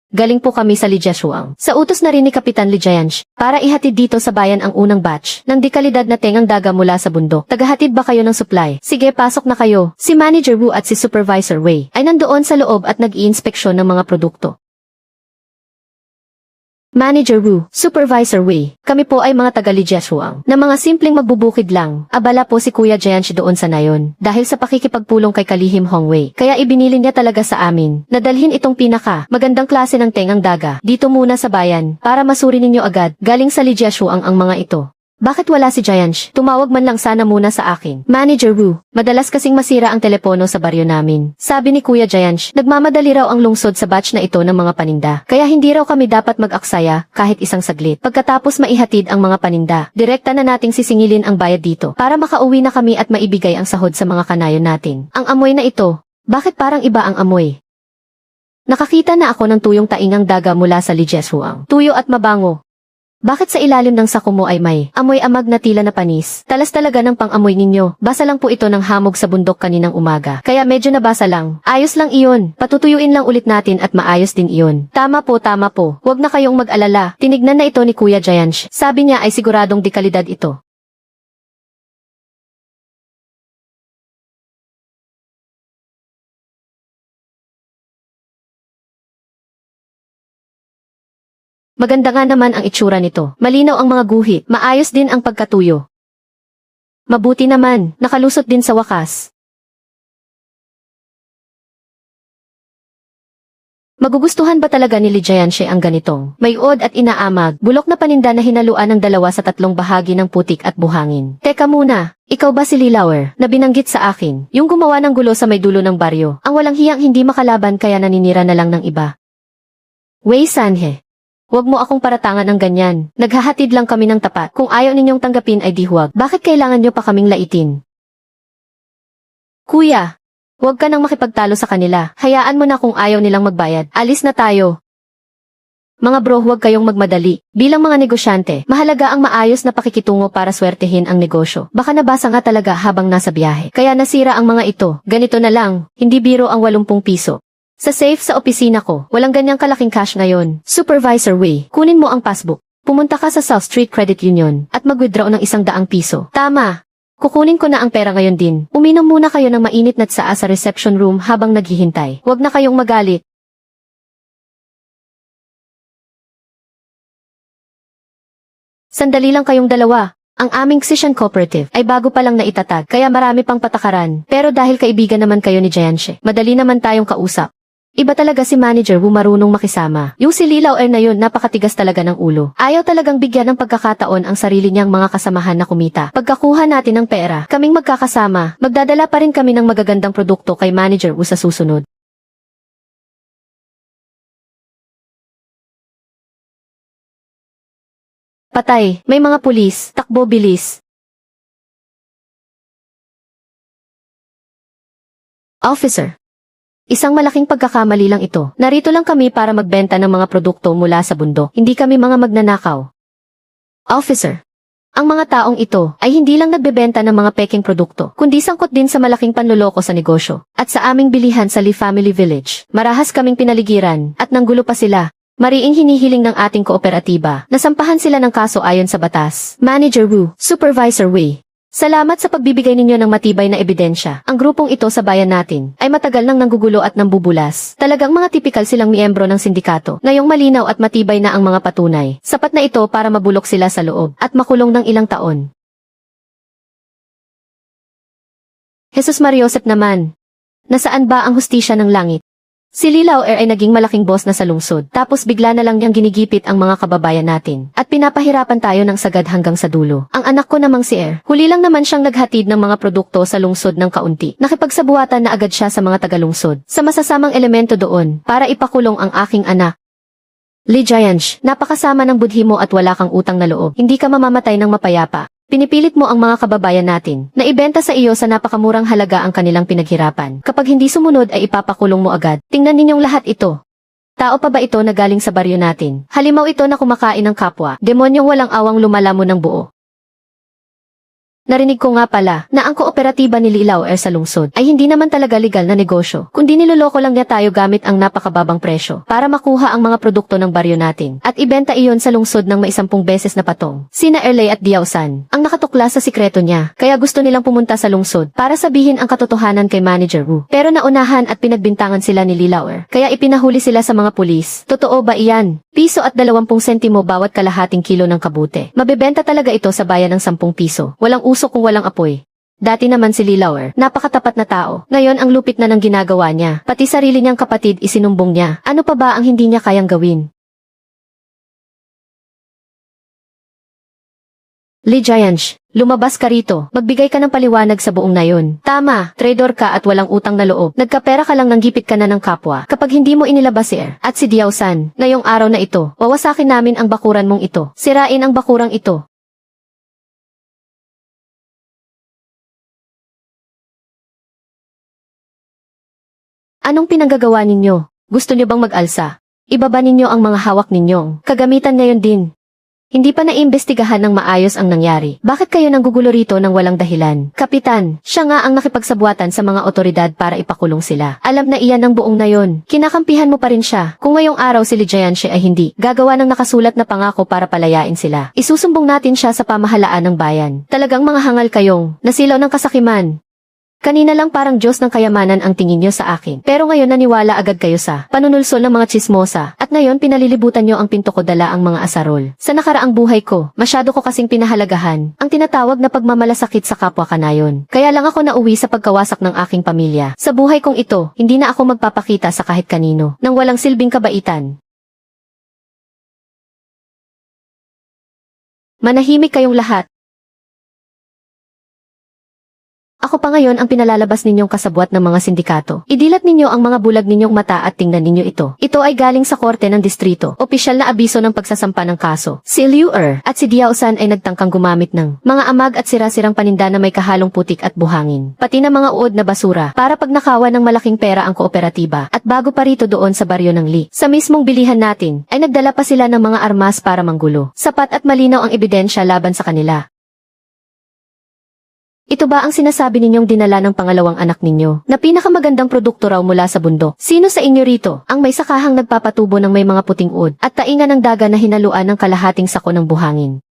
Galing po kami sa Lijiashuang. Sa utos na rin ni Kapitan Lee Jayansh, para ihatid dito sa bayan ang unang batch ng di kalidad na tengang daga mula sa bundok. Tagahatid ba kayo ng supply? Sige, pasok na kayo. Si Manager Wu at si Supervisor Wei ay nandoon sa loob at nag-iinspeksyon ng mga produkto. Manager Wu, Supervisor Wei, kami po ay mga taga-Lijiashuang na mga simpleng magbubukid lang. Abala po si Kuya Jayanshi doon sa nayon dahil sa pakikipagpulong kay Kalihim Hongwei. Kaya ibinili niya talaga sa amin na dalhin itong pinaka magandang klase ng tengang daga dito muna sa bayan para masuri ninyo agad. Galing sa Lijiashuang ang mga ito. Bakit wala si Jayansh? Tumawag man lang sana muna sa akin. Manager Wu, madalas kasing masira ang telepono sa baryo namin. Sabi ni Kuya Jayansh, nagmamadali raw ang lungsod sa batch na ito ng mga paninda. Kaya hindi raw kami dapat mag-aksaya kahit isang saglit. Pagkatapos maihatid ang mga paninda, direkta na nating sisingilin ang bayad dito para makauwi na kami at maibigay ang sahod sa mga kanayon natin. Ang amoy na ito, bakit parang iba ang amoy? Nakakita na ako ng tuyong taingang daga mula sa Lijiashuang. Tuyo at mabango. Bakit sa ilalim ng sako mo ay may amoy amag na tila na panis? Talas talaga ng pang-amoy ninyo. Basa lang po ito ng hamog sa bundok kaninang umaga. Kaya medyo nabasa lang. Ayos lang iyon. Patutuyuin lang ulit natin at maayos din iyon. Tama po, tama po. Huwag na kayong mag-alala. Tinignan na ito ni Kuya Jayansh. Sabi niya ay siguradong di kalidad ito. Maganda nga naman ang itsura nito. Malinaw ang mga guhit. Maayos din ang pagkatuyo. Mabuti naman, nakalusot din sa wakas. Magugustuhan ba talaga ni Lee Jayanshe ang ganitong may od at inaamag, bulok na paninda na hinaluan ng 2 sa 3 bahagi ng putik at buhangin? Teka muna, ikaw ba si Lilawer na binanggit sa akin, yung gumawa ng gulo sa may dulo ng baryo, ang walang hiyang hindi makalaban kaya naninira na lang ng iba? Wei Sanhe. Huwag mo akong paratangan ng ganyan. Naghahatid lang kami ng tapat. Kung ayaw ninyong tanggapin ay di huwag. Bakit kailangan nyo pa kaming laitin? Kuya, huwag ka nang makipagtalo sa kanila. Hayaan mo na kung ayaw nilang magbayad. Alis na tayo. Mga bro, huwag kayong magmadali. Bilang mga negosyante, mahalaga ang maayos na pakikitungo para swertehin ang negosyo. Baka nabasa nga talaga habang nasa biyahe. Kaya nasira ang mga ito. Ganito na lang, hindi biro ang 80 piso. Sa safe sa opisina ko, walang ganyang kalaking cash ngayon. Supervisor Wei, kunin mo ang passbook. Pumunta ka sa South Street Credit Union at mag-withdraw ng 100 piso. Tama. Kukunin ko na ang pera ngayon din. Uminom muna kayo ng mainit na tsaa sa reception room habang naghihintay. Huwag na kayong magalit. Sandali lang kayong dalawa. Ang aming Xian Cooperative ay bago pa lang naitatag kaya marami pang patakaran. Pero dahil kaibigan naman kayo ni Jianshe, madali naman tayong kausap. Iba talaga si Manager Wu, marunong makisama. Yung si Li Laoer na yun, napakatigas talaga ng ulo. Ayaw talagang bigyan ng pagkakataon ang sarili niyang mga kasamahan na kumita. Pagkakuha natin ng pera, kaming magkakasama, magdadala pa rin kami ng magagandang produkto kay Manager Wu sa susunod. Patay, may mga pulis, takbo bilis. Officer. Isang malaking pagkakamali lang ito. Narito lang kami para magbenta ng mga produkto mula sa bundok. Hindi kami mga magnanakaw. Officer. Ang mga taong ito ay hindi lang nagbebenta ng mga peking produkto, kundi sangkot din sa malaking panloloko sa negosyo. At sa aming bilihan sa Lee Family Village, marahas kaming pinaligiran at nanggulo pa sila. Mariing hinihiling ng ating kooperatiba, nasampahan sila ng kaso ayon sa batas. Manager Wu, Supervisor Wei. Salamat sa pagbibigay ninyo ng matibay na ebidensya. Ang grupong ito sa bayan natin ay matagal nang nanggugulo at nambubulas. Talagang mga tipikal silang miyembro ng sindikato. Ngayong malinaw at matibay na ang mga patunay. Sapat na ito para mabulok sila sa loob at makulong ng ilang taon. Jesus Mariosep naman. Nasaan ba ang hustisya ng langit? Si Li Laoer ay naging malaking boss na sa lungsod, tapos bigla na lang niyang ginigipit ang mga kababayan natin, at pinapahirapan tayo ng sagad hanggang sa dulo. Ang anak ko namang si huli lang naman siyang naghatid ng mga produkto sa lungsod ng kaunti. Nakipagsabuatan na agad siya sa mga tagalungsod, sa masasamang elemento doon, para ipakulong ang aking anak. Li Jiansh, napakasama ng budhi mo at wala kang utang na loob. Hindi ka mamamatay ng mapayapa. Pinipilit mo ang mga kababayan natin na ibenta sa iyo sa napakamurang halaga ang kanilang pinaghirapan. Kapag hindi sumunod ay ipapakulong mo agad. Tingnan ninyong lahat ito. Tao pa ba ito na galing sa baryo natin? Halimaw ito na kumakain ng kapwa. Demonyong walang awang lumalamon ng buo. Narinig ko nga pala na ang kooperatiba ni Li Laoer sa lungsod ay hindi naman talaga legal na negosyo, kundi niloloko lang niya tayo gamit ang napakababang presyo para makuha ang mga produkto ng baryo natin at ibenta iyon sa lungsod ng maisampung beses na patong. Sina Erlei at Diaosan ang nakatuklas sa sikreto niya, kaya gusto nilang pumunta sa lungsod para sabihin ang katotohanan kay Manager Wu. Pero naunahan at pinagbintangan sila ni Li Laoer, kaya ipinahuli sila sa mga pulis. Totoo ba iyan? Piso at 20 sentimo bawat kalahating kilo ng kabute. Mabebenta talaga ito sa bayan ng 10 piso. Walang usok kung walang apoy. Dati naman si Li Laoer, napakatapat na tao. Ngayon ang lupit na ng ginagawa niya. Pati sarili niyang kapatid isinumbong niya. Ano pa ba ang hindi niya kayang gawin? Li Jiansh, lumabas ka rito. Magbigay ka ng paliwanag sa buong nayon. Tama, traidor ka at walang utang na loob. Nagkapera ka lang nang gipit ka na ng kapwa. Kapag hindi mo inilabas si at si Diaosan, ngayong araw na ito, wawasakin namin ang bakuran mong ito. Sirain ang bakurang ito. Anong pinanggagawa ninyo? Gusto niyo bang mag-alsa? Ibaba ninyo ang mga hawak ninyong kagamitan ngayon din. Hindi pa naimbestigahan ng maayos ang nangyari. Bakit kayo nanggugulo rito ng walang dahilan? Kapitan, siya nga ang nakipagsabuatan sa mga otoridad para ipakulong sila. Alam na iyan ng buong nayon. Kinakampihan mo pa rin siya. Kung ngayong araw si Li Jianshi ay hindi gagawa ng nakasulat na pangako para palayain sila, isusumbong natin siya sa pamahalaan ng bayan. Talagang mga hangal kayong nasilaw ng kasakiman. Kanina lang parang Diyos ng kayamanan ang tingin nyo sa akin. Pero ngayon naniwala agad kayo sa panunulsol ng mga tsismosa. At ngayon pinalilibutan nyo ang pinto ko dala ang mga asarol. Sa nakaraang buhay ko, masyado ko kasing pinahalagahan ang tinatawag na pagmamalasakit sa kapwa kanayon. Kaya lang ako nauwi sa pagkawasak ng aking pamilya. Sa buhay kong ito, hindi na ako magpapakita sa kahit kanino nang walang silbing kabaitan. Manahimik kayong lahat. Ako pa ngayon ang pinalalabas ninyong kasabwat ng mga sindikato. Idilat ninyo ang mga bulag ninyong mata at tingnan ninyo ito. Ito ay galing sa korte ng distrito. Opisyal na abiso ng pagsasampa ng kaso. Si Liu at si Diaosan ay nagtangkang gumamit ng mga amag at sira-sirang paninda na may kahalong putik at buhangin. Pati na mga uod na basura para pagnakawan ng malaking pera ang kooperatiba. At bago pa rito doon sa baryo ng Li, sa mismong bilihan natin, ay nagdala pa sila ng mga armas para manggulo. Sapat at malinaw ang ebidensya laban sa kanila. Ito ba ang sinasabi ninyong dinala ng pangalawang anak ninyo, na pinakamagandang produkto raw mula sa bundok? Sino sa inyo rito ang may sakahang nagpapatubo ng may mga puting uod at tainga ng daga na hinaluan ng kalahating sako ng buhangin?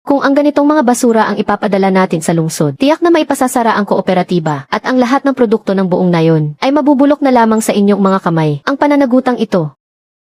Kung ang ganitong mga basura ang ipapadala natin sa lungsod, tiyak na maipasasara ang kooperatiba at ang lahat ng produkto ng buong nayon ay mabubulok na lamang sa inyong mga kamay. Ang pananagutang ito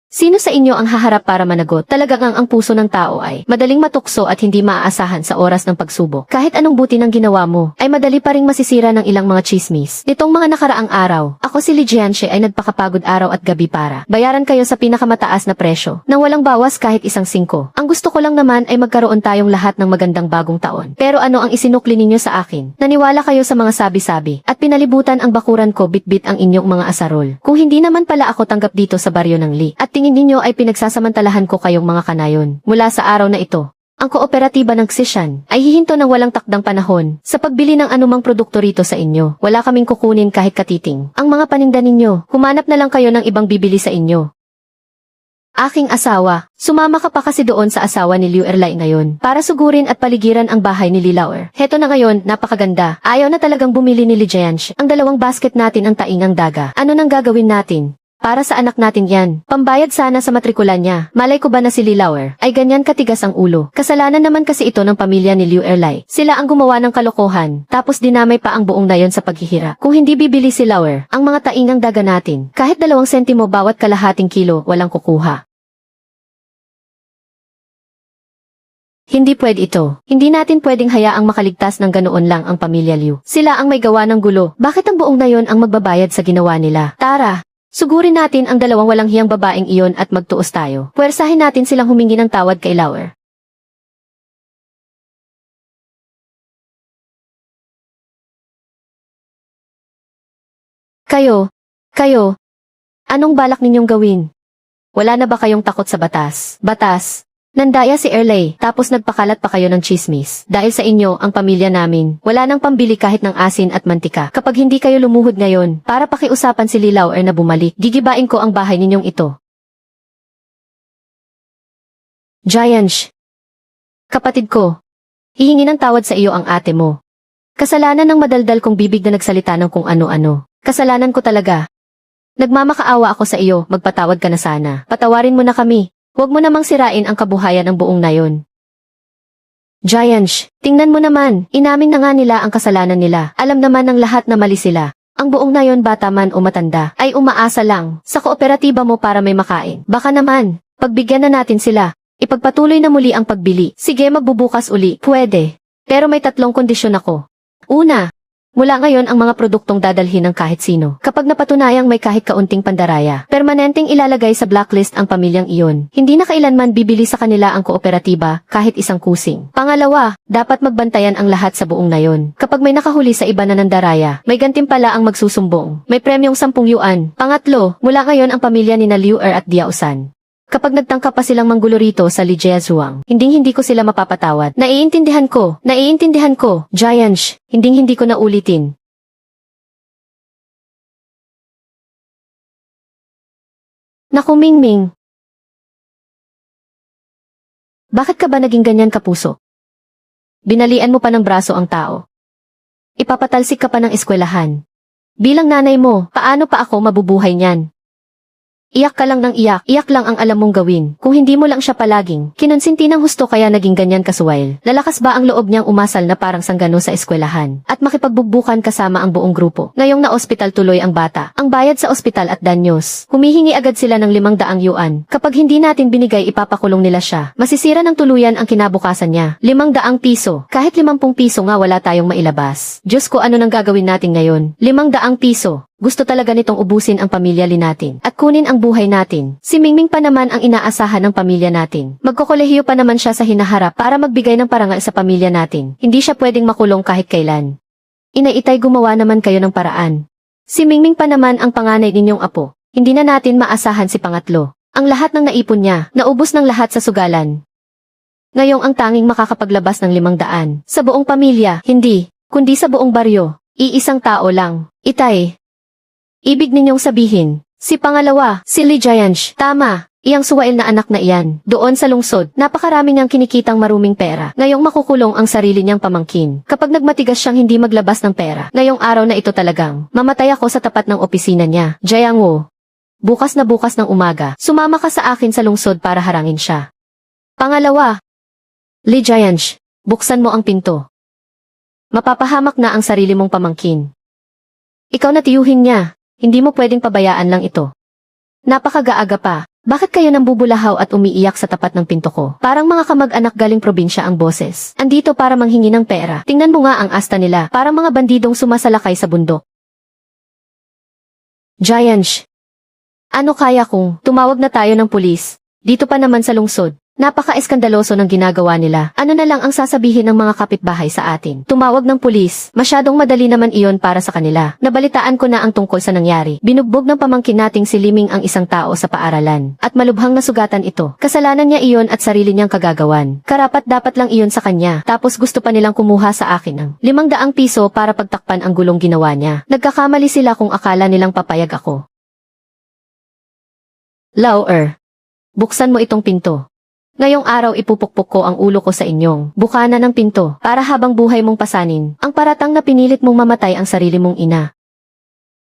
Sino sa inyo ang haharap para managot? Talagang ang puso ng tao ay madaling matukso at hindi maaasahan sa oras ng pagsubok. Kahit anong buti ng ginawa mo, ay madali pa ring masisira ng ilang mga chismis. Nitong mga nakaraang araw, ako si Lijianche ay nagpakapagod araw at gabi para bayaran kayo sa pinakamataas na presyo, nang walang bawas kahit isang singko. Ang gusto ko lang naman ay magkaroon tayong lahat ng magandang bagong taon. Pero ano ang isinukli ninyo sa akin? Naniwala kayo sa mga sabi-sabi, at pinalibutan ang bakuran ko bitbit ang inyong mga asarol. Kung hindi naman pala ako tanggap dito sa baryo ng Li, at tingin ninyo ay pinagsasamantalahan ko kayong mga kanayon. Mula sa araw na ito, ang kooperatiba ng Xishan ay hihinto ng walang takdang panahon sa pagbili ng anumang produkto rito sa inyo. Wala kaming kukunin kahit katiting. Ang mga paninda ninyo, humanap na lang kayo ng ibang bibili sa inyo. Aking asawa, sumama ka pa kasi doon sa asawa ni Liu Erlai ngayon para sugurin at paligiran ang bahay ni Li Lauer. Heto na ngayon, napakaganda. Ayaw na talagang bumili ni Li Jianche. Ang 2 basket natin ang taingang daga. Ano nang gagawin natin? Para sa anak natin yan. Pambayad sana sa matrikula niya. Malay ko ba na si Li Lauer ay ganyan katigas ang ulo. Kasalanan naman kasi ito ng pamilya ni Liu Erlai. Sila ang gumawa ng kalokohan. Tapos dinamay pa ang buong nayon sa paghihirap. Kung hindi bibili si Lauer, ang mga taingang daga natin, kahit 2 sentimo bawat kalahating kilo, walang kukuha. Hindi pwede ito. Hindi natin pwedeng hayaang makaligtas ng ganoon lang ang pamilya Liu. Sila ang may gawa ng gulo. Bakit ang buong nayon ang magbabayad sa ginawa nila? Tara! Sugurin natin ang 2 walang hiyang babaeng iyon at magtuos tayo. Puwersahin natin silang humingi ng tawad kay Lauer. Kayo, anong balak ninyong gawin? Wala na ba kayong takot sa batas? Batas? Nandaya si Erlay, tapos nagpakalat pa kayo ng chismis. Dahil sa inyo, ang pamilya namin, wala nang pambili kahit ng asin at mantika. Kapag hindi kayo lumuhod ngayon, para pakiusapan si Li Lauer na bumalik, gigibain ko ang bahay ninyong ito. Jianche, kapatid ko, hihingi ng tawad sa iyo ang ate mo. Kasalanan ng madaldal kong bibig na nagsalita ng kung ano-ano. Kasalanan ko talaga. Nagmamakaawa ako sa iyo, magpatawad ka na sana. Patawarin mo na kami. Huwag mo namang sirain ang kabuhayan ng buong nayon. Jianche, tingnan mo naman, inamin na nga nila ang kasalanan nila. Alam naman ng lahat na mali sila. Ang buong nayon, bata man o matanda, ay umaasa lang sa kooperatiba mo para may makain. Baka naman, pagbigyan na natin sila. Ipagpatuloy na muli ang pagbili. Sige, magbubukas uli. Pwede. Pero may 3 kondisyon ako. Una, mula ngayon ang mga produktong dadalhin ng kahit sino. Kapag napatunayang may kahit kaunting pandaraya, permanenteng ilalagay sa blacklist ang pamilyang iyon. Hindi na kailanman bibili sa kanila ang kooperatiba kahit isang kusing. Pangalawa, dapat magbantayan ang lahat sa buong nayon. Kapag may nakahuli sa iba na nandaraya, may gantimpala ang magsusumbong. May premyong 10 yuan. Pangatlo, mula ngayon ang pamilya ni na Liu Er at Diaosan. Kapag nagtangka pa silang manggulo rito sa Lijiazhuang, hindi ko sila mapapatawad. Naiintindihan ko, Jianche, hindi ko na ulitin. Naku Mingming. Bakit ka ba naging ganyan kapuso? Binalian mo pa ng braso ang tao. Ipapatalsik ka pa ng eskwelahan. Bilang nanay mo, paano pa ako mabubuhay niyan? Iyak ka lang ng iyak lang ang alam mong gawin. Kung hindi mo lang siya palaging kinonsinti ng husto kaya naging ganyan kasuwail. Lalakas ba ang loob niyang umasal na parang sanggano sa eskwelahan at makipagbugbukan kasama ang buong grupo? Ngayong na-ospital tuloy ang bata. Ang bayad sa ospital at danyos. Humihingi agad sila ng 500 yuan. Kapag hindi natin binigay ipapakulong nila siya. Masisira ng tuluyan ang kinabukasan niya. 500 piso. Kahit 50 piso nga wala tayong mailabas. Diyos ko, ano nang gagawin natin ngayon? 500 piso. Gusto talaga nitong ubusin ang pamilya Li natin at kunin ang buhay natin. Si Mingming pa naman ang inaasahan ng pamilya natin. Magkokolehiyo pa naman siya sa hinaharap para magbigay ng parangal sa pamilya natin. Hindi siya pwedeng makulong kahit kailan. Inay-itay, gumawa naman kayo ng paraan. Si Mingming pa naman ang panganay ninyong apo. Hindi na natin maasahan si pangatlo. Ang lahat ng naipon niya, naubos ng lahat sa sugalan. Ngayong ang tanging makakapaglabas ng 500 sa buong pamilya, hindi, kundi sa buong baryo. Iisang tao lang. Itay. Ibig ninyong sabihin, si pangalawa, si Li Jianche, tama, iyang suwail na anak na iyan. Doon sa lungsod, napakarami niyang kinikitang maruming pera. Ngayong makukulong ang sarili niyang pamangkin. Kapag nagmatigas siyang hindi maglabas ng pera, ngayong araw na ito talagang, mamatay ako sa tapat ng opisina niya. Jiangwo, bukas ng umaga, sumama ka sa akin sa lungsod para harangin siya. Pangalawa, Li Jianche, buksan mo ang pinto. Mapapahamak na ang sarili mong pamangkin. Ikaw na tiyuhin niya. Hindi mo pwedeng pabayaan lang ito. Napakagaaga pa, Bakit kayo nambubulahaw at umiiyak sa tapat ng pinto ko? Parang mga kamag-anak galing probinsya ang boses. Andito para manghingi ng pera. Tingnan mo nga ang asta nila, parang mga bandidong sumasalakay sa bundok. Giants. Ano kaya kung tumawag na tayo ng pulis? Dito pa naman sa lungsod. Napaka-eskandaloso ng ginagawa nila. Ano na lang ang sasabihin ng mga kapitbahay sa atin? Tumawag ng pulis. Masyadong madali naman iyon para sa kanila. Nabalitaan ko na ang tungkol sa nangyari. Binugbog ng pamangkin nating si Liming ang isang tao sa paaralan. At malubhang nasugatan ito. Kasalanan niya iyon at sarili niyang kagagawan. Karapat-dapat lang iyon sa kanya. Tapos gusto pa nilang kumuha sa akin ng 500 piso para pagtakpan ang gulong ginawa niya. Nagkakamali sila kung akala nilang papayag ako. Lauer. Buksan mo itong pinto. Ngayong araw ipupukpok ko ang ulo ko sa inyong bukana ng pinto para habang buhay mong pasanin ang paratang na pinilit mong mamatay ang sarili mong ina.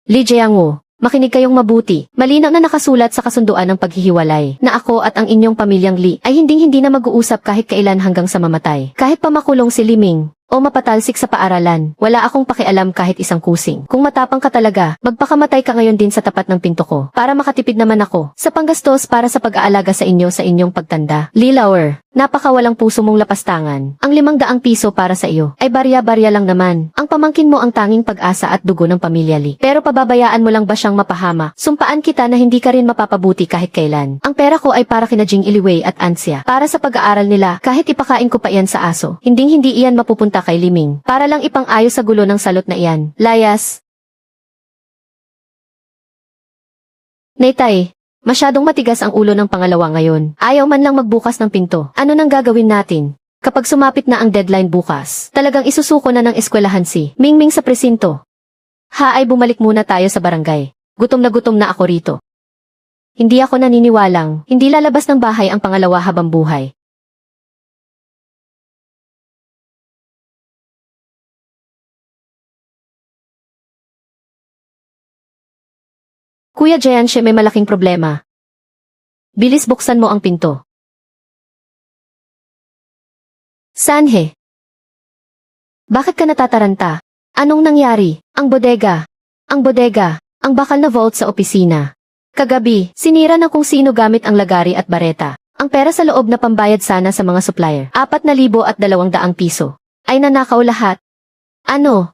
Li Jiangwu, makinig kayong mabuti. Malinaw na nakasulat sa kasunduan ng paghihiwalay na ako at ang inyong pamilyang Li ay hindi na mag-uusap kahit kailan hanggang sa mamatay. Kahit pa makulong si Liming o mapatalsik sa paaralan, wala akong pakialam kahit isang kusing. Kung matapang ka talaga, magpakamatay ka ngayon din sa tapat ng pinto ko para makatipid naman ako sa panggastos para sa pag-aalaga sa inyong pagtanda. Li Lauer, napakawalang puso mong lapastangan. Ang 500 piso para sa iyo ay barya-barya lang naman. Ang pamangkin mo ang tanging pag-asa at dugo ng pamilya Li. Pero pababayaan mo lang ba siyang mapahama? Sumpaan kita na hindi ka rin mapapabuti kahit kailan. Ang pera ko ay para kina Jing Iliwei at Ansya. Para sa pag-aaral nila, kahit ipakain ko pa iyan sa aso. Hindi iyan mapupunta kay Liming. Para lang ipang-ayos sa gulo ng salot na iyan. Layas. Naytay. Masyadong matigas ang ulo ng pangalawa ngayon. Ayaw man lang magbukas ng pinto. Ano nang gagawin natin? Kapag sumapit na ang deadline bukas, talagang isusuko na ng eskwelahan si Mingming sa presinto. Ay bumalik muna tayo sa barangay. Gutom na ako rito. Hindi ako naniniwalang, hindi lalabas ng bahay ang pangalawa habang buhay. Kuya Jianxie, may malaking problema. Bilis buksan mo ang pinto. Sanhe. Bakit ka natataranta? Anong nangyari? Ang bodega. Ang bakal na vault sa opisina. Kagabi, sinira na kung sino gamit ang lagari at bareta. Ang pera sa loob na pambayad sana sa mga supplier, 4,200 piso. Ay nanakaw lahat. Ano?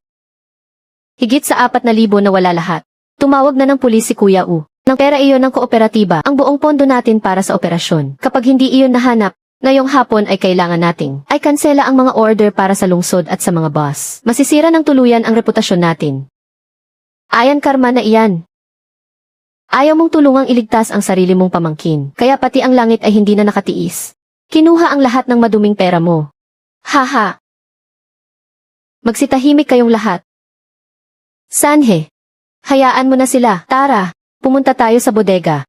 Higit sa 4,000 na wala lahat. Tumawag na ng pulis si Kuya U. Nang pera iyon ng kooperatiba, ang buong pondo natin para sa operasyon. Kapag hindi iyon nahanap, ngayong hapon ay kailangan nating ay kansela ang mga order para sa lungsod at sa mga boss. Masisira ng tuluyan ang reputasyon natin. Ayan karma na iyan. Ayaw mong tulungang iligtas ang sarili mong pamangkin, kaya pati ang langit ay hindi na nakatiis. Kinuha ang lahat ng maduming pera mo. Haha. Magsitahimik kayong lahat. Sanhe. Hayaan mo na sila. Tara, pumunta tayo sa bodega.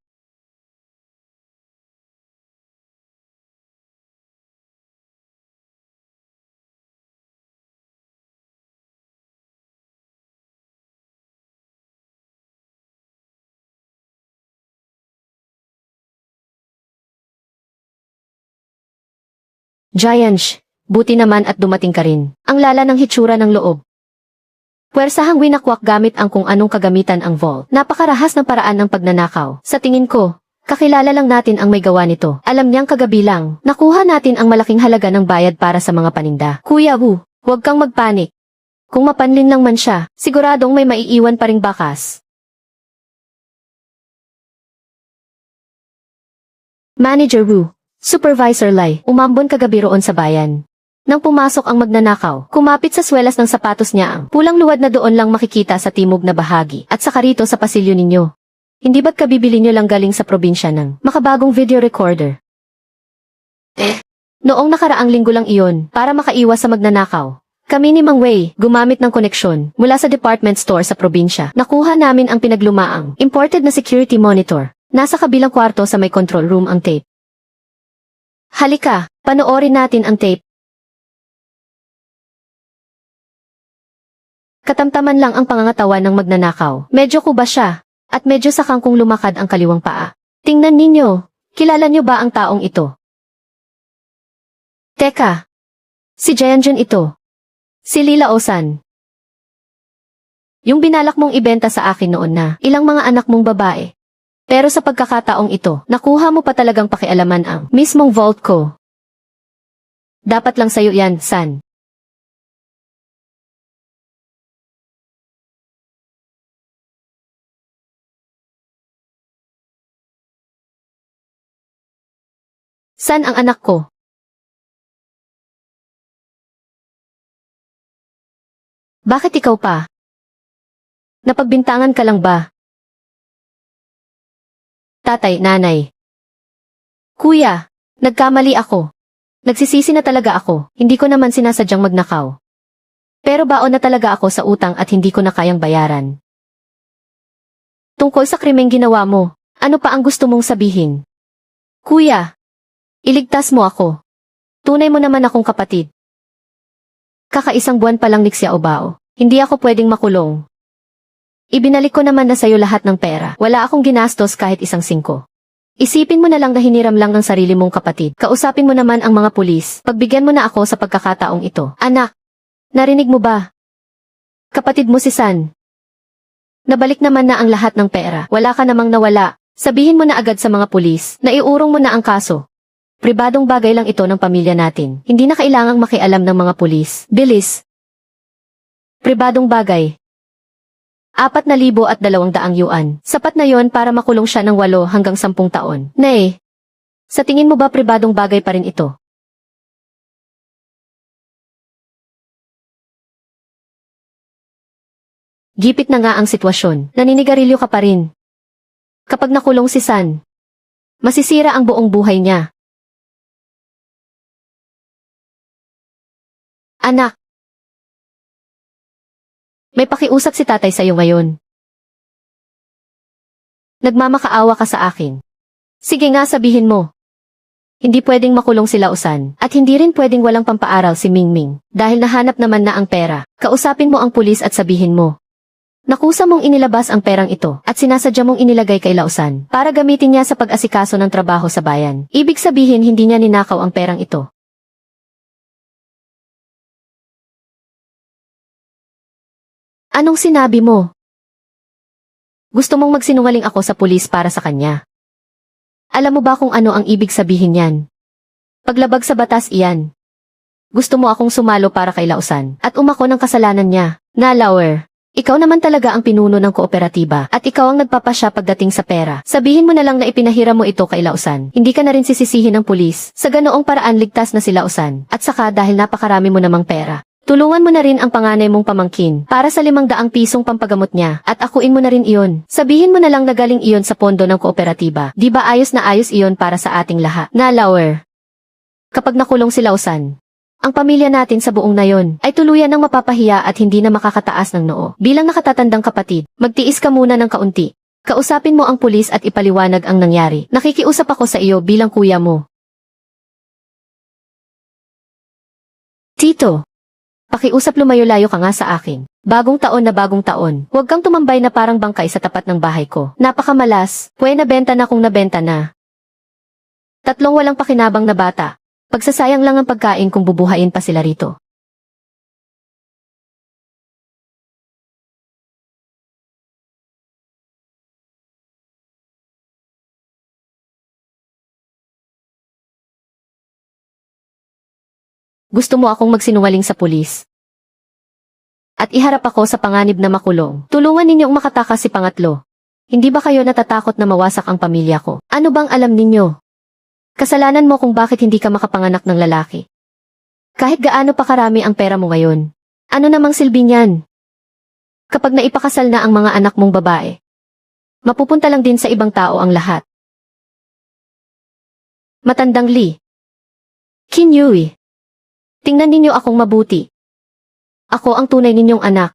Giants, buti naman at dumating ka rin. Ang lala ng hitsura ng loob. Puwersahang winakwak gamit ang kung anong kagamitan ang vault. Napakarahas ng paraan ng pagnanakaw. Sa tingin ko, kakilala lang natin ang may gawa nito. Alam niyang kagabi lang, nakuha natin ang malaking halaga ng bayad para sa mga paninda. Kuya Wu, huwag kang magpanik. Kung mapanlin lang man siya, siguradong may maiiwan pa ring bakas. Manager Wu, Supervisor Lai, umambon kagabi roon sa bayan. Nang pumasok ang magnanakaw, kumapit sa swelas ng sapatos niya ang pulang luwad na doon lang makikita sa timog na bahagi at saka rito sa pasilyo ninyo. Hindi ba't kabibili nyo lang galing sa probinsya ng makabagong video recorder? Noong nakaraang linggo lang iyon para makaiwas sa magnanakaw. Kami ni Mang Wei gumamit ng koneksyon mula sa department store sa probinsya. Nakuha namin ang pinaglumaang imported na security monitor. Nasa kabilang kwarto sa may control room ang tape. Halika, panoorin natin ang tape. Katamtaman lang ang pangangatawan ng magnanakaw. Medyo kuba siya, at medyo sakangkong lumakad ang kaliwang paa. Tingnan ninyo, kilala nyo ba ang taong ito? Teka, si Jianjun ito. Si Lila Osan. Yung binalak mong ibenta sa akin noon na ilang mga anak mong babae. Pero sa pagkakataong ito, nakuha mo pa talagang pakialaman ang mismong vault ko. Dapat lang sa'yo yan, San. San ang anak ko? Bakit ikaw pa? Napagbintangan ka lang ba? Tatay, nanay. Kuya, nagkamali ako. Nagsisisi na talaga ako, hindi ko naman sinasadyang magnakaw. Pero baon na talaga ako sa utang at hindi ko na kayang bayaran. Tungkol sa krimeng ginawa mo, ano pa ang gusto mong sabihin? Kuya, iligtas mo ako. Tunay mo naman akong kapatid. Kakaisang buwan pa lang ni Xiaobao, hindi ako pwedeng makulong. Ibinalik ko naman na sa'yo lahat ng pera, wala akong ginastos kahit isang singko. Isipin mo na lang na hiniram lang ng sarili mong kapatid. Kausapin mo naman ang mga pulis. Pagbigyan mo na ako sa pagkakataong ito. Anak, narinig mo ba? Kapatid mo si San. Nabalik naman na ang lahat ng pera. Wala ka namang nawala. Sabihin mo na agad sa mga pulis na iurong mo na ang kaso. Pribadong bagay lang ito ng pamilya natin. Hindi na kailangang makialam ng mga pulis. Bilis. Pribadong bagay. 4,200 yuan. Sapat na yon para makulong siya ng 8 hanggang 10 taon. Nay, sa tingin mo ba pribadong bagay pa rin ito? Gipit na nga ang sitwasyon. Naninigarilyo ka pa rin. Kapag nakulong si San, masisira ang buong buhay niya. Anak, may pakiusap si tatay sa'yo ngayon. Nagmamakaawa ka sa akin. Sige nga sabihin mo. Hindi pwedeng makulong sila Usan, at hindi rin pwedeng walang pampaaral si Mingming, dahil nahanap naman na ang pera. Kausapin mo ang pulis at sabihin mo. Nakusa mong inilabas ang perang ito, at sinasadya mong inilagay kay Lausan, para gamitin niya sa pag-asikaso ng trabaho sa bayan. Ibig sabihin hindi niya ninakaw ang perang ito. Anong sinabi mo? Gusto mong magsinungaling ako sa pulis para sa kanya. Alam mo ba kung ano ang ibig sabihin yan? Paglabag sa batas iyan. Gusto mo akong sumalo para kay Lausan at umako ng kasalanan niya. Na Lauer, ikaw naman talaga ang pinuno ng kooperatiba at ikaw ang nagpapasya pagdating sa pera. Sabihin mo na lang na ipinahiram mo ito kay Lausan. Hindi ka na rin sisisihin ng pulis. Sa ganoong paraan ligtas na si Lausan. At saka dahil napakarami mo namang pera. Tulungan mo na rin ang panganay mong pamangkin para sa 500 pisong pampagamot niya at akuin mo na rin iyon. Sabihin mo na lang na galing iyon sa pondo ng kooperatiba. Di ba ayos na ayos iyon para sa ating lahat? Na Lauer. Kapag nakulong si Lausan, ang pamilya natin sa buong nayon ay tuluyan ng mapapahiya at hindi na makakataas ng noo. Bilang nakatatandang kapatid, magtiis ka muna ng kaunti. Kausapin mo ang pulis at ipaliwanag ang nangyari. Nakikiusap ako sa iyo bilang kuya mo. Tito. Pakiusap lumayo-layo ka nga sa akin. Bagong taon na bagong taon. Huwag kang tumambay na parang bangkay sa tapat ng bahay ko. Napakamalas. Nabenta na kung nabenta na. 3 walang pakinabang na bata. Pagsasayang lang ang pagkain kung bubuhayin pa sila rito. Gusto mo akong magsinungaling sa pulis? At iharap ako sa panganib na makulong. Tulungan ninyong makatakas si pangatlo. Hindi ba kayo natatakot na mawasak ang pamilya ko? Ano bang alam ninyo? Kasalanan mo kung bakit hindi ka makapanganak ng lalaki. Kahit gaano pa karami ang pera mo ngayon. Ano namang silbi niyan? Kapag naipakasal na ang mga anak mong babae, mapupunta lang din sa ibang tao ang lahat. Matandang Lee. Qin Yui. Tingnan ninyo akong mabuti. Ako ang tunay ninyong anak.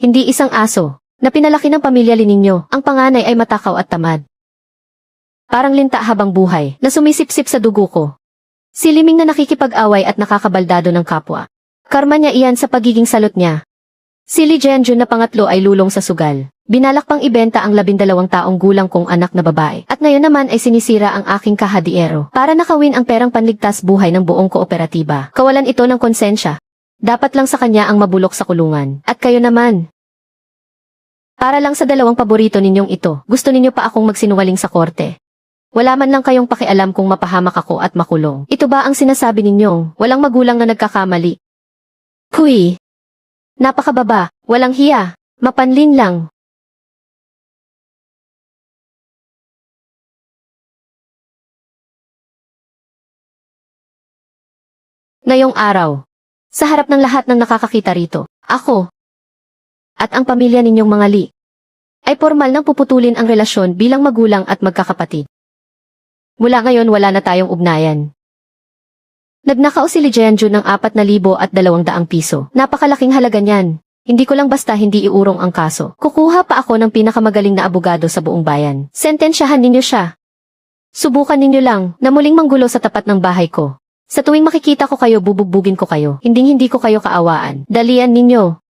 Hindi isang aso, na pinalaki ng pamilya ninyo. Ang panganay ay matakaw at tamad. Parang linta habang buhay, na sumisipsip sa dugo ko. Si Liming na nakikipag-away at nakakabaldado ng kapwa. Karma niya iyan sa pagiging salot niya. Si Li Jianjun na pangatlo ay lulong sa sugal. Binalak pang ibenta ang 12 taong gulang kong anak na babae. At ngayon naman ay sinisira ang aking kahadiero para nakawin ang perang panligtas buhay ng buong kooperatiba. Kawalan ito ng konsensya. Dapat lang sa kanya ang mabulok sa kulungan. At kayo naman. Para lang sa dalawang paborito ninyong ito, gusto ninyo pa akong magsinungaling sa korte. Wala man lang kayong pakialam kung mapahamak ako at makulong. Ito ba ang sinasabi ninyong, walang magulang na nagkakamali? Huy! Napakababa, walang hiya, mapanlin lang. Ngayong araw, sa harap ng lahat ng nakakakita rito, ako, at ang pamilya ninyong mga Lee, ay formal nang puputulin ang relasyon bilang magulang at magkakapatid. Mula ngayon wala na tayong ugnayan. Nagnakaw si Lee Jeonju ng 4,200 piso. Napakalaking halaga niyan. Hindi ko lang basta hindi iurong ang kaso. Kukuha pa ako ng pinakamagaling na abogado sa buong bayan. Sentensyahan ninyo siya. Subukan ninyo lang na muling manggulo sa tapat ng bahay ko. Sa tuwing makikita ko kayo bubugbugin ko kayo. Hindi ko kayo kaawaan. Dalian ninyo.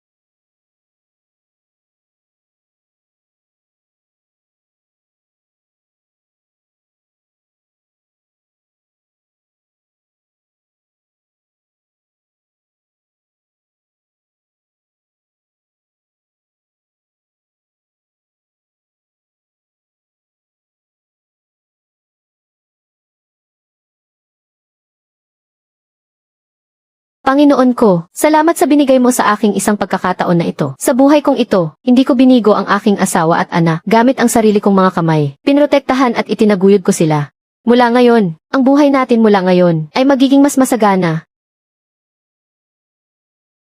Panginoon ko, salamat sa binigay mo sa aking isang pagkakataon na ito. Sa buhay kong ito, hindi ko binigo ang aking asawa at anak gamit ang sarili kong mga kamay. Pinrotektahan at itinaguyod ko sila. Mula ngayon, ang buhay natin mula ngayon ay magiging mas masagana.